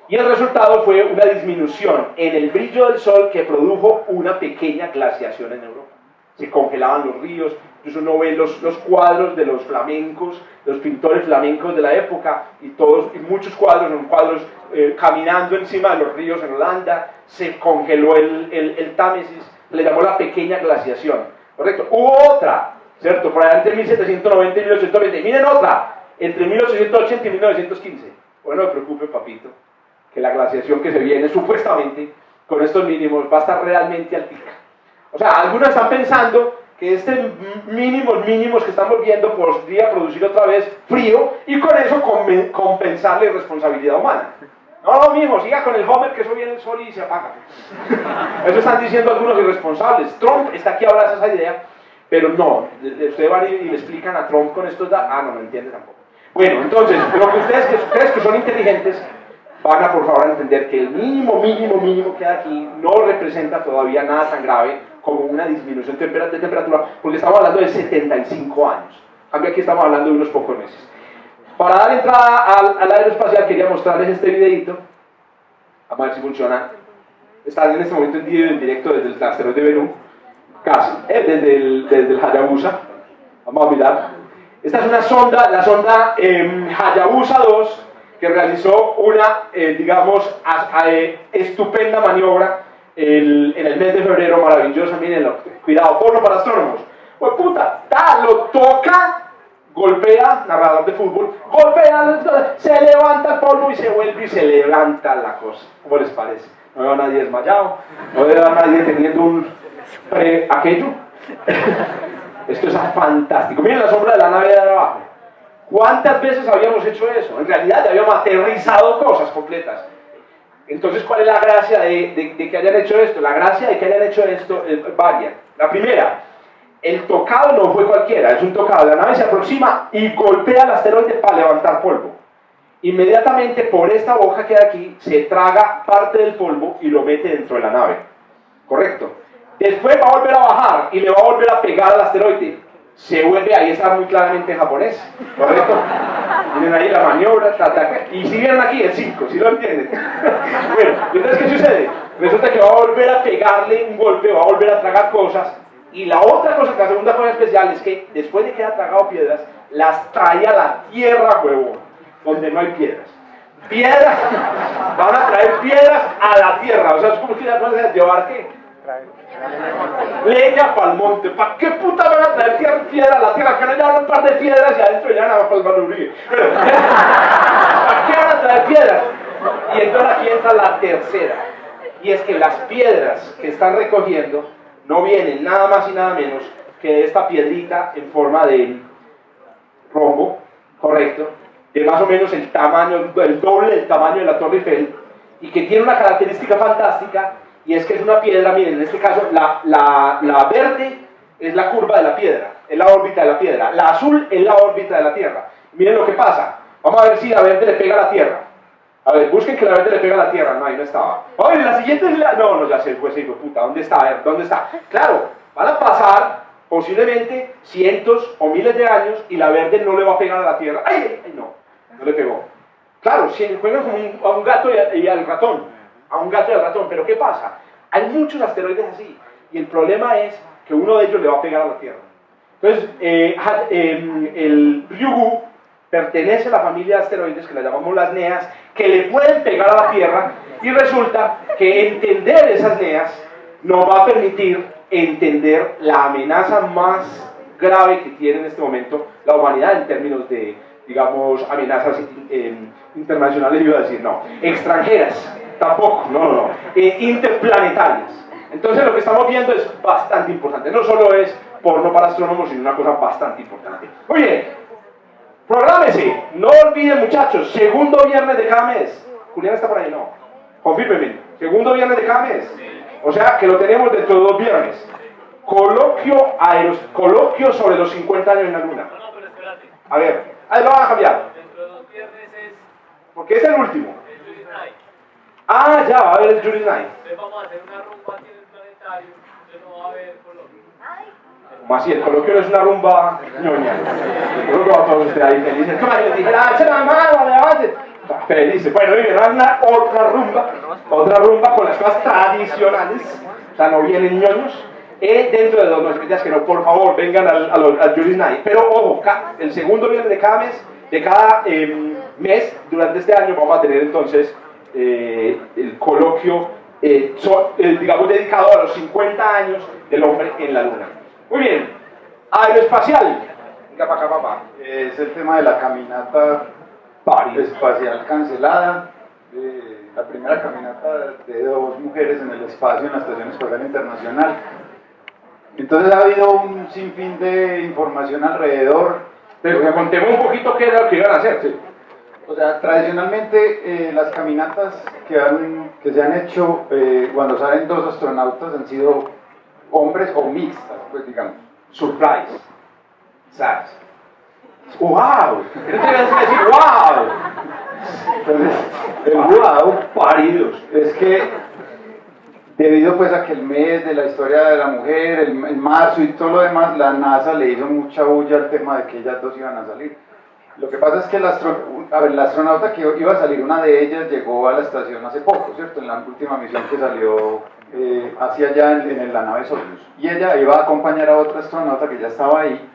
A: Y el resultado fue una disminución en el brillo del sol que produjo una pequeña glaciación en Europa. Se congelaban los ríos, incluso uno ve los cuadros de los flamencos, los pintores flamencos de la época, y muchos cuadros son cuadros caminando encima de los ríos en Holanda. Se congeló el Támesis, le llamó la pequeña glaciación, ¿correcto? Hubo otra, ¿cierto? Por allá entre 1790 y 1820, miren otra, entre 1880 y 1915. Bueno, no me preocupe, papito, que la glaciación que se viene supuestamente con estos mínimos va a estar realmente altica. O sea, algunos están pensando que este mínimos que estamos viendo podría producir otra vez frío y con eso compensar la irresponsabilidad humana. No, mijo, siga con el Homer, que eso viene el sol y se apaga. Eso están diciendo algunos irresponsables. Trump está aquí ahora esa idea, pero no, ustedes van y le explican a Trump con estos datos. Ah, no entiende tampoco. Bueno, entonces, lo que ustedes que son inteligentes van a por favor a entender que el mínimo que hay aquí no representa todavía nada tan grave como una disminución de temperatura, porque estamos hablando de 75 años. En cambio aquí estamos hablando de unos pocos meses. Para dar entrada al aeroespacial quería mostrarles este videito. Vamos a ver si funciona. Está en este momento en directo desde el asteroide de Bennu, casi, desde el Hayabusa. Vamos a mirar. Esta es una sonda, la sonda Hayabusa 2, que realizó una, digamos, estupenda maniobra en el mes de febrero, maravillosa, mírenlo, cuidado, porno para astrónomos. Pues puta, lo toca, golpea, narrador de fútbol, golpea, se levanta el polvo y se vuelve y se levanta la cosa. ¿Cómo les parece? No veo a nadie desmayado, no veo a nadie teniendo un aquello. Esto es fantástico. Miren la sombra de la nave de abajo. ¿Cuántas veces habíamos hecho eso? En realidad ya habíamos aterrizado cosas completas. Entonces, ¿cuál es la gracia de que hayan hecho esto? La gracia de que hayan hecho esto es varias. La primera, el tocado no fue cualquiera, es un tocado. La nave se aproxima y golpea el asteroide para levantar polvo. Inmediatamente por esta boca que hay aquí, se traga parte del polvo y lo mete dentro de la nave. ¿Correcto? Después va a volver a bajar y le va a volver a pegar al asteroide. Se vuelve, ahí está muy claramente en japonés, ¿correcto? Miren ahí la maniobra, y si vieron aquí el 5, ¿sí lo entienden? Bueno, entonces ¿qué sucede? Resulta que va a volver a pegarle un golpe, va a volver a tragar cosas, y la otra cosa, la segunda cosa especial es que después de que haya tragado piedras, las trae a la tierra, huevón, donde no hay piedras. Piedras, van a traer piedras a la tierra, o sea, es como que ya pueden llevar ¿qué? Leña para el monte. ¿Para qué puta van a traer piedra a la tierra? Que no llevan un par de piedras y adentro ya nada más para el manubrio. ¿Para qué van a traer piedras? Y entonces aquí entra la tercera. Y es que las piedras que están recogiendo no vienen nada más y nada menos que de esta piedrita en forma de rombo, correcto, de más o menos el tamaño, el doble del tamaño de la Torre Eiffel, y que tiene una característica fantástica. Y es que es una piedra, miren, en este caso, la verde es la curva de la piedra, es la órbita de la piedra. La azul es la órbita de la Tierra. Miren lo que pasa. Vamos a ver si la verde le pega a la Tierra. A ver, busquen que la verde le pega a la Tierra. No, ahí no estaba. Oye, la siguiente es la... No, ya sé, pues hijo de puta, ¿dónde está? A ver, ¿dónde está? Claro, van a pasar posiblemente cientos o miles de años y la verde no le va a pegar a la Tierra. ¡Ay, ay, no! No le pegó. Claro, si juegan como a un gato y al ratón. A un gato y al ratón, pero ¿qué pasa? Hay muchos asteroides así, y el problema es que uno de ellos le va a pegar a la Tierra. Entonces, el Ryugu pertenece a la familia de asteroides, que la llamamos las NEAs, que le pueden pegar a la Tierra, y resulta que entender esas NEAs nos va a permitir entender la amenaza más grave que tiene en este momento la humanidad en términos de, digamos, amenazas internacionales, iba a decir, no, extranjeras. Tampoco, no. Interplanetarias. Entonces lo que estamos viendo es bastante importante. No solo es porno para astrónomos, sino una cosa bastante importante. Muy bien, prográmese. No olviden, muchachos, segundo viernes de cada mes. Julián está por ahí, no. Confírmeme. Segundo viernes de cada mes. O sea que lo tenemos dentro de 2 viernes. Coloquio sobre los 50 años en la Luna.
B: No, pero espérate.
A: A ver, ahí lo van a cambiar.
B: Dentro de 2 viernes es...
A: Porque es el último. Ah, ya, va a haber el Jury Night.
B: Entonces vamos a hacer una rumba aquí en el planetario, entonces no va a haber Colombia.
A: Como así, el coloquio no es una rumba ñoña. Yo creo que va a todos ustedes ahí felices. Como les dije, ¡alce la mano, levante! Felices. Bueno, miren, una otra rumba con las cosas tradicionales. O sea, no vienen ñoños. Dentro de 2 meses, que no, por favor, vengan al Jury Night. Pero ojo, el segundo viernes de cada mes, durante este año, vamos a tener entonces el coloquio, digamos, dedicado a los 50 años del hombre en la luna. Muy bien, aeroespacial. Venga para acá, papá.
C: Es el tema de la caminata espacial cancelada. La primera caminata de 2 mujeres en el espacio en la Estación Espacial Internacional. Entonces ha habido un sinfín de información alrededor.
A: Pero contemos un poquito qué era lo que iban a hacer.
C: Sí. O sea, tradicionalmente las caminatas que se han hecho cuando salen 2 astronautas han sido hombres o mixtas, pues digamos.
A: Surprise. ¿Sabes? ¡Wow! ¿Qué te ibas a decir? ¡Wow!
C: Entonces, el wow
A: paridos.
C: es que debido pues a que el mes de la historia de la mujer, el marzo y todo lo demás, la NASA le hizo mucha bulla al tema de que ellas 2 iban a salir. Lo que pasa es que la astronauta que iba a salir, una de ellas llegó a la estación hace poco, ¿cierto? En la última misión que salió hacia allá en la nave Soyuz. Y ella iba a acompañar a otra astronauta que ya estaba ahí,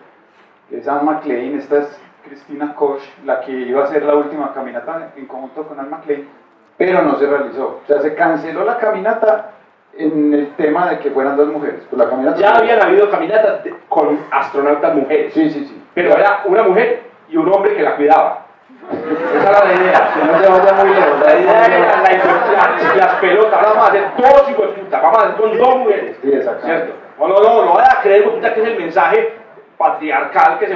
C: que es Anne McClain. Esta es Christina Koch, la que iba a hacer la última caminata en conjunto con Anne McClain, pero no se realizó. O sea, se canceló la caminata en el tema de que fueran 2 mujeres. Pues la caminata
A: ya habían habido caminatas con astronautas mujeres.
C: Sí.
A: Pero era una mujer y un hombre que la cuidaba. Esa era la idea.
C: Que no se vaya muy lejos.
A: La idea era las pelotas. Vamos a hacer todos hijos de puta. Vamos a hacer con 2 mujeres.
C: Sí, exacto.
A: ¿Cierto? No vaya a creer puta, que es el mensaje patriarcal que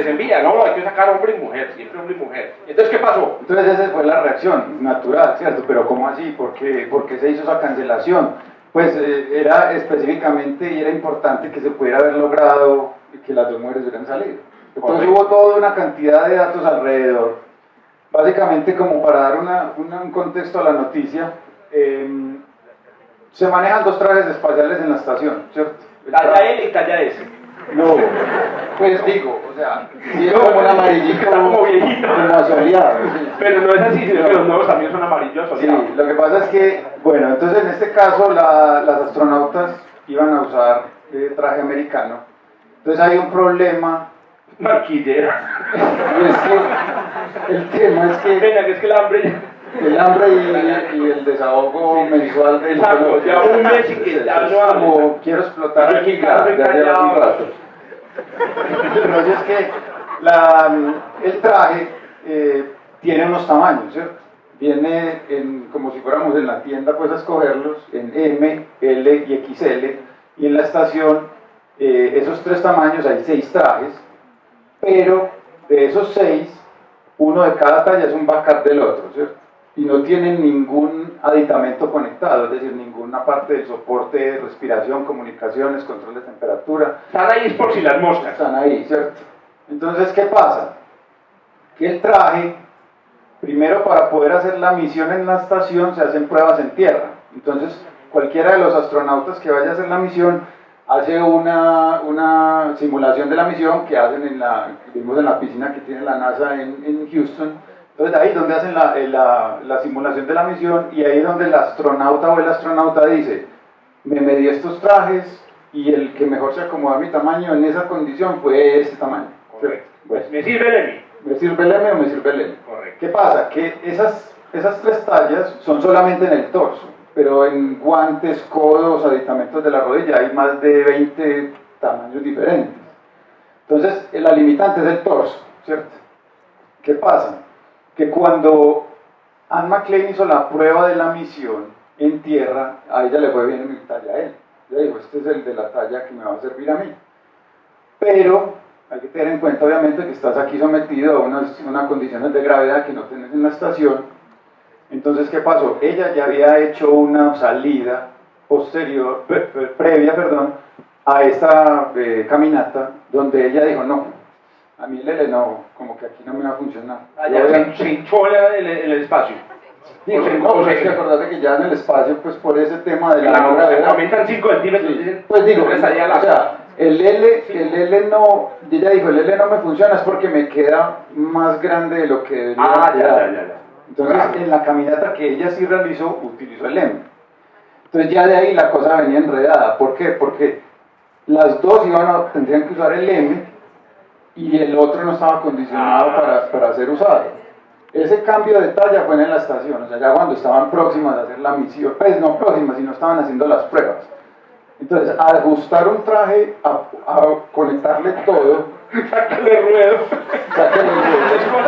A: se envía. No, hay que sacar hombre y mujer. Siempre hombre y mujer. Entonces, ¿qué pasó?
C: Entonces esa fue la reacción natural, ¿cierto? Pero ¿cómo así? ¿Por qué se hizo esa cancelación? Pues era específicamente y era importante que se pudiera haber logrado que las 2 mujeres hubieran salido. Entonces hubo toda una cantidad de datos alrededor. Básicamente, como para dar un contexto a la noticia, se manejan 2 trajes espaciales en la estación, ¿cierto?
A: Talla L y talla S.
C: No, pues digo, o sea, sí es como un amarillito,
A: como viejito,
C: como asoleado. Sí.
A: Pero no es así, sino que los nuevos también son amarillos asoleados.
C: Sí, lo que pasa es que, bueno, entonces en este caso las astronautas iban a usar traje americano. Entonces hay un problema.
A: Marquillera.
C: Y es que el tema es que
A: Venga, que es que el hambre
C: y el desahogo mensual del
A: exacto, ya un mes y que ya no
C: como
A: hablo.
C: quiero explotar aquí, ya llevo
A: callado.
C: un rato. El rollo es que el traje tiene unos tamaños, ¿cierto? Viene como si fuéramos en la tienda pues a escogerlos en M, L y XL, y en la estación esos 3 tamaños hay 6 trajes, pero de esos 6, uno de cada talla es un backup del otro, ¿cierto? Y no tienen ningún aditamento conectado, es decir, ninguna parte del soporte de respiración, comunicaciones, control de temperatura.
A: Están ahí es por si las moscas.
C: Están ahí, ¿cierto? Entonces, ¿qué pasa? Que el traje, primero para poder hacer la misión en la estación, se hacen pruebas en tierra. Entonces, cualquiera de los astronautas que vaya a hacer la misión hace una simulación de la misión que hacen vimos en la piscina que tiene la NASA en Houston. Entonces ahí es donde hacen la simulación de la misión, y ahí es donde el astronauta o el astronauta dice, me medí estos trajes y el que mejor se acomoda a mi tamaño en esa condición fue este tamaño.
A: Correcto.
C: Bueno,
A: ¿Me sirve el M?
C: ¿me sirve el M o me sirve el L?
A: Correcto.
C: ¿Qué pasa? Que esas 3 tallas son solamente en el torso, pero en guantes, codos, aditamentos de la rodilla hay más de 20 tamaños diferentes. Entonces, la limitante es el torso, ¿cierto? ¿Qué pasa? Que cuando Anne McClain hizo la prueba de la misión en tierra, a ella le fue bien en mi talla a él. Ella dijo, este es el de la talla que me va a servir a mí. Pero hay que tener en cuenta, obviamente, que estás aquí sometido a unas condiciones de gravedad que no tienes en la estación. Entonces, ¿qué pasó? Ella ya había hecho una salida previa, a esta caminata, donde ella dijo, no, a mí el L no, como que aquí no me va a funcionar.
A: Allá se hinchó en el espacio.
C: Digo,
A: O sea,
C: no,
A: o sea,
C: es que acordate que ya en el espacio, pues por ese tema de la
A: claro,
C: gravedad,
A: aumentan 5 centímetros,
C: sí,
A: dicen,
C: pues digo,
A: pero estaría
C: o sea, el L no, ella dijo, el L no me funciona, es porque me queda más grande de lo que debería quedar.
A: ya.
C: Entonces,
A: Claro.
C: en la caminata que ella sí realizó, utilizó el M. Entonces ya de ahí la cosa venía enredada. ¿Por qué? Porque las dos tendrían que usar el M y el otro no estaba condicionado para ser usado. Ese cambio de talla fue en la estación, o sea, ya cuando estaban próximas a hacer la misión, pues no próximas, sino estaban haciendo las pruebas. Entonces, al ajustar un traje, a conectarle todo,
A: Sácale ruedo.
C: sáquenle el ruedo.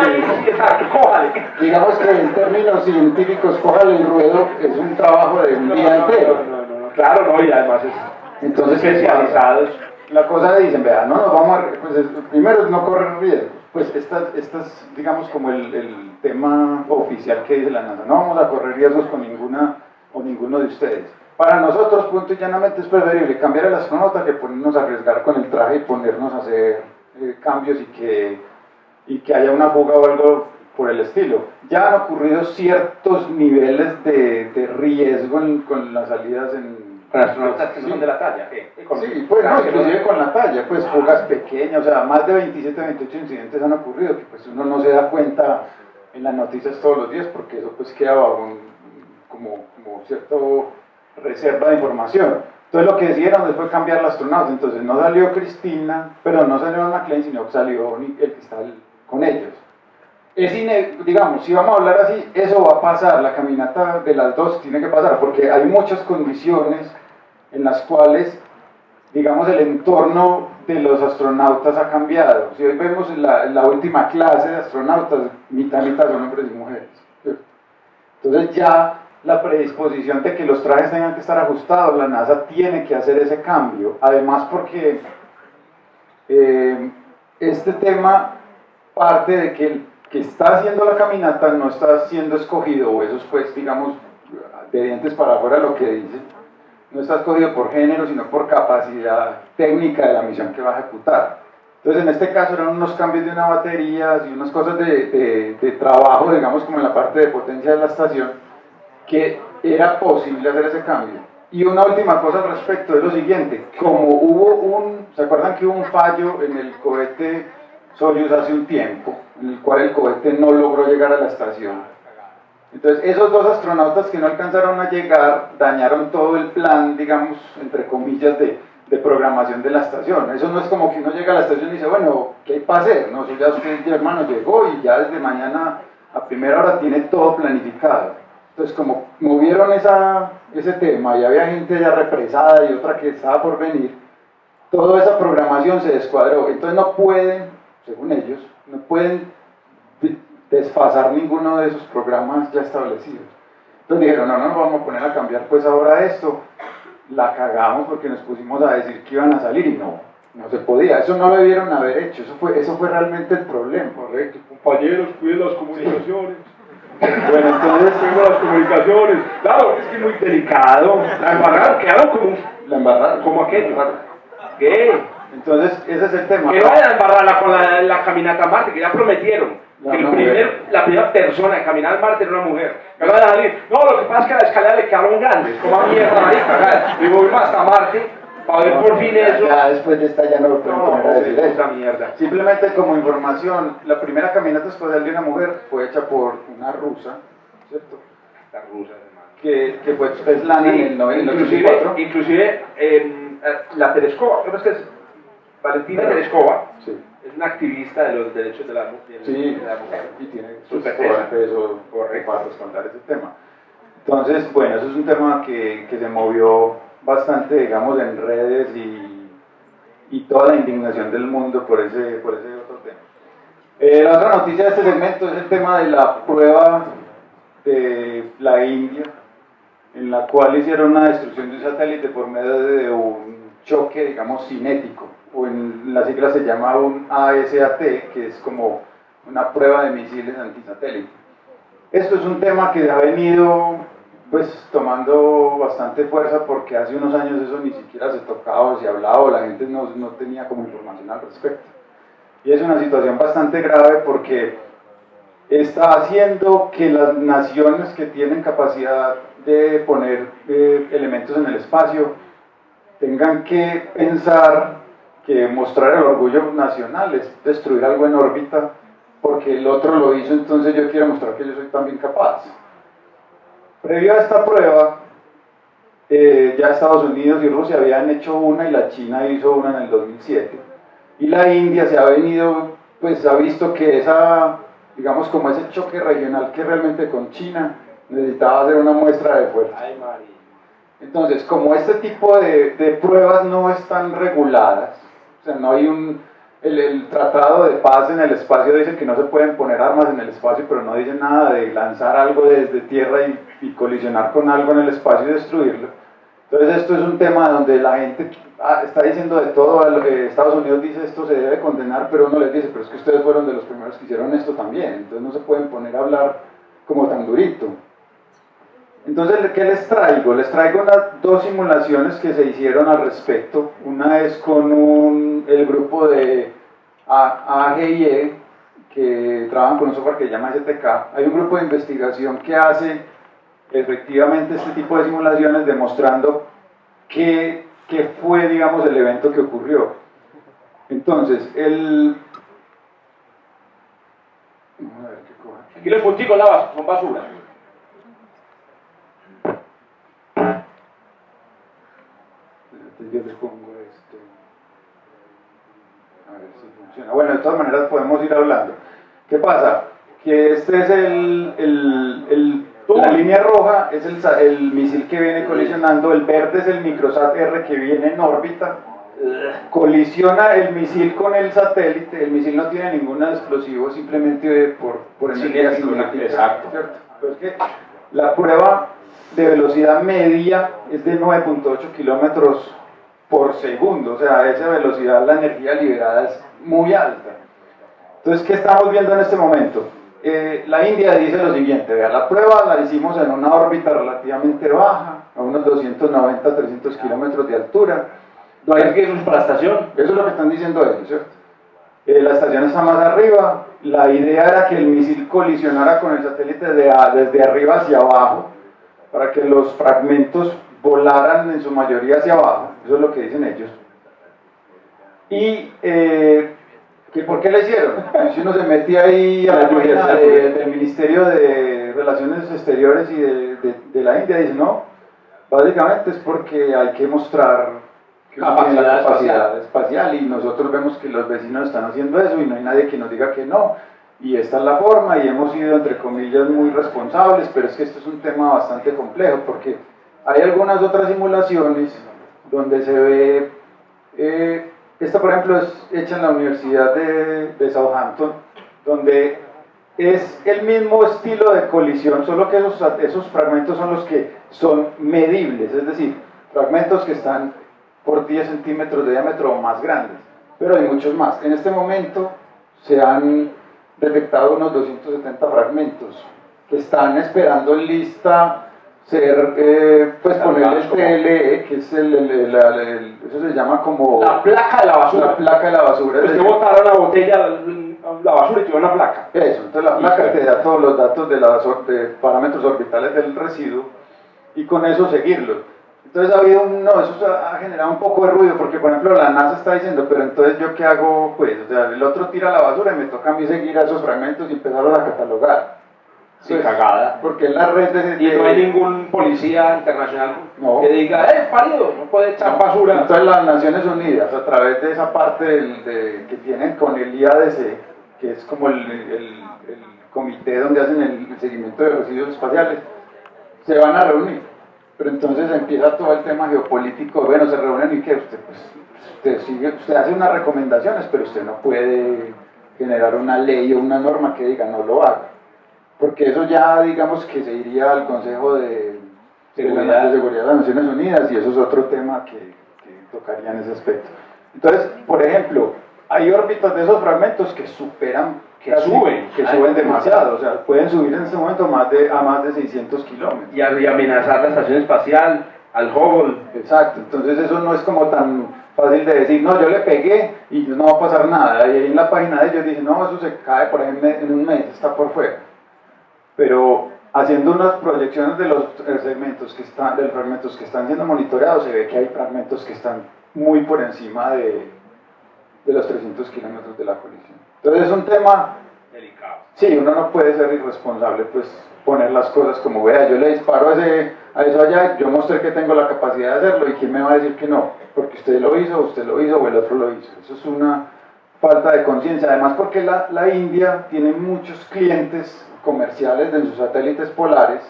A: Sí, exacto, cójale.
C: Digamos que en términos científicos, cójale el ruedo es un trabajo de un día entero.
A: No, claro, no, y además es
C: Entonces,
A: especializados.
C: la cosa dicen, vea, no nos vamos a, pues primero es no correr riesgos, pues estas digamos como el tema oficial que dice la NASA, no vamos a correr riesgos con ninguna o ninguno de ustedes. Para nosotros, punto y llanamente, es preferible cambiar al astronauta que ponernos a arriesgar con el traje y ponernos a hacer cambios y que haya una fuga o algo por el estilo. Ya han ocurrido ciertos niveles de riesgo con las salidas en
A: Con astronautas que no
C: sí.
A: son de la talla, ¿qué?
C: Sí, pues no, inclusive con la talla, pues fugas pequeñas, o sea, más de 27, 28 incidentes han ocurrido, que pues uno no se da cuenta en las noticias todos los días, porque eso pues queda como cierto reserva de información. Entonces lo que decidieron fue cambiar la astronauta, entonces no salió Cristina, perdón, no salió McLean, sino que salió el que está con ellos. Digamos, si vamos a hablar así, eso va a pasar, la caminata de las dos tiene que pasar, porque hay muchas condiciones en las cuales, digamos, el entorno de los astronautas ha cambiado. Si hoy vemos en la última clase de astronautas, mitad son hombres y mujeres. Entonces ya la predisposición de que los trajes tengan que estar ajustados, la NASA tiene que hacer ese cambio. Además porque este tema parte de que el que está haciendo la caminata no está siendo escogido, o eso es pues, digamos, de dientes para afuera lo que dice, no está escogido por género, sino por capacidad técnica de la misión que va a ejecutar. Entonces, en este caso eran unos cambios de una batería y unas cosas de trabajo, digamos, como en la parte de potencia de la estación, que era posible hacer ese cambio. Y una última cosa al respecto es lo siguiente, como ¿se acuerdan que hubo un fallo en el cohete Soyuz hace un tiempo, en el cual el cohete no logró llegar a la estación? Entonces, esos dos astronautas que no alcanzaron a llegar dañaron todo el plan, digamos, entre comillas, de programación de la estación. Eso no es como que uno llega a la estación y dice, bueno, ¿qué hay para hacer? No, eso ya usted, hermano, llegó y ya desde mañana a primera hora tiene todo planificado. Entonces, como movieron ese tema y había gente ya represada y otra que estaba por venir, toda esa programación se descuadró. Entonces no pueden, según ellos, no pueden desfasar ninguno de esos programas ya establecidos. Entonces dijeron, no nos vamos a poner a cambiar pues ahora esto, la cagamos porque nos pusimos a decir que iban a salir y no se podía, eso no lo debieron haber hecho, eso fue realmente el problema.
A: Correcto, compañeros, cuiden las comunicaciones.
C: Bueno, entonces
A: Cuiden las comunicaciones. Claro, es que es muy delicado. La embarraron, quedaron
C: la embarraron.
A: como aquello. ¿Qué?
C: Entonces ese es el tema.
A: Que no vayan a embarrarla con la caminata a Marte, que ya prometieron. Que la primera persona en caminar al Marte era una mujer. Que no vayan a salir. No, lo que pasa es que a la escalera le quedaron grandes. Como a mierda, marica. Y volvimos hasta Marte para ver por fin eso.
C: Ya después de esta ya no lo pueden poner a decir eso.
A: Esta mierda.
C: Simplemente como información, la primera caminata espacial de una mujer fue hecha por una rusa, ¿cierto?
A: Las rusas, hermano.
C: Que fue Svetlana en el 1984.
A: Inclusive la Tereskova, creo que es Valentina Tereskova,
C: Sí.
A: es una activista de los derechos de la mujer.
C: Sí, y tiene
A: Súper
C: todo el
A: tesa.
C: peso
A: Correcto.
C: para respaldar ese tema. Entonces, bueno, eso es un tema que se movió bastante, digamos, en redes y toda la indignación del mundo por ese otro tema. La otra noticia de este segmento es el tema de la prueba de la India, en la cual hicieron una destrucción de un satélite por medio de un choque, digamos, cinético, o en las siglas se llama un ASAT, que es como una prueba de misiles antisatélite. Esto es un tema que ha venido pues tomando bastante fuerza porque hace unos años eso ni siquiera se tocaba o se hablaba o la gente no tenía como información al respecto. Y es una situación bastante grave porque está haciendo que las naciones que tienen capacidad de poner elementos en el espacio tengan que pensar que mostrar el orgullo nacional es destruir algo en órbita porque el otro lo hizo, entonces yo quiero mostrar que yo soy también capaz. Previo a esta prueba, ya Estados Unidos y Rusia habían hecho una y la China hizo una en el 2007. Y la India se ha venido, pues ha visto que esa, digamos como ese choque regional que realmente con China necesitaba hacer una muestra de fuerza.
A: Ay, María.
C: Entonces, como este tipo de pruebas no están reguladas, o sea, no hay el tratado de paz en el espacio dice que no se pueden poner armas en el espacio, pero no dice nada de lanzar algo desde tierra y colisionar con algo en el espacio y destruirlo. Entonces esto es un tema donde la gente está diciendo de todo, Estados Unidos dice esto se debe condenar, pero uno les dice, pero es que ustedes fueron de los primeros que hicieron esto también, entonces no se pueden poner a hablar como tan durito. Entonces, ¿qué les traigo? Les traigo dos simulaciones que se hicieron al respecto. Una es con el grupo de AGIE, que trabajan con un software que se llama STK. Hay un grupo de investigación que hace efectivamente este tipo de simulaciones demostrando qué fue, digamos, el evento que ocurrió. Entonces, vamos a ver qué coja.
A: Aquí los punticos son basura.
C: Yo les pongo esto, a ver si funciona. Bueno, de todas maneras podemos ir hablando. ¿Qué pasa? Que este es la línea roja, es el misil que viene colisionando, el verde es el microsat R que viene en órbita, colisiona el misil con el satélite, el misil no tiene ningún explosivo, simplemente por energía cinética.
A: Exacto.
C: ¿Cierto? Pero es que la prueba de velocidad media es de 9.8 kilómetros por segundo, o sea, a esa velocidad la energía liberada es muy alta. Entonces, ¿qué estamos viendo en este momento? La India dice lo siguiente, vea, la prueba la hicimos en una órbita relativamente baja, a unos 290, 300 kilómetros de altura.
A: ¿No hay que eso es para la estación?
C: Eso es lo que están diciendo ellos, ¿cierto? La estación está más arriba, la idea era que el misil colisionara con el satélite desde arriba hacia abajo, para que los fragmentos volaran en su mayoría hacia abajo, eso es lo que dicen ellos. Y, ¿por qué lo hicieron? Si uno se mete ahí a la página del Ministerio de Relaciones Exteriores y de la India, dice, no, básicamente es porque hay que mostrar que uno tiene la capacidad espacial y nosotros vemos que los vecinos están haciendo eso y no hay nadie que nos diga que no. Y esta es la forma y hemos sido, entre comillas, muy responsables, pero es que esto es un tema bastante complejo porque hay algunas otras simulaciones donde se ve, esta por ejemplo es hecha en la Universidad de Southampton, donde es el mismo estilo de colisión, solo que esos fragmentos son los que son medibles, es decir, fragmentos que están por 10 centímetros de diámetro o más grandes, pero hay muchos más. En este momento se han detectado unos 270 fragmentos que están esperando en lista ser, pues poner el PLE, que es eso se llama como
A: la placa de la basura.
C: La placa de la basura.
A: Pues que botaron la botella, la basura y tiene una placa.
C: Eso, entonces la placa te da todos los datos de parámetros orbitales del residuo y con eso seguirlo. Entonces eso ha generado un poco de ruido porque por ejemplo la NASA está diciendo, pero entonces yo qué hago, pues, o sea, el otro tira la basura y me toca a mí seguir a esos fragmentos y empezarlos a catalogar.
A: Sí,
C: Pues,
A: cagada.
C: porque en la red
A: Y no hay ningún policía internacional
C: No.
A: que diga, parido, no puede echar basura.
C: Entonces las Naciones Unidas, a través de esa parte que tienen con el IADC, que es como el comité donde hacen el seguimiento de residuos espaciales, se van a reunir. Pero entonces empieza todo el tema geopolítico, bueno, se reúnen y que usted hace unas recomendaciones, pero usted no puede generar una ley o una norma que diga no lo haga. Porque eso ya, digamos que se iría al Consejo de Seguridad de las Naciones Unidas y eso es otro tema que tocaría en ese aspecto. Entonces, por ejemplo, hay órbitas de esos fragmentos que superan, que suben demasiado, o sea, pueden subir en este momento a más de 600 kilómetros.
A: Y amenazar la estación espacial, al Hubble.
C: Exacto, entonces eso no es como tan fácil de decir, no, yo le pegué y no va a pasar nada. Y ahí en la página de ellos dicen, no, eso se cae por ahí en un mes, está por fuera. Pero haciendo unas proyecciones de los segmentos que están, de los fragmentos que están siendo monitoreados, se ve que hay fragmentos que están muy por encima de los 300 kilómetros de la colisión. Entonces es un tema
A: Delicado.
C: sí, uno no puede ser irresponsable, pues poner las cosas como, vea, yo le disparo a eso allá, yo mostré que tengo la capacidad de hacerlo y quién me va a decir que no, porque usted lo hizo o el otro lo hizo. Eso es una falta de conciencia, además porque la India tiene muchos clientes comerciales en sus satélites polares,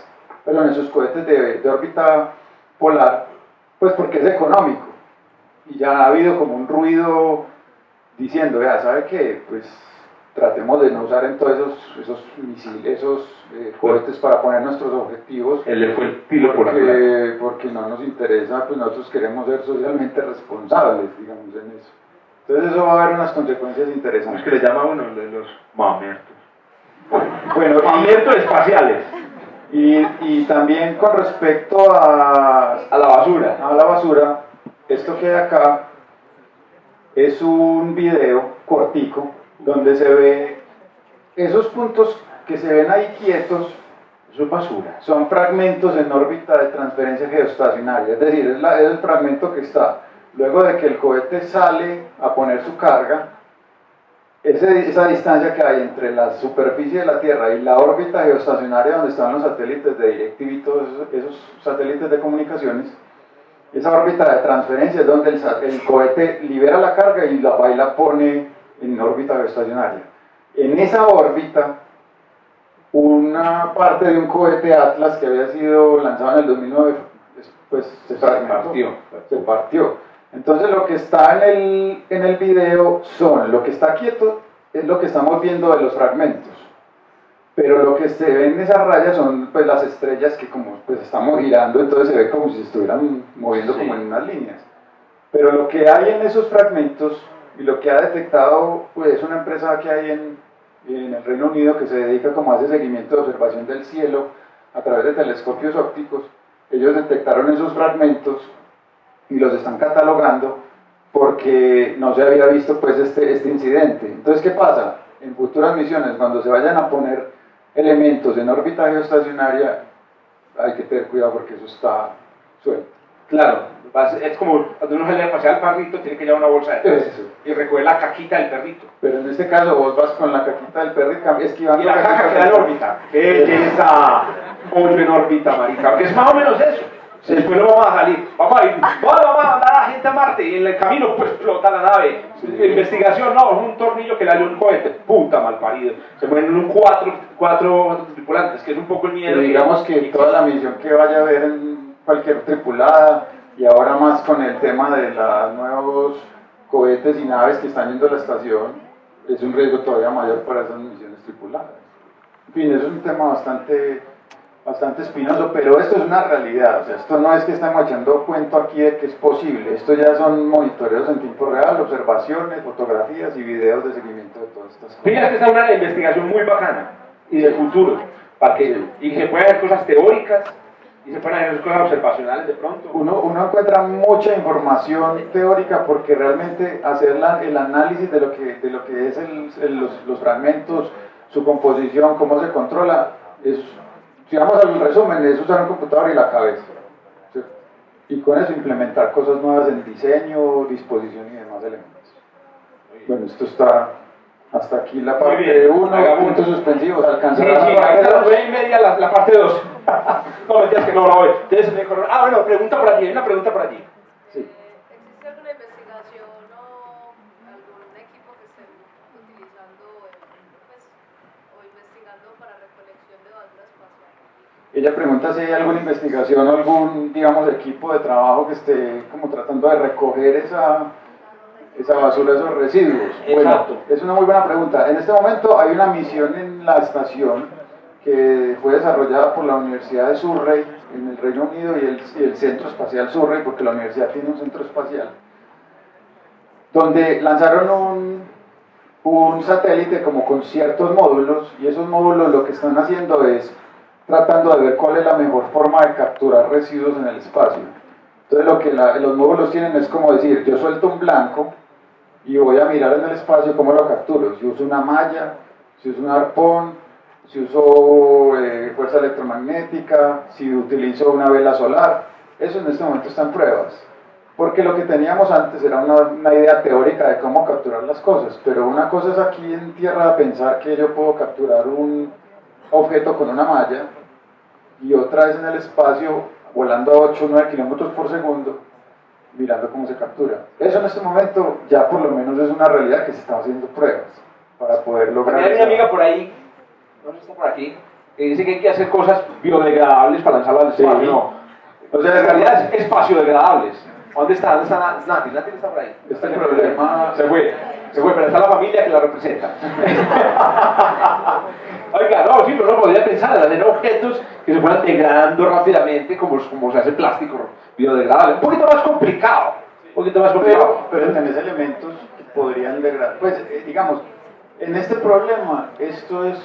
C: perdón, en sus cohetes de órbita polar, pues porque es económico. Y ya ha habido como un ruido diciendo, vea, ¿sabe qué? Pues tratemos de no usar en todos esos misiles, cohetes para poner nuestros objetivos.
A: Él le fue el tiro por la
C: porque no nos interesa, pues nosotros queremos ser socialmente responsables, digamos, en eso. Entonces eso va a haber unas consecuencias interesantes.
A: Es que le llama uno de los mamertos.
C: Bueno,
A: Mamertos espaciales.
C: y también con respecto
A: A la basura.
C: a la basura, esto que hay acá es un video cortico donde se ve esos puntos que se ven ahí quietos,
A: Eso es basura.
C: son fragmentos en órbita de transferencia geoestacionaria, es decir, es el fragmento que está luego de que el cohete sale a poner su carga, esa distancia que hay entre la superficie de la Tierra y la órbita geoestacionaria donde están los satélites de DirecTV y todos esos satélites de comunicaciones, esa órbita de transferencia es donde el cohete libera la carga y la pone en órbita geoestacionaria. En esa órbita, una parte de un cohete Atlas que había sido lanzado en el 2009, pues se partió. Entonces lo que está en el video lo que está quieto es lo que estamos viendo de los fragmentos. Pero lo que se ve en esas rayas son pues las estrellas que como pues estamos girando, entonces se ve como si se estuvieran moviendo como en unas líneas. Pero lo que hay en esos fragmentos y lo que ha detectado pues una empresa que hay en el Reino Unido que se dedica como a ese seguimiento de observación del cielo a través de telescopios ópticos, ellos detectaron esos fragmentos y los están catalogando porque no se había visto pues este incidente. Entonces, ¿qué pasa? En futuras misiones, cuando se vayan a poner elementos en órbita geoestacionaria, hay que tener cuidado porque eso está suelto.
A: Claro, es como cuando uno sale a pasear al perrito, tiene que llevar una bolsa de
C: Eso.
A: y recoger la caquita del perrito.
C: Pero en este caso vos vas con la caquita del perro esquivando
A: Y la caca queda en órbita. Belleza, pollo en órbita, marica. Porque es más o menos eso. Después no vamos a salir. Vamos a mandar a la gente a Marte y en el camino pues explota la nave. Investigación, no, es un tornillo que le dio un cohete. Puta malparido. Se mueren cuatro tripulantes, que es un poco el miedo.
C: Pero digamos que toda la misión que vaya a haber en cualquier tripulada y ahora más con el tema de los nuevos cohetes y naves que están yendo a la estación, es un riesgo todavía mayor para esas misiones tripuladas. En fin, eso es un tema bastante espinoso, pero esto es una realidad, o sea, esto no es que estamos echando cuento aquí de que es posible, esto ya son monitoreos en tiempo real, observaciones, fotografías y videos de seguimiento de todas estas cosas.
A: Fíjate que esta es una investigación muy bacana y de futuro, para que, y que se puedan hacer cosas teóricas y se puedan hacer cosas observacionales de pronto.
C: Uno encuentra mucha información teórica porque realmente hacer el análisis de lo que es los fragmentos, su composición, cómo se controla, si vamos al resumen, es usar un computador y la cabeza, ¿cierto? Y con eso implementar cosas nuevas en diseño, disposición y demás elementos. Bueno, esto está hasta aquí la parte 1, puntos suspensivos, alcanzará la parte 2.
A: 9:30 la parte 2. No, mentiras que no la voy. Entonces me dijo, bueno, pregunta por allí, hay una pregunta por allí.
C: Sí.
D: ¿Existe alguna investigación o algún equipo que estén utilizando o investigando para recolección de basura espacial?
C: Ella pregunta si hay alguna investigación o algún, digamos, equipo de trabajo que esté como tratando de recoger esa basura, esos residuos.
A: Exacto.
C: Bueno, es una muy buena pregunta. En este momento hay una misión en la estación que fue desarrollada por la Universidad de Surrey en el Reino Unido y el Centro Espacial Surrey, porque la universidad tiene un centro espacial, donde lanzaron un satélite como con ciertos módulos, y esos módulos lo que están haciendo es tratando de ver cuál es la mejor forma de capturar residuos en el espacio. Entonces lo que los módulos tienen es como decir, yo suelto un blanco y voy a mirar en el espacio cómo lo capturo. Si uso una malla, si uso un arpón, si uso fuerza electromagnética, si utilizo una vela solar. Eso en este momento está en pruebas. Porque lo que teníamos antes era una idea teórica de cómo capturar las cosas, pero una cosa es aquí en tierra pensar que yo puedo capturar un objeto con una malla y otra es en el espacio volando a 8 o 9 kilómetros por segundo mirando cómo se captura. Eso en este momento ya por lo menos es una realidad que se están haciendo pruebas para poder lograr.
A: Hay una amiga por ahí, no sé si está por aquí, que dice que hay que hacer cosas biodegradables para lanzarlo al espacio.
C: Sí.
A: No. O sea, en realidad es espacio degradables. ¿Dónde está Nati? Nati está por ahí.
C: Este problema
A: Se fue, pero está la familia que la representa. Oiga, no, sí, pero uno podría pensar en hacer objetos que se fueran degradando rápidamente como se hace plástico biodegradable. Un poquito más complicado.
C: Pero tenés elementos que podrían degradar. Pues, digamos, en este problema,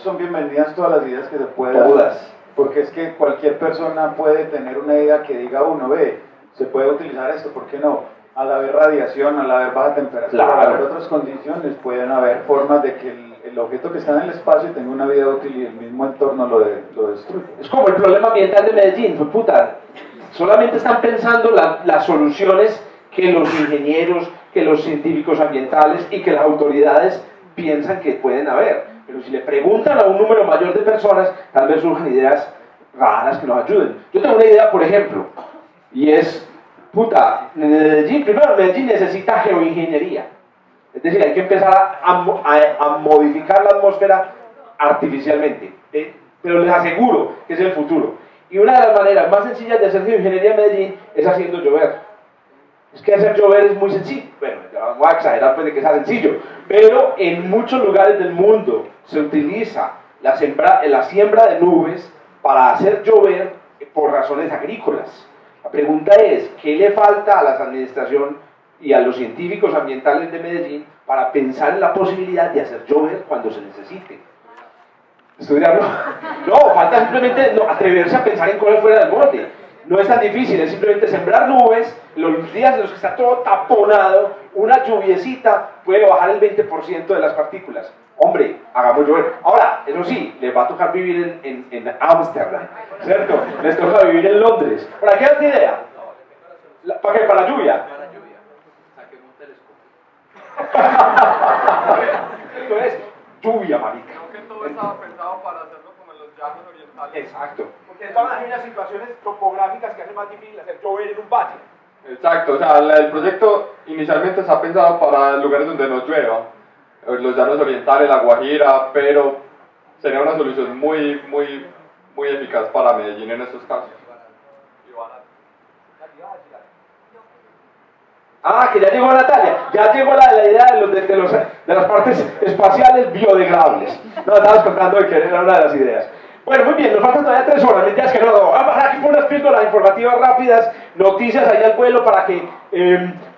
C: son bienvenidas todas las ideas que se puedan.
A: Todas.
C: Porque es que cualquier persona puede tener una idea que diga uno, ve, se puede utilizar esto, ¿por qué no? Al haber radiación, al haber baja temperatura,
A: claro.
C: al haber otras condiciones, pueden haber formas de que el objeto que está en el espacio tenga una vida útil y el mismo entorno lo destruya.
A: Es como el problema ambiental de Medellín, fue puta. Solamente están pensando las soluciones que los ingenieros, que los científicos ambientales y que las autoridades piensan que pueden haber. Pero si le preguntan a un número mayor de personas, tal vez surjan ideas raras que nos ayuden. Yo tengo una idea, por ejemplo, y es, Medellín necesita geoingeniería. Es decir, hay que empezar a modificar la atmósfera artificialmente. Pero les aseguro que es el futuro. Y una de las maneras más sencillas de hacer geoingeniería en Medellín es haciendo llover. Es que hacer llover es muy sencillo. Bueno, ya voy a exagerar pues de que sea sencillo. Pero en muchos lugares del mundo se utiliza la siembra de nubes para hacer llover por razones agrícolas. La pregunta es, ¿qué le falta a la administración y a los científicos ambientales de Medellín para pensar en la posibilidad de hacer llover cuando se necesite? ¿Estudiarlo? No, falta simplemente atreverse a pensar en cosas fuera del molde. No es tan difícil, es simplemente sembrar nubes, los días en los que está todo taponado, una lluviecita puede bajar el 20% de las partículas. Hombre, hagamos llover. Ahora, eso sí, les va a tocar vivir en Ámsterdam, ¿cierto? Les toca vivir en Londres. ¿Para qué es la idea? ¿Para qué? ¿Para la lluvia?
B: Para la lluvia. Saquemos un telescopio.
A: Esto es lluvia, marica.
E: Creo que todo estaba pensado para hacerlo como en los llanos orientales.
A: Exacto. Porque hay unas situaciones topográficas que hacen más difícil hacer llover en un valle.
E: Exacto, o sea, el proyecto inicialmente está pensado para lugares donde no llueva, los llanos orientales, la Guajira, pero sería una solución muy eficaz para Medellín en estos casos. Y barata.
A: Ah, que ya llegó Natalia, ya llegó la idea de las partes espaciales biodegradables. No, estabas contando de que era una de las ideas. Bueno, muy bien, nos faltan todavía 3 horas, mentiras que no. Vamos a pasar aquí por unas píldoras informativas rápidas, noticias ahí al vuelo para que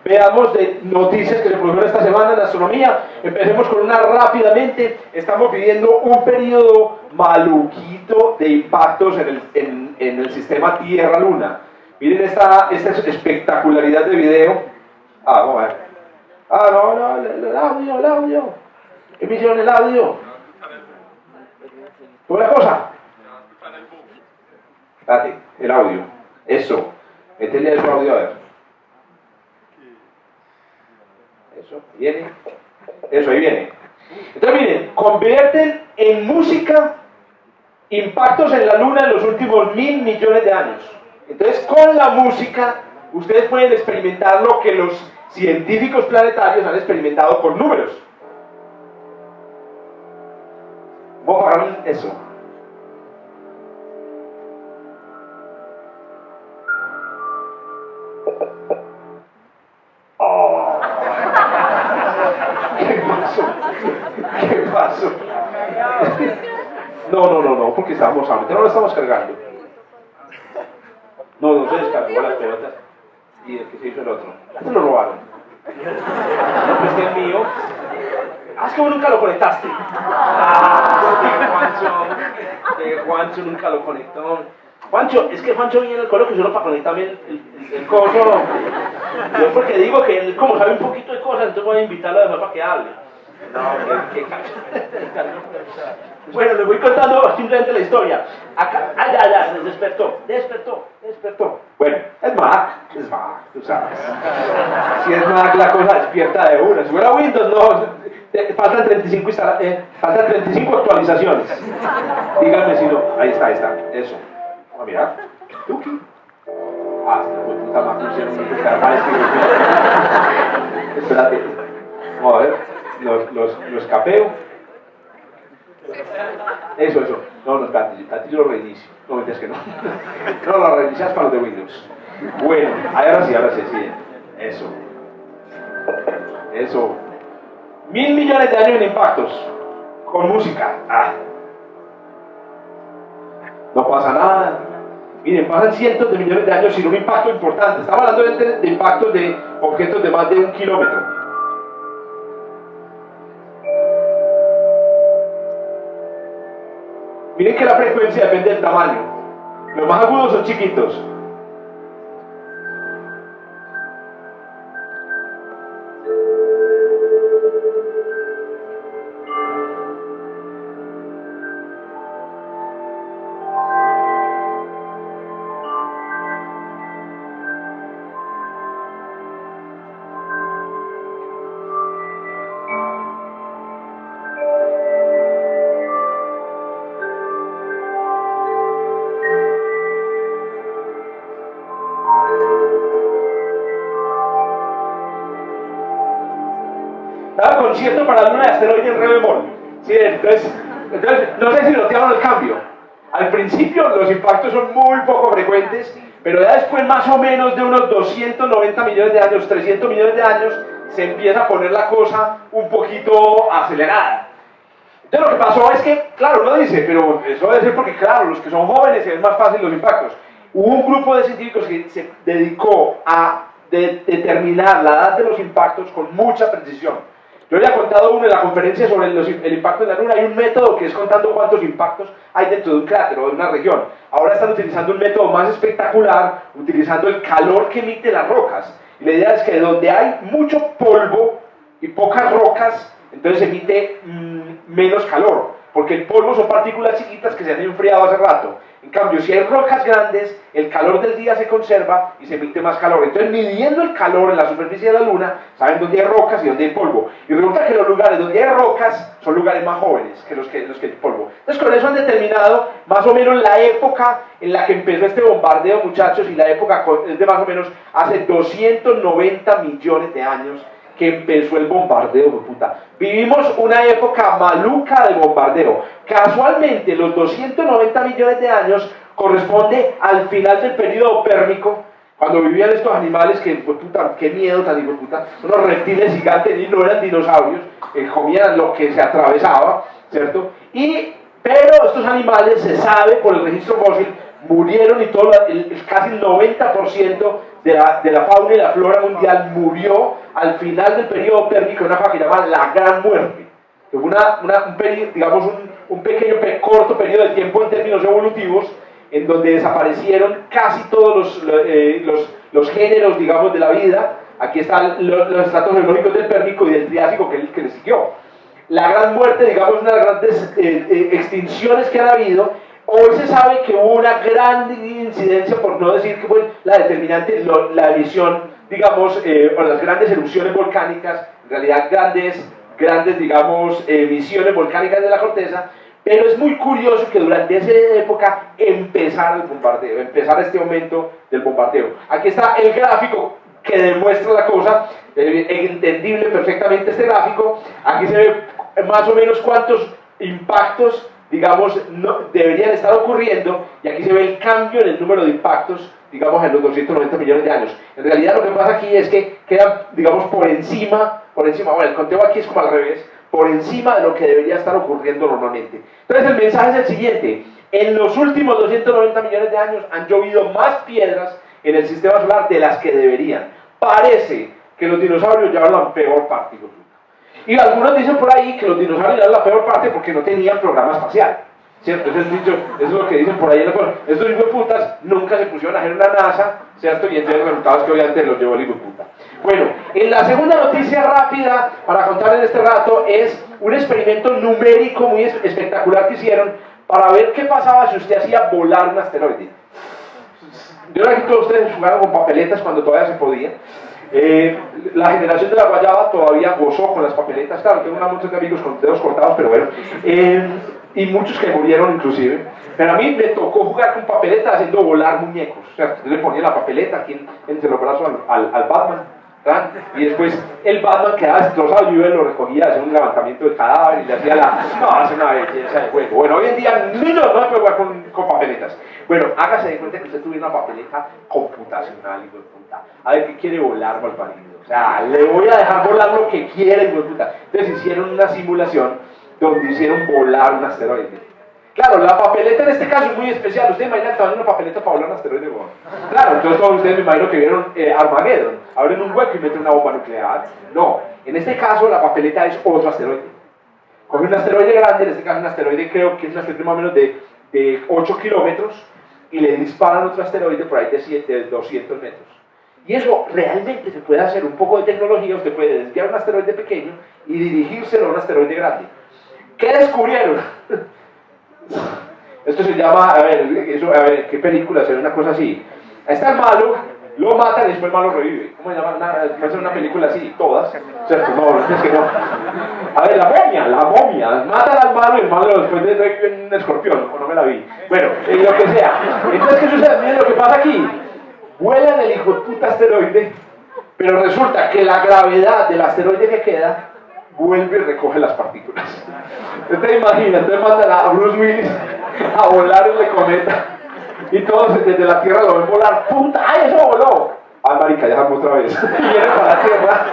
A: veamos de noticias que se produjeron esta semana en astronomía. Empecemos con una rápidamente. Estamos viviendo un periodo maluquito de impactos en el sistema Tierra-Luna. Miren esta espectacularidad de video. Vamos a ver. No, el audio. Emisión, el audio. ¿Una cosa? Espérate, el audio. Eso. Métele eso audio a ver. Eso, viene. Eso, ahí viene. Entonces miren, convierten en música impactos en la luna en los últimos 1.000 millones de años. Entonces con la música ustedes pueden experimentar lo que los científicos planetarios han experimentado con números. Vamos a apagar eso. Oh. ¿Qué pasó? No, porque estábamos hablando, no lo estamos cargando. No se descargó las pelotas y el que se hizo el otro. Ya te lo robaron. No presté el mío. Es que vos nunca lo conectaste. Que Juancho nunca lo conectó. Juancho, es que Juancho viene al colegio solo para conectarme el coso. Yo porque digo que él como sabe un poquito de cosas, entonces voy a invitarlo además para que hable. No, qué bueno, les voy contando simplemente la historia. Acá, ya, despertó. Bueno, es Mac, tú sabes. Si es Mac, la cosa despierta de una. Si fuera Windows, no, faltan 35 actualizaciones. Díganme si no, ahí está, eso. Vamos a mirar. Tuki. Este puta Mac funciona muy bien. Espérate. Vamos a ver, los capeo. Eso. No, espérate, yo lo reinicio. No, mentiras que no. No, lo reinicias para los de Windows. Bueno, ahora sí, sí. Eso. 1.000 millones de años en impactos. Con música. No pasa nada. Miren, pasan cientos de millones de años sin un impacto importante. Estamos hablando de impactos de objetos de más de 1 kilómetro. Miren que la frecuencia depende del tamaño. Los más agudos son chiquitos. Concierto para la luna de asteroide en re bemol. Sí, entonces, no sé si notaron el cambio. Al principio los impactos son muy poco frecuentes, pero ya después más o menos de unos 290 millones de años, 300 millones de años, se empieza a poner la cosa un poquito acelerada. Entonces lo que pasó es que, claro, uno dice, pero eso debe ser porque, claro, los que son jóvenes es más fácil los impactos. Hubo un grupo de científicos que se dedicó a determinar la edad de los impactos con mucha precisión. Yo ya he contado uno en la conferencia sobre el impacto en la Luna. Hay un método que es contando cuántos impactos hay dentro de un cráter o de una región. Ahora están utilizando un método más espectacular, utilizando el calor que emiten las rocas. Y la idea es que donde hay mucho polvo y pocas rocas, entonces emite menos calor, porque el polvo son partículas chiquitas que se han enfriado hace rato. En cambio, si hay rocas grandes, el calor del día se conserva y se emite más calor. Entonces, midiendo el calor en la superficie de la Luna, saben dónde hay rocas y dónde hay polvo. Y resulta que los lugares donde hay rocas son lugares más jóvenes que los que hay polvo. Entonces, con eso han determinado más o menos la época en la que empezó este bombardeo, muchachos, y la época es de más o menos hace 290 millones de años que empezó el bombardeo, puta. Vivimos una época maluca de bombardeo. Casualmente, los 290 millones de años corresponde al final del periodo pérmico, cuando vivían estos animales que, puta, qué miedo tan hijo puta, unos reptiles gigantes y no eran dinosaurios, comían lo que se atravesaba, ¿cierto? Pero estos animales, se sabe por el registro fósil, murieron y casi el 90% de la fauna y la flora mundial murió al final del periodo térmico, una cosa que se llama la Gran Muerte. Que fue un pequeño, corto periodo de tiempo en términos evolutivos, en donde desaparecieron casi todos los géneros, digamos, de la vida. Aquí están los estratos geológicos del Pérmico y del Triásico que le siguió. La Gran Muerte, digamos, una de las grandes extinciones que han habido. Hoy se sabe que hubo una gran incidencia, por no decir que fue la determinante, la emisión, digamos, o las grandes erupciones volcánicas, en realidad grandes, digamos, emisiones volcánicas de la corteza, pero es muy curioso que durante esa época empezara el bombardeo, empezara este aumento del bombardeo. Aquí está el gráfico que demuestra la cosa, entendible perfectamente este gráfico. Aquí se ve más o menos cuántos impactos, digamos, deberían estar ocurriendo, y aquí se ve el cambio en el número de impactos, digamos, en los 290 millones de años. En realidad lo que pasa aquí es que quedan, digamos, por encima, bueno, el conteo aquí es como al revés, por encima de lo que debería estar ocurriendo normalmente. Entonces el mensaje es el siguiente: en los últimos 290 millones de años han llovido más piedras en el sistema solar de las que deberían. Parece que los dinosaurios llevaron la peor parte. Y algunos dicen por ahí que los dinosaurios llevaron la peor parte porque no tenían programa espacial. ¿cierto? Es el dicho, eso es lo que dicen por ahí en la cosa. Estos hijos de putas nunca se pusieron a hacer una NASA, ¿cierto? Y entonces el resultado es que obviamente los llevó el hijo de puta. Bueno, en la segunda noticia rápida, para contarles en este rato, es un experimento numérico muy espectacular que hicieron para ver qué pasaba si usted hacía volar un asteroide. Yo creo que todos ustedes jugaron con papeletas cuando todavía se podía. La generación de la guayaba todavía gozó con las papeletas, claro, tengo una montón de amigos con dedos cortados, pero bueno, y muchos que murieron inclusive, pero a mí me tocó jugar con papeletas haciendo volar muñecos, o sea, yo le ponía la papeleta aquí entre los brazos al Batman, ¿verdad? Y después el Batman quedaba destrozado y yo lo recogía, hacía un levantamiento del cadáver y le hacía la... No, hace una belleza de juego. Bueno, hoy en día niños no se puede jugar con papeletas. Bueno, hágase de cuenta que usted tuviera una papeleta computacional, hijo de puta. A ver qué quiere volar, malparido. O sea, le voy a dejar volar lo que quiera, hijo de puta. Entonces hicieron una simulación donde hicieron volar un asteroide. Claro, la papeleta en este caso es muy especial. Ustedes imaginan que estaban en una papeleta para volar un asteroide, bueno. Claro, entonces todos ustedes me imagino que vieron Armageddon. Abren un hueco y meten una bomba nuclear. No, en este caso la papeleta es otro asteroide. Coge un asteroide grande, en este caso un asteroide, creo que es un asteroide más o menos de 8 kilómetros, y le disparan otro asteroide por ahí de 200 metros. Y eso realmente se puede hacer, un poco de tecnología, usted puede desviar un asteroide pequeño y dirigírselo a un asteroide grande. ¿Qué descubrieron? Esto se llama, a ver, ¿qué película se ve una cosa así? Está el malo, lo matan y después el malo revive. ¿Cómo se llama? Puede ser una película así, todas, ¿cierto? No, es que no. A ver, la momia, matan al malo y el malo después de revive en un escorpión, o no me la vi. Bueno, lo que sea. Entonces, ¿qué sucede? Miren lo que pasa aquí. Vuelan el hijo de puta asteroide, pero resulta que la gravedad del asteroide que queda vuelve y recoge las partículas. Usted imagina, entonces mandan a Bruce Willis a volar en el cometa y todos desde la Tierra lo ven volar. ¡Puta! ¡Ay, eso voló! ¡Ay, marica, ya vamos otra vez! Y viene para la Tierra.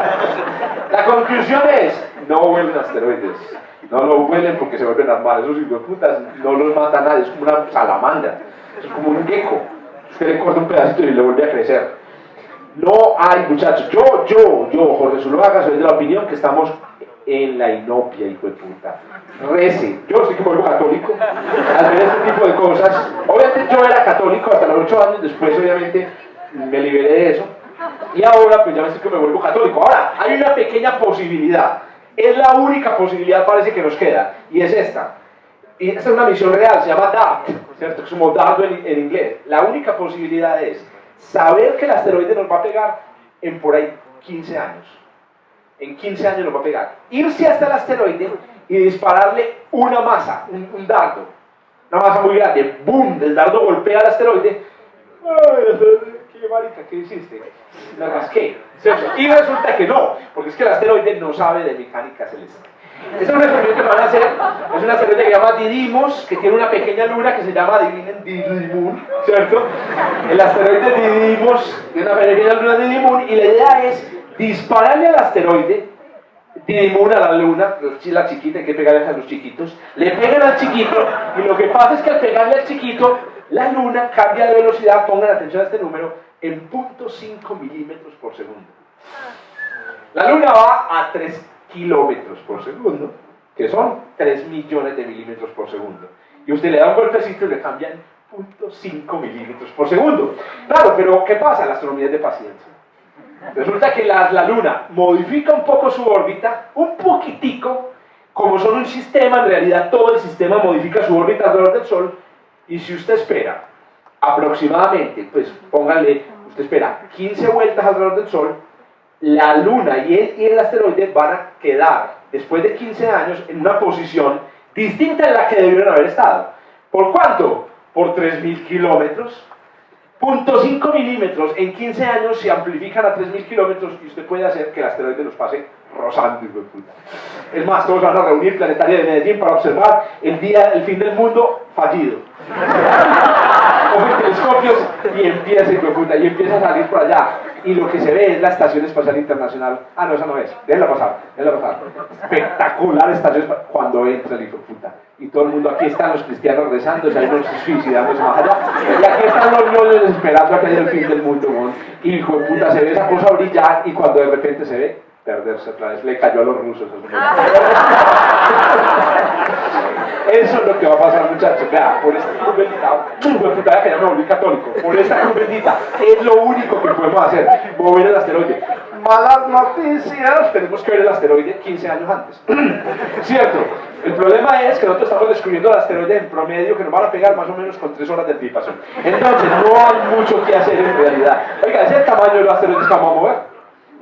A: La conclusión es, no vuelen asteroides. No lo vuelen porque se vuelven armados. Esos hijos de putas no los mata nadie, es como una salamandra. Es como un gecko. Usted le corta un pedacito y le vuelve a crecer. No hay, muchachos. Yo, Jorge Zuluaga, soy de la opinión que estamos en la inopia, hijo de puta. Rece. Yo soy como católico al ver este tipo de cosas. Obviamente yo era católico hasta los 8 años, después obviamente me liberé de eso. Y ahora pues ya me sé que me vuelvo católico. Ahora, hay una pequeña posibilidad. Es la única posibilidad, parece, que nos queda. Y es esta. Y esta es una misión real, se llama DART, ¿cierto? Es como dardo en inglés. La única posibilidad es saber que el asteroide nos va a pegar en por ahí 15 años. En 15 años nos va a pegar. Irse hasta el asteroide y dispararle una masa, un dardo. Una masa muy grande. ¡Bum! El dardo golpea al asteroide. ¡Ay, qué marica! ¿Qué hiciste? La rasqué. ¿Cierto? Y resulta que no, porque es que el asteroide no sabe de mecánica celeste. Este es un experimento que van a hacer. Es un asteroide que se llama Didymos, que tiene una pequeña luna que se llama, adivinen, Didymoon, ¿cierto? El asteroide Didymos tiene una pequeña luna Didymoon, y la idea es dispararle al asteroide Didymoon, a la luna, la chiquita, hay que pegarle a los chiquitos, le pegan al chiquito, y lo que pasa es que al pegarle al chiquito, la luna cambia de velocidad, pongan atención a este número, en 0.5 milímetros por segundo. La luna va a 3 kilómetros por segundo, que son 3 millones de milímetros por segundo. Y usted le da un golpecito y le cambian 0.5 milímetros por segundo. Claro, pero ¿qué pasa? La astronomía es de paciencia. Resulta que la Luna modifica un poco su órbita, un poquitico, como son un sistema, en realidad todo el sistema modifica su órbita alrededor del Sol, y si usted espera aproximadamente, pues póngale, usted espera 15 vueltas alrededor del Sol, la Luna y el asteroide van a quedar, después de 15 años, en una posición distinta de la que debieron haber estado. ¿Por cuánto? Por 3.000 kilómetros. 0.5 milímetros en 15 años se amplifican a 3.000 kilómetros y usted puede hacer que el asteroide los pase rozando. Es más, todos van a reunir Planetaria de Medellín para observar el fin del mundo fallido. Cogen telescopios y empieza a salir por allá. Y lo que se ve es la Estación Espacial Internacional. Ah, no, esa no es. Déjenla pasar. Espectacular estación espacial. Cuando entra el hijo de puta. Y todo el mundo, aquí están los cristianos rezando, hay unos suicidándose más allá. Y aquí están los ñoños esperando a que haya el fin del mundo. ¿No? Y hijo de puta, se ve esa cosa brillar y cuando de repente se ve perderse otra vez. Le cayó a los rusos. Eso es lo que va a pasar, muchachos. Vea, por esta cruz bendita, que ya me volví católico, por esta cruz bendita, es lo único que podemos hacer, mover el asteroide. Malas noticias, tenemos que ver el asteroide 15 años antes. Cierto, el problema es que nosotros estamos descubriendo el asteroide en promedio que nos van a pegar más o menos con 3 horas de anticipación. Entonces, no hay mucho que hacer en realidad. Oiga, ese es el tamaño de los asteroides que vamos a mover.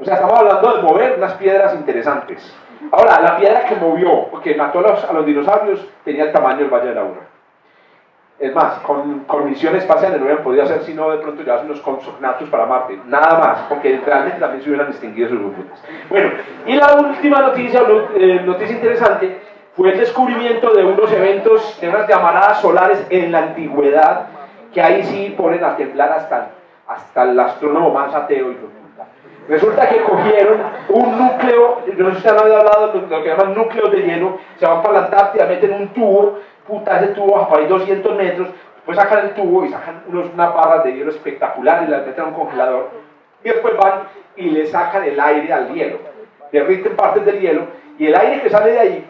A: O sea, estamos hablando de mover unas piedras interesantes. Ahora, la piedra que movió, que mató a los dinosaurios, tenía el tamaño del Valle de la Urra. Es más, con misiones espaciales no hubieran podido hacer sino de pronto llevarse unos consognatos para Marte. Nada más, porque realmente también se hubieran extinguido sus grupos. Bueno, y la última noticia, noticia interesante, fue el descubrimiento de unos eventos, de unas llamaradas solares en la antigüedad, que ahí sí ponen a temblar hasta el astrónomo más ateo. Resulta que cogieron un núcleo, no sé si ustedes han hablado de lo que llaman núcleos de hielo, se van para la Antártida, meten un tubo, puta, ese tubo baja por ahí 200 metros, después sacan el tubo y sacan unas barras de hielo espectaculares y las meten a un congelador, y después van y le sacan el aire al hielo, derriten partes del hielo, y el aire que sale de ahí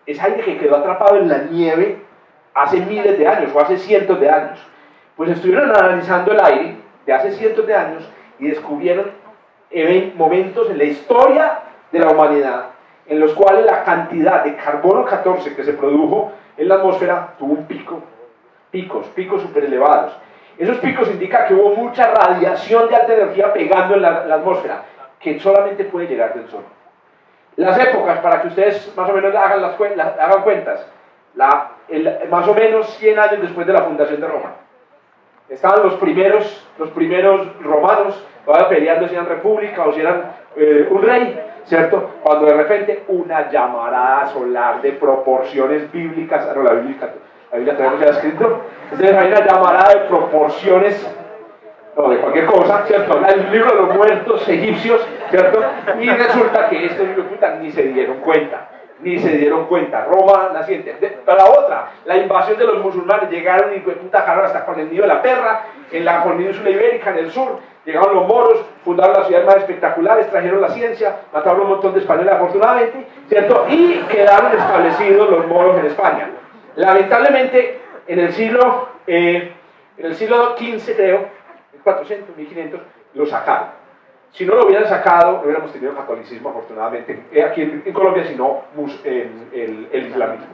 A: es aire que quedó atrapado en la nieve hace miles de años o hace cientos de años. Pues estuvieron analizando el aire de hace cientos de años y descubrieron momentos en la historia de la humanidad en los cuales la cantidad de carbono 14 que se produjo en la atmósfera tuvo un picos súper elevados. Esos picos indican que hubo mucha radiación de alta energía pegando en la atmósfera, que solamente puede llegar del Sol. Las épocas, para que ustedes más o menos hagan cuentas, más o menos 100 años después de la fundación de Roma. Estaban los primeros romanos peleando si eran república o si eran un rey, ¿cierto? Cuando de repente una llamarada solar de proporciones bíblicas, no, la Biblia todavía no se ha escrito, entonces hay una llamarada de proporciones, no, de cualquier cosa, ¿cierto? El libro de los muertos egipcios, ¿cierto? Y resulta que estos ni se dieron cuenta, Roma naciente. La otra, la invasión de los musulmanes, llegaron y dejaron hasta con el nido de la perra, en la península ibérica, en el sur, llegaron los moros, fundaron las ciudades más espectaculares, trajeron la ciencia, mataron un montón de españoles afortunadamente, ¿cierto? Y quedaron establecidos los moros en España. Lamentablemente, en el siglo XV, creo, 1400, 1500, lo sacaron. Si no lo hubieran sacado, no hubiéramos tenido catolicismo, afortunadamente, aquí en Colombia, sino el islamismo.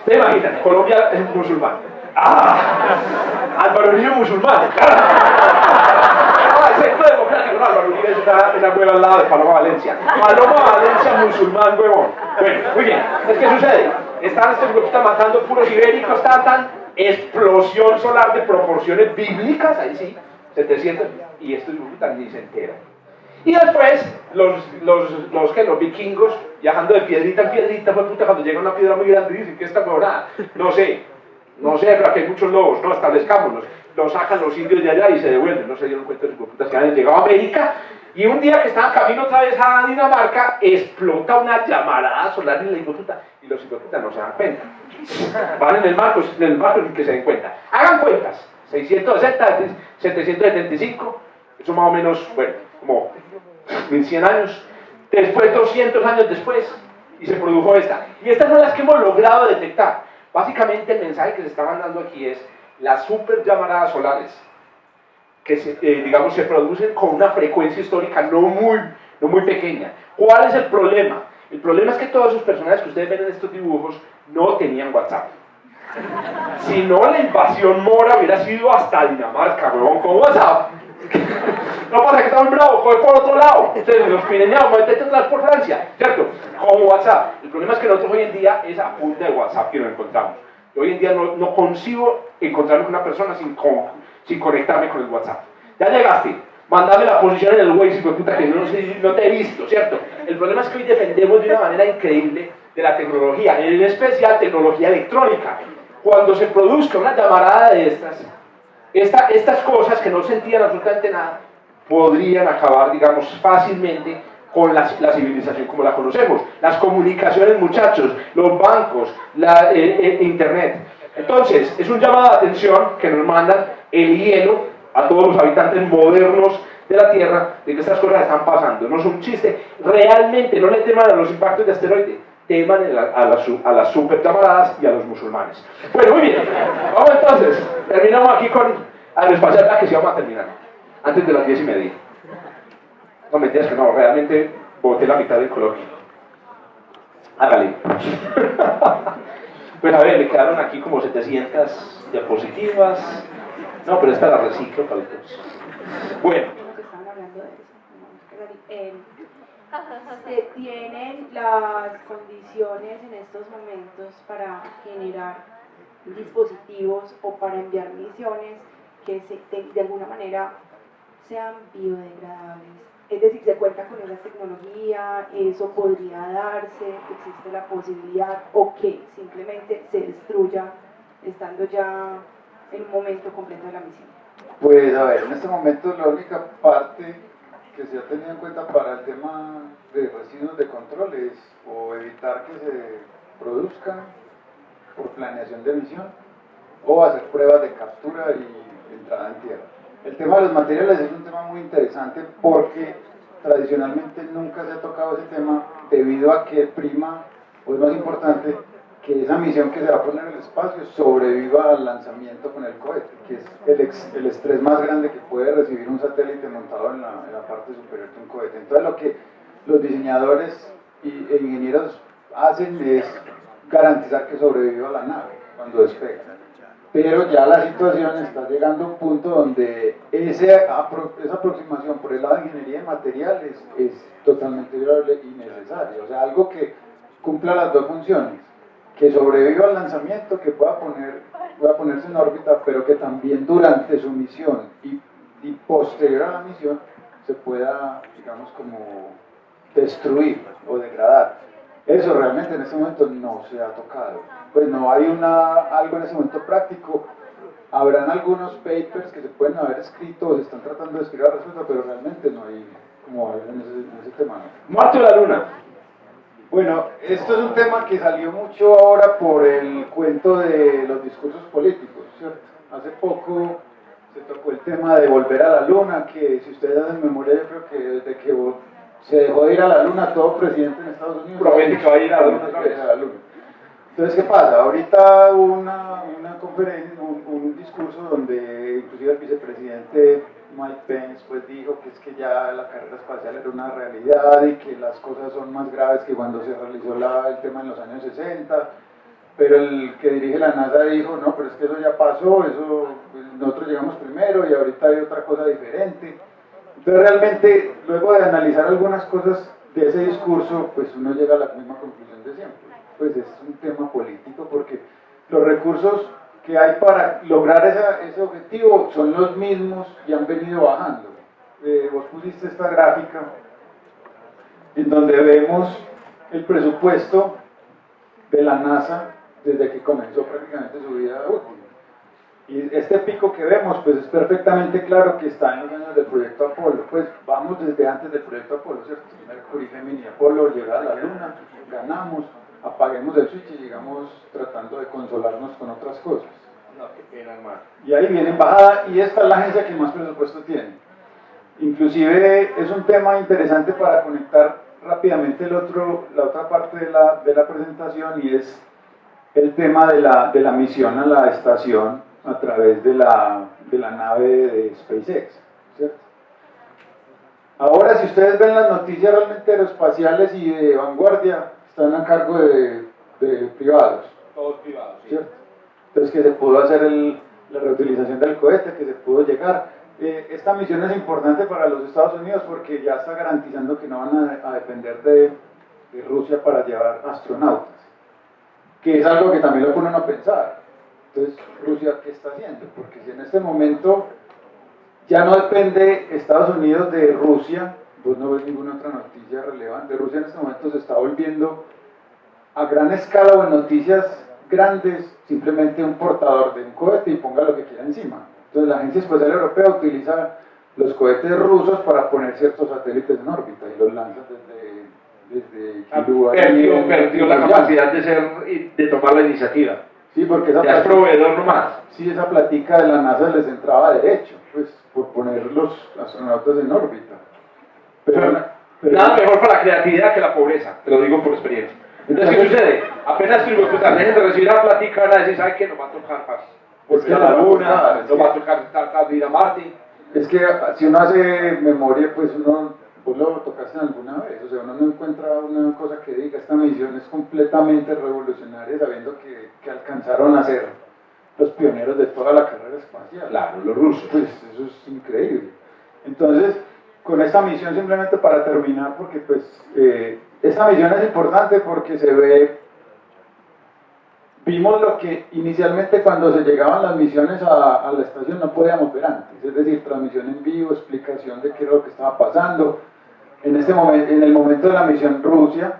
A: ¿Se imaginan? Colombia es musulmán. Álvaro Uribe musulmán. El Centro Democrático, no, Álvaro Uribe es una hueva al lado de Paloma Valencia. Paloma Valencia musulmán, huevón. Bueno, muy bien. ¿Qué sucede? Están estos grupos matando puros ibéricos, explosión solar de proporciones bíblicas, ahí sí, 700, y estos grupos ni se enteran. Y después, los vikingos, viajando de piedrita en piedrita, pues puta, cuando llega una piedra muy grande, dicen que esta huevonada, no sé, pero aquí hay muchos lobos, no, establezcámonos, lo sacan los indios de allá y se devuelven, no se dieron cuenta de sus putas que habían llegado a América, y un día que estaban camino otra vez a Dinamarca, explota una llamarada solar en la hipoputa, y los hipoputas no se dan cuenta, van en el marco sin que se den cuenta. Hagan cuentas, 660, 775, eso más o menos, bueno, como 1100 años, después 200 años después, y se produjo esta. Y estas son las que hemos logrado detectar. Básicamente el mensaje que se está mandando aquí es las super llamaradas solares, que se producen con una frecuencia histórica no muy pequeña. ¿Cuál es el problema? El problema es que todos esos personajes que ustedes ven en estos dibujos no tenían WhatsApp. Si no, la invasión mora hubiera sido hasta Dinamarca, weón, con WhatsApp. No pasa que estamos bravos, coge por otro lado. Entonces, los pireneados, métete atrás por Francia, ¿cierto? Con WhatsApp. El problema es que nosotros hoy en día es a punta de WhatsApp que nos encontramos. Yo hoy en día no concibo encontrarme con una persona sin conectarme con el WhatsApp. Ya llegaste, mandame la posición en el Waze, puta, que no te he visto, ¿cierto? El problema es que hoy dependemos de una manera increíble de la tecnología, en especial tecnología electrónica. Cuando se produzca una llamarada de estas cosas que no sentían absolutamente nada, podrían acabar, digamos, fácilmente con la civilización como la conocemos. Las comunicaciones, muchachos, los bancos, internet. Entonces, es un llamado de atención que nos mandan el hielo a todos los habitantes modernos de la Tierra, de que estas cosas están pasando. No es un chiste. Realmente no le teman a los impactos de asteroides. teman a las super llamaradas y a los musulmanes. Bueno, muy bien. Vamos entonces. Terminamos aquí con aeroespacial, que sí vamos a terminar. Antes de las 10:30. No, mentiras que no, realmente boté la mitad del coloquio. Hágale. Pues a ver, le quedaron aquí como 700 diapositivas. No, pero esta la reciclo para el próximo. Bueno.
F: Que estaban hablando de eso. Se tienen las condiciones en estos momentos para generar dispositivos o para enviar misiones que de alguna manera sean biodegradables. Es decir, se cuenta con esa tecnología, eso podría darse, existe la posibilidad, o que simplemente se destruya estando ya en un momento completo de la misión.
C: Pues a ver, en este momento la única parte que se ha tenido en cuenta para el tema de residuos de control es o evitar que se produzcan por planeación de misión o hacer pruebas de captura y entrada en tierra. El tema de los materiales es un tema muy interesante porque tradicionalmente nunca se ha tocado ese tema debido a que prima, o es más importante, que esa misión que se va a poner en el espacio sobreviva al lanzamiento con el cohete, que es el estrés más grande que puede recibir un satélite montado en la parte superior de un cohete. Entonces lo que los diseñadores e ingenieros hacen es garantizar que sobreviva la nave cuando despega. Pero ya la situación está llegando a un punto donde esa aproximación por el lado de ingeniería de materiales es totalmente viable y necesaria. O sea, algo que cumpla las dos funciones, que sobreviva al lanzamiento, que pueda ponerse en órbita, pero que también durante su misión y posterior a la misión se pueda, digamos, como destruir o degradar. Eso realmente en este momento no se ha tocado. Pues no hay algo en ese momento práctico. Habrán algunos papers que se pueden haber escrito o se están tratando de escribir al respecto, pero realmente no hay como algo en ese tema.
A: Marte o la luna.
C: Bueno, esto es un tema que salió mucho ahora por el cuento de los discursos políticos, ¿cierto? Hace poco se tocó el tema de volver a la luna, que si ustedes hacen memoria, yo creo que desde que se dejó de ir a la luna, todo presidente en Estados Unidos
A: promete que va a ir a la luna otra vez.
C: Entonces, ¿qué pasa? Ahorita hubo una conferencia, un discurso donde inclusive el vicepresidente Mike Pence pues dijo que es que ya la carrera espacial era una realidad y que las cosas son más graves que cuando se realizó el tema en los años 60, pero el que dirige la NASA dijo, no, pero es que eso ya pasó, pues, nosotros llegamos primero y ahorita hay otra cosa diferente. Entonces realmente, luego de analizar algunas cosas de ese discurso, pues uno llega a la misma conclusión de siempre. Pues es un tema político porque los recursos que hay para lograr ese objetivo son los mismos y han venido bajando. Vos pusiste esta gráfica en donde vemos el presupuesto de la NASA desde que comenzó prácticamente su vida útil. Y este pico que vemos, pues es perfectamente claro que está en los años del proyecto Apolo. Pues vamos desde antes del proyecto Apolo, ¿cierto? Mercury, Gemini, Apolo, llegar a la Luna, ganamos, apaguemos el switch y llegamos tratando de consolarnos con otras cosas.
A: No, qué pena, hermano.
C: Y ahí viene en bajada, y esta es la agencia que más presupuesto tiene. Inclusive es un tema interesante para conectar rápidamente la otra parte de la presentación, y es el tema de la misión a la estación a través de la nave de SpaceX, ¿cierto? Ahora, si ustedes ven las noticias realmente aeroespaciales y de vanguardia, están a cargo de privados.
A: Todos privados, sí.
C: ¿Cierto? Entonces, que se pudo hacer la reutilización del cohete, que se pudo llegar. Esta misión es importante para los Estados Unidos porque ya está garantizando que no van a depender de Rusia para llevar astronautas, que es algo que también lo ponen a pensar. Entonces, Rusia, ¿qué está haciendo? Porque si en este momento ya no depende Estados Unidos de Rusia, vos no ves ninguna otra noticia relevante. Rusia en este momento se está volviendo a gran escala o en noticias grandes simplemente un portador de un cohete y ponga lo que quiera encima. Entonces la Agencia Espacial Europea utiliza los cohetes rusos para poner ciertos satélites en órbita y los lanza desde
A: perdió la capacidad de tomar la iniciativa.
C: Sí, porque
A: ya es proveedor nomás.
C: Sí, esa platica de la NASA les entraba derecho, pues, por poner los astronautas en órbita. Pero
A: nada mejor para la creatividad que la pobreza, te lo digo por experiencia. Entonces, ¿qué sucede? Apenas tu puta, dejen de recibir la platica, van a decir, ¿sabes qué? Nos va a tocar volver a la luna, nos va a tocar ir a Marte.
C: Es que si uno hace memoria, pues uno, vos lo tocaste alguna vez, o sea, uno no encuentra una cosa que diga, esta misión es completamente revolucionaria, sabiendo que alcanzaron a ser los pioneros de toda la carrera espacial.
A: Claro, los rusos.
C: Pues eso es increíble. Entonces, con esta misión, simplemente para terminar, porque pues esta misión es importante porque se ve, vimos lo que inicialmente cuando se llegaban las misiones a la estación no podíamos ver antes, es decir, transmisión en vivo, explicación de qué era lo que estaba pasando. En el momento de la misión Rusia,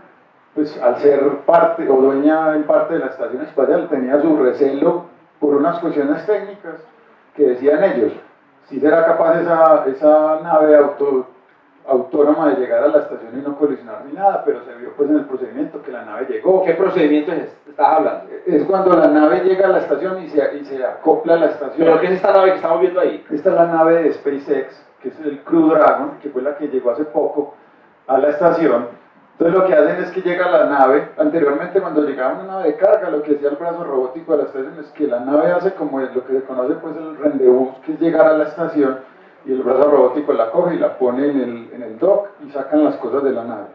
C: pues al ser parte o dueña en parte de la estación espacial, tenía su recelo por unas cuestiones técnicas que decían ellos, si será capaz esa nave autónoma de llegar a la estación y no colisionar ni nada, pero se vio pues en el procedimiento que la nave llegó.
A: ¿Qué procedimiento estás hablando?
C: Es cuando la nave llega a la estación y se acopla a la estación.
A: ¿Pero qué es esta nave que estamos viendo ahí?
C: Esta es la nave de SpaceX, que es el Crew Dragon, que fue la que llegó hace poco a la estación. Entonces lo que hacen es que llega la nave, anteriormente cuando llegaba una nave de carga, lo que hacía el brazo robótico de la estación es que la nave hace como lo que se conoce pues el rendezvous, que es llegar a la estación, y el brazo robótico la coge y la pone en el dock y sacan las cosas de la nave.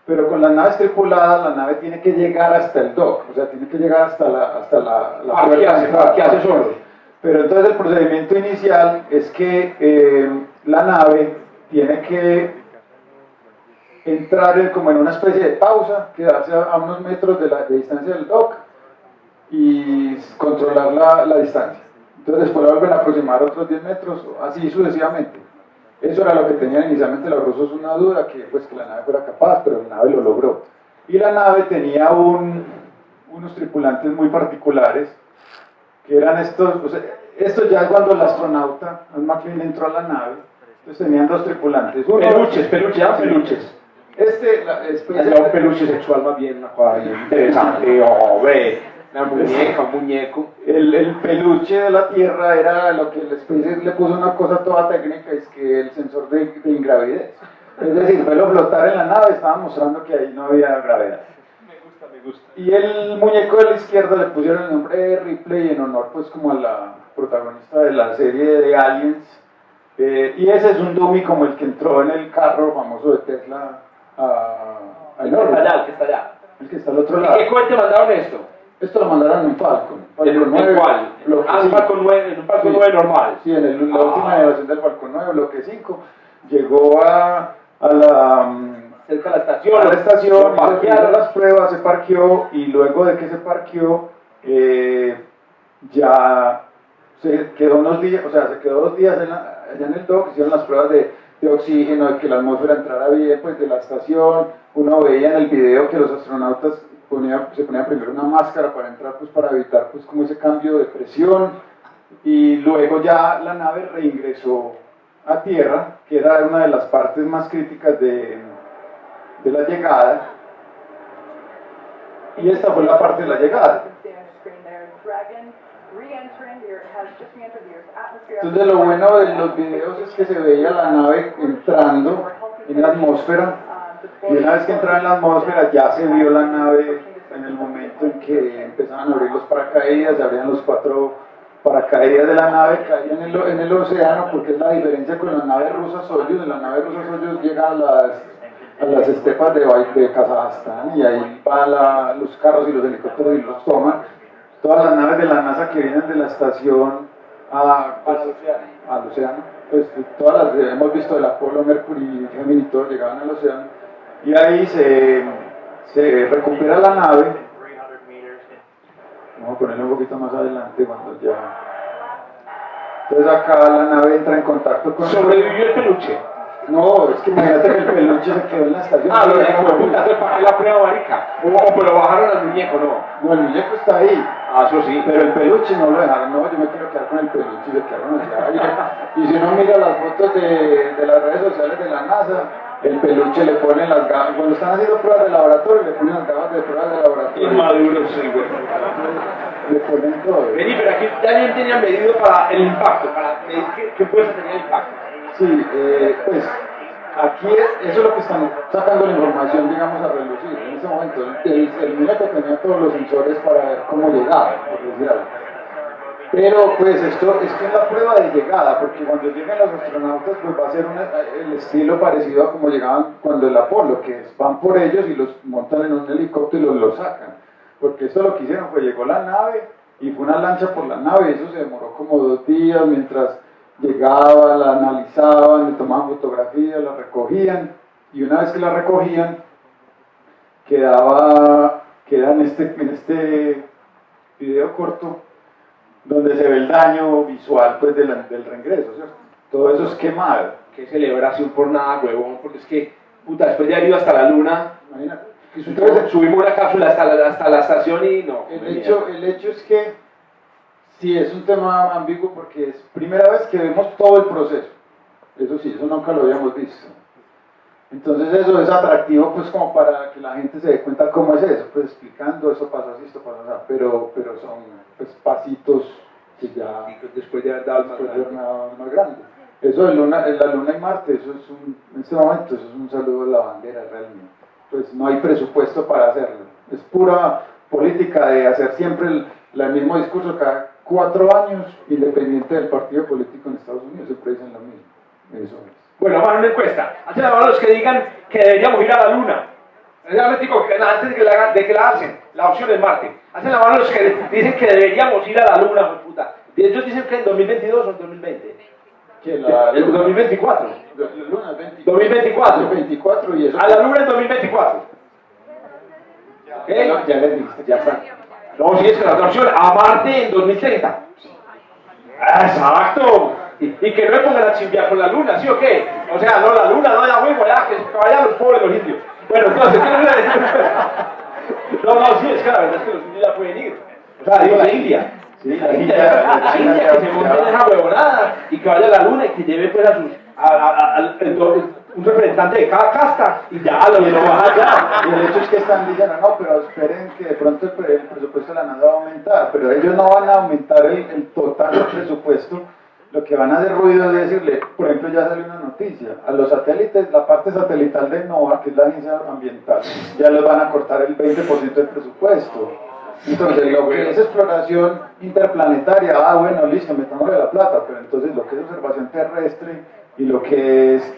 C: Pero con las naves tripuladas, la nave tiene que llegar hasta el dock, o sea, tiene que llegar hasta la puerta de entrada.
A: ¿Qué hace solo?
C: Pero entonces el procedimiento inicial es que la nave tiene que entrar como en una especie de pausa, quedarse a unos metros de distancia del dock y controlar la distancia. Entonces después la vuelven a aproximar otros 10 metros, así sucesivamente. Eso era lo que tenían inicialmente los rusos, una duda, que la nave fuera capaz, pero la nave lo logró. Y la nave tenía unos tripulantes muy particulares, que eran estos, o sea, esto ya es cuando el astronauta, McLean, entró a la nave, entonces tenían dos tripulantes.
A: Peluches, peluches.
C: Era
A: un peluche sexual más bien, una cosa bien interesante, hombre, una muñeca, un muñeco.
C: El peluche de la Tierra era lo que SpaceX le puso una cosa toda técnica, es que el sensor de ingravidez. Es decir, verlo flotar en la nave estaba mostrando que ahí no había gravedad.
A: Me gusta.
C: Y el muñeco de la izquierda le pusieron el nombre de Ripley en honor pues como a la protagonista de la serie de Aliens. Y ese es un dummy como el que entró en el carro famoso de Tesla
A: El que está allá.
C: El que está al otro lado.
A: ¿Y qué cohete mandaron esto?
C: Esto lo mandaron en un Falcon.
A: ¿En cuál? Un Falcon 9 normal.
C: Sí, en la última generación del Falcon 9, bloque 5. Llegó a la...
A: cerca de la estación.
C: A la estación, hizo las pruebas, se parqueó y luego de que se parqueó, ya se quedó unos días, o sea, se quedó 2 días allá en el dock, hicieron las pruebas de oxígeno, de que la atmósfera entrara bien, pues de la estación. Uno veía en el video que los astronautas se ponían primero una máscara para entrar, pues para evitar pues como ese cambio de presión, y luego ya la nave reingresó a tierra, que era una de las partes más críticas de la llegada, y esta fue la parte de la llegada. Entonces lo bueno de los videos es que se veía la nave entrando en la atmósfera, y una vez que entraba en la atmósfera ya se vio la nave en el momento en que empezaban a abrir los paracaídas, se abrían los 4 paracaídas de la nave, caían en el océano, porque es la diferencia con la nave rusa Soyuz. La nave rusa Soyuz llega a las estepas de Kazajstán, y ahí van los carros y los helicópteros y los toman. Todas las naves de la NASA que vienen de la estación al océano, pues todas las que hemos visto del Apolo, Mercury y Gemini, todos llegaban al océano, y ahí se recupera la nave. Vamos a ponerlo un poquito más adelante cuando ya... Entonces acá la nave entra en contacto con...
A: ¿Sobrevivió el peluche?
C: No, es que imagínate que el peluche se quedó en la estación.
A: Lo dejó, puta, ¿para qué la prueba, marica? Pero bajaron al muñeco, ¿no?
C: No, el muñeco está ahí.
A: Eso sí.
C: Pero el peluche no lo dejaron, no, yo me quiero quedar con el peluche, y se quedaron allá. Y si uno mira las fotos de las redes sociales de la NASA, el peluche le ponen las gafas, cuando están haciendo pruebas de laboratorio, le ponen las gafas de pruebas de laboratorio.
A: Inmaduros, sí, güey.
C: Le ponen todo.
A: Vení, pero aquí alguien tenía medido para el impacto, para medir qué fuerza tenía el impacto.
C: Sí, pues Aquí eso es lo que están sacando la información, digamos, a relucir. En ese momento, el muñeco tenía todos los sensores para ver cómo llegaba, por decir algo. Pero pues esto es la prueba de llegada, porque cuando lleguen los astronautas pues va a ser el estilo parecido a como llegaban cuando el Apolo, que van por ellos y los montan en un helicóptero y los sacan. Porque esto lo que hicieron fue, llegó la nave y fue una lancha por la nave, y eso se demoró como 2 días mientras llegaba, la analizaban, le tomaban fotografías, la recogían, y una vez que la recogían, queda en este video corto donde se ve el daño visual pues del reingreso, ¿cierto? Todo eso es quemado.
A: Qué celebración por nada, huevón, porque es que, puta, después de haber ido hasta la luna,
C: Imagínate.
A: entonces subimos una cápsula hasta la estación y no.
C: El hecho es que sí es un tema ambiguo porque es primera vez que vemos todo el proceso. Eso sí, eso nunca lo habíamos visto. Entonces eso es atractivo pues como para que la gente se dé cuenta cómo es eso, pues explicando eso pasa así, esto pasa así, pero son pues pasitos que ya
A: Después de haber dado el
C: más grande. Eso de la luna y Marte, eso es en este momento eso es un saludo a la bandera realmente. Pues no hay presupuesto para hacerlo. Es pura política de hacer siempre el mismo discurso cada 4 años, independiente del partido político en Estados Unidos, siempre dicen lo mismo. Eso es.
A: Bueno, vamos a una encuesta. Hacen la mano los que digan que deberíamos ir a la luna. Realmente digo que antes de que la hacen, la opción es Marte. Hacen la mano los que dicen que deberíamos ir a la luna, pues, puta. Ellos dicen que en 2022 o en 2020.
C: Que
A: El 2024.
C: La luna es
A: 2024.
C: 24 y eso.
A: A la luna en 2024. ¿Eh?
C: Ya les diste, ya está.
A: No, si es que la otra opción, a Marte en 2030. Exacto. Y que no me pongan a chimbear con la luna, ¿sí o qué? O sea, no, la luna no da huevo, ya, que vayan los pobres los indios. Bueno, entonces, ¿qué no, sí, es que la verdad es que los indios ya pueden ir. O sea, digo la India.
C: Sí,
A: La India que se monte en esa huevonada y que vaya a la luna y que lleve pues un representante de cada casta y ya lo baja ya.
C: Y el hecho es que están diciendo, no, pero esperen que de pronto el presupuesto de la NASA va a aumentar, pero ellos no van a aumentar el total del presupuesto. Lo que van a hacer ruido es decirle, por ejemplo, ya salió una noticia, a los satélites, la parte satelital de NOAA, que es la agencia ambiental, ya les van a cortar el 20% del presupuesto. Entonces, lo que es exploración interplanetaria, bueno, listo, metámosle la plata, pero entonces lo que es observación terrestre y lo que es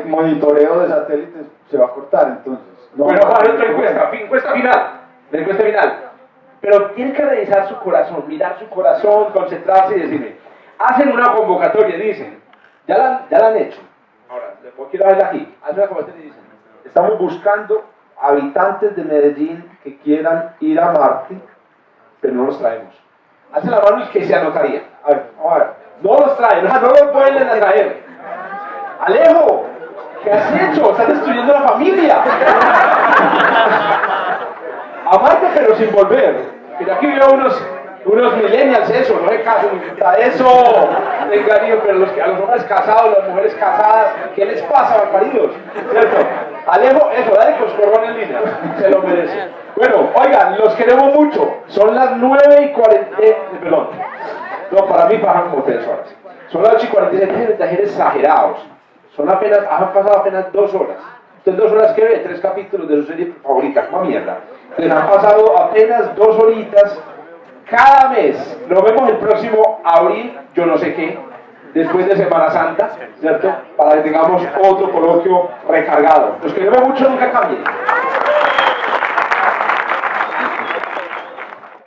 C: monitoreo de satélites se va a cortar, entonces. No,
A: bueno, vamos a ver otra encuesta final, la encuesta final. Pero tienen que revisar su corazón, mirar su corazón, concentrarse y decirme, hacen una convocatoria y dicen, ya la han hecho. Ahora, quiero verla aquí. Hacen una convocatoria y dicen, estamos buscando habitantes de Medellín que quieran ir a Marte, pero no los traemos. Hacen la mano y que se anotaría. A ver, vamos a ver. No los traen, no los vuelven a traer. Alejo, ¿qué has hecho? Estás destruyendo la familia. A Marte, pero sin volver. Mira, aquí veo unos millennials, eso, no hay caso, eso, engaño, pero a los hombres casados, las mujeres casadas, ¿qué les pasa, malparidos? ¿Cierto? Alejo, eso, dale coscorrón en línea, se lo merece. Bueno, oigan, los queremos mucho, son las 9:40, perdón, no, para mí pasan como 3 horas. Son las 8:47, de exagerados, han pasado apenas 2 horas. Ustedes 2 horas que ven, 3 capítulos de su serie favorita, como mierda. Les han pasado apenas 2 horitas cada mes. Nos vemos el próximo abril, yo no sé qué, después de Semana Santa, ¿cierto? Para que tengamos otro coloquio recargado. Los queremos mucho, nunca cambien.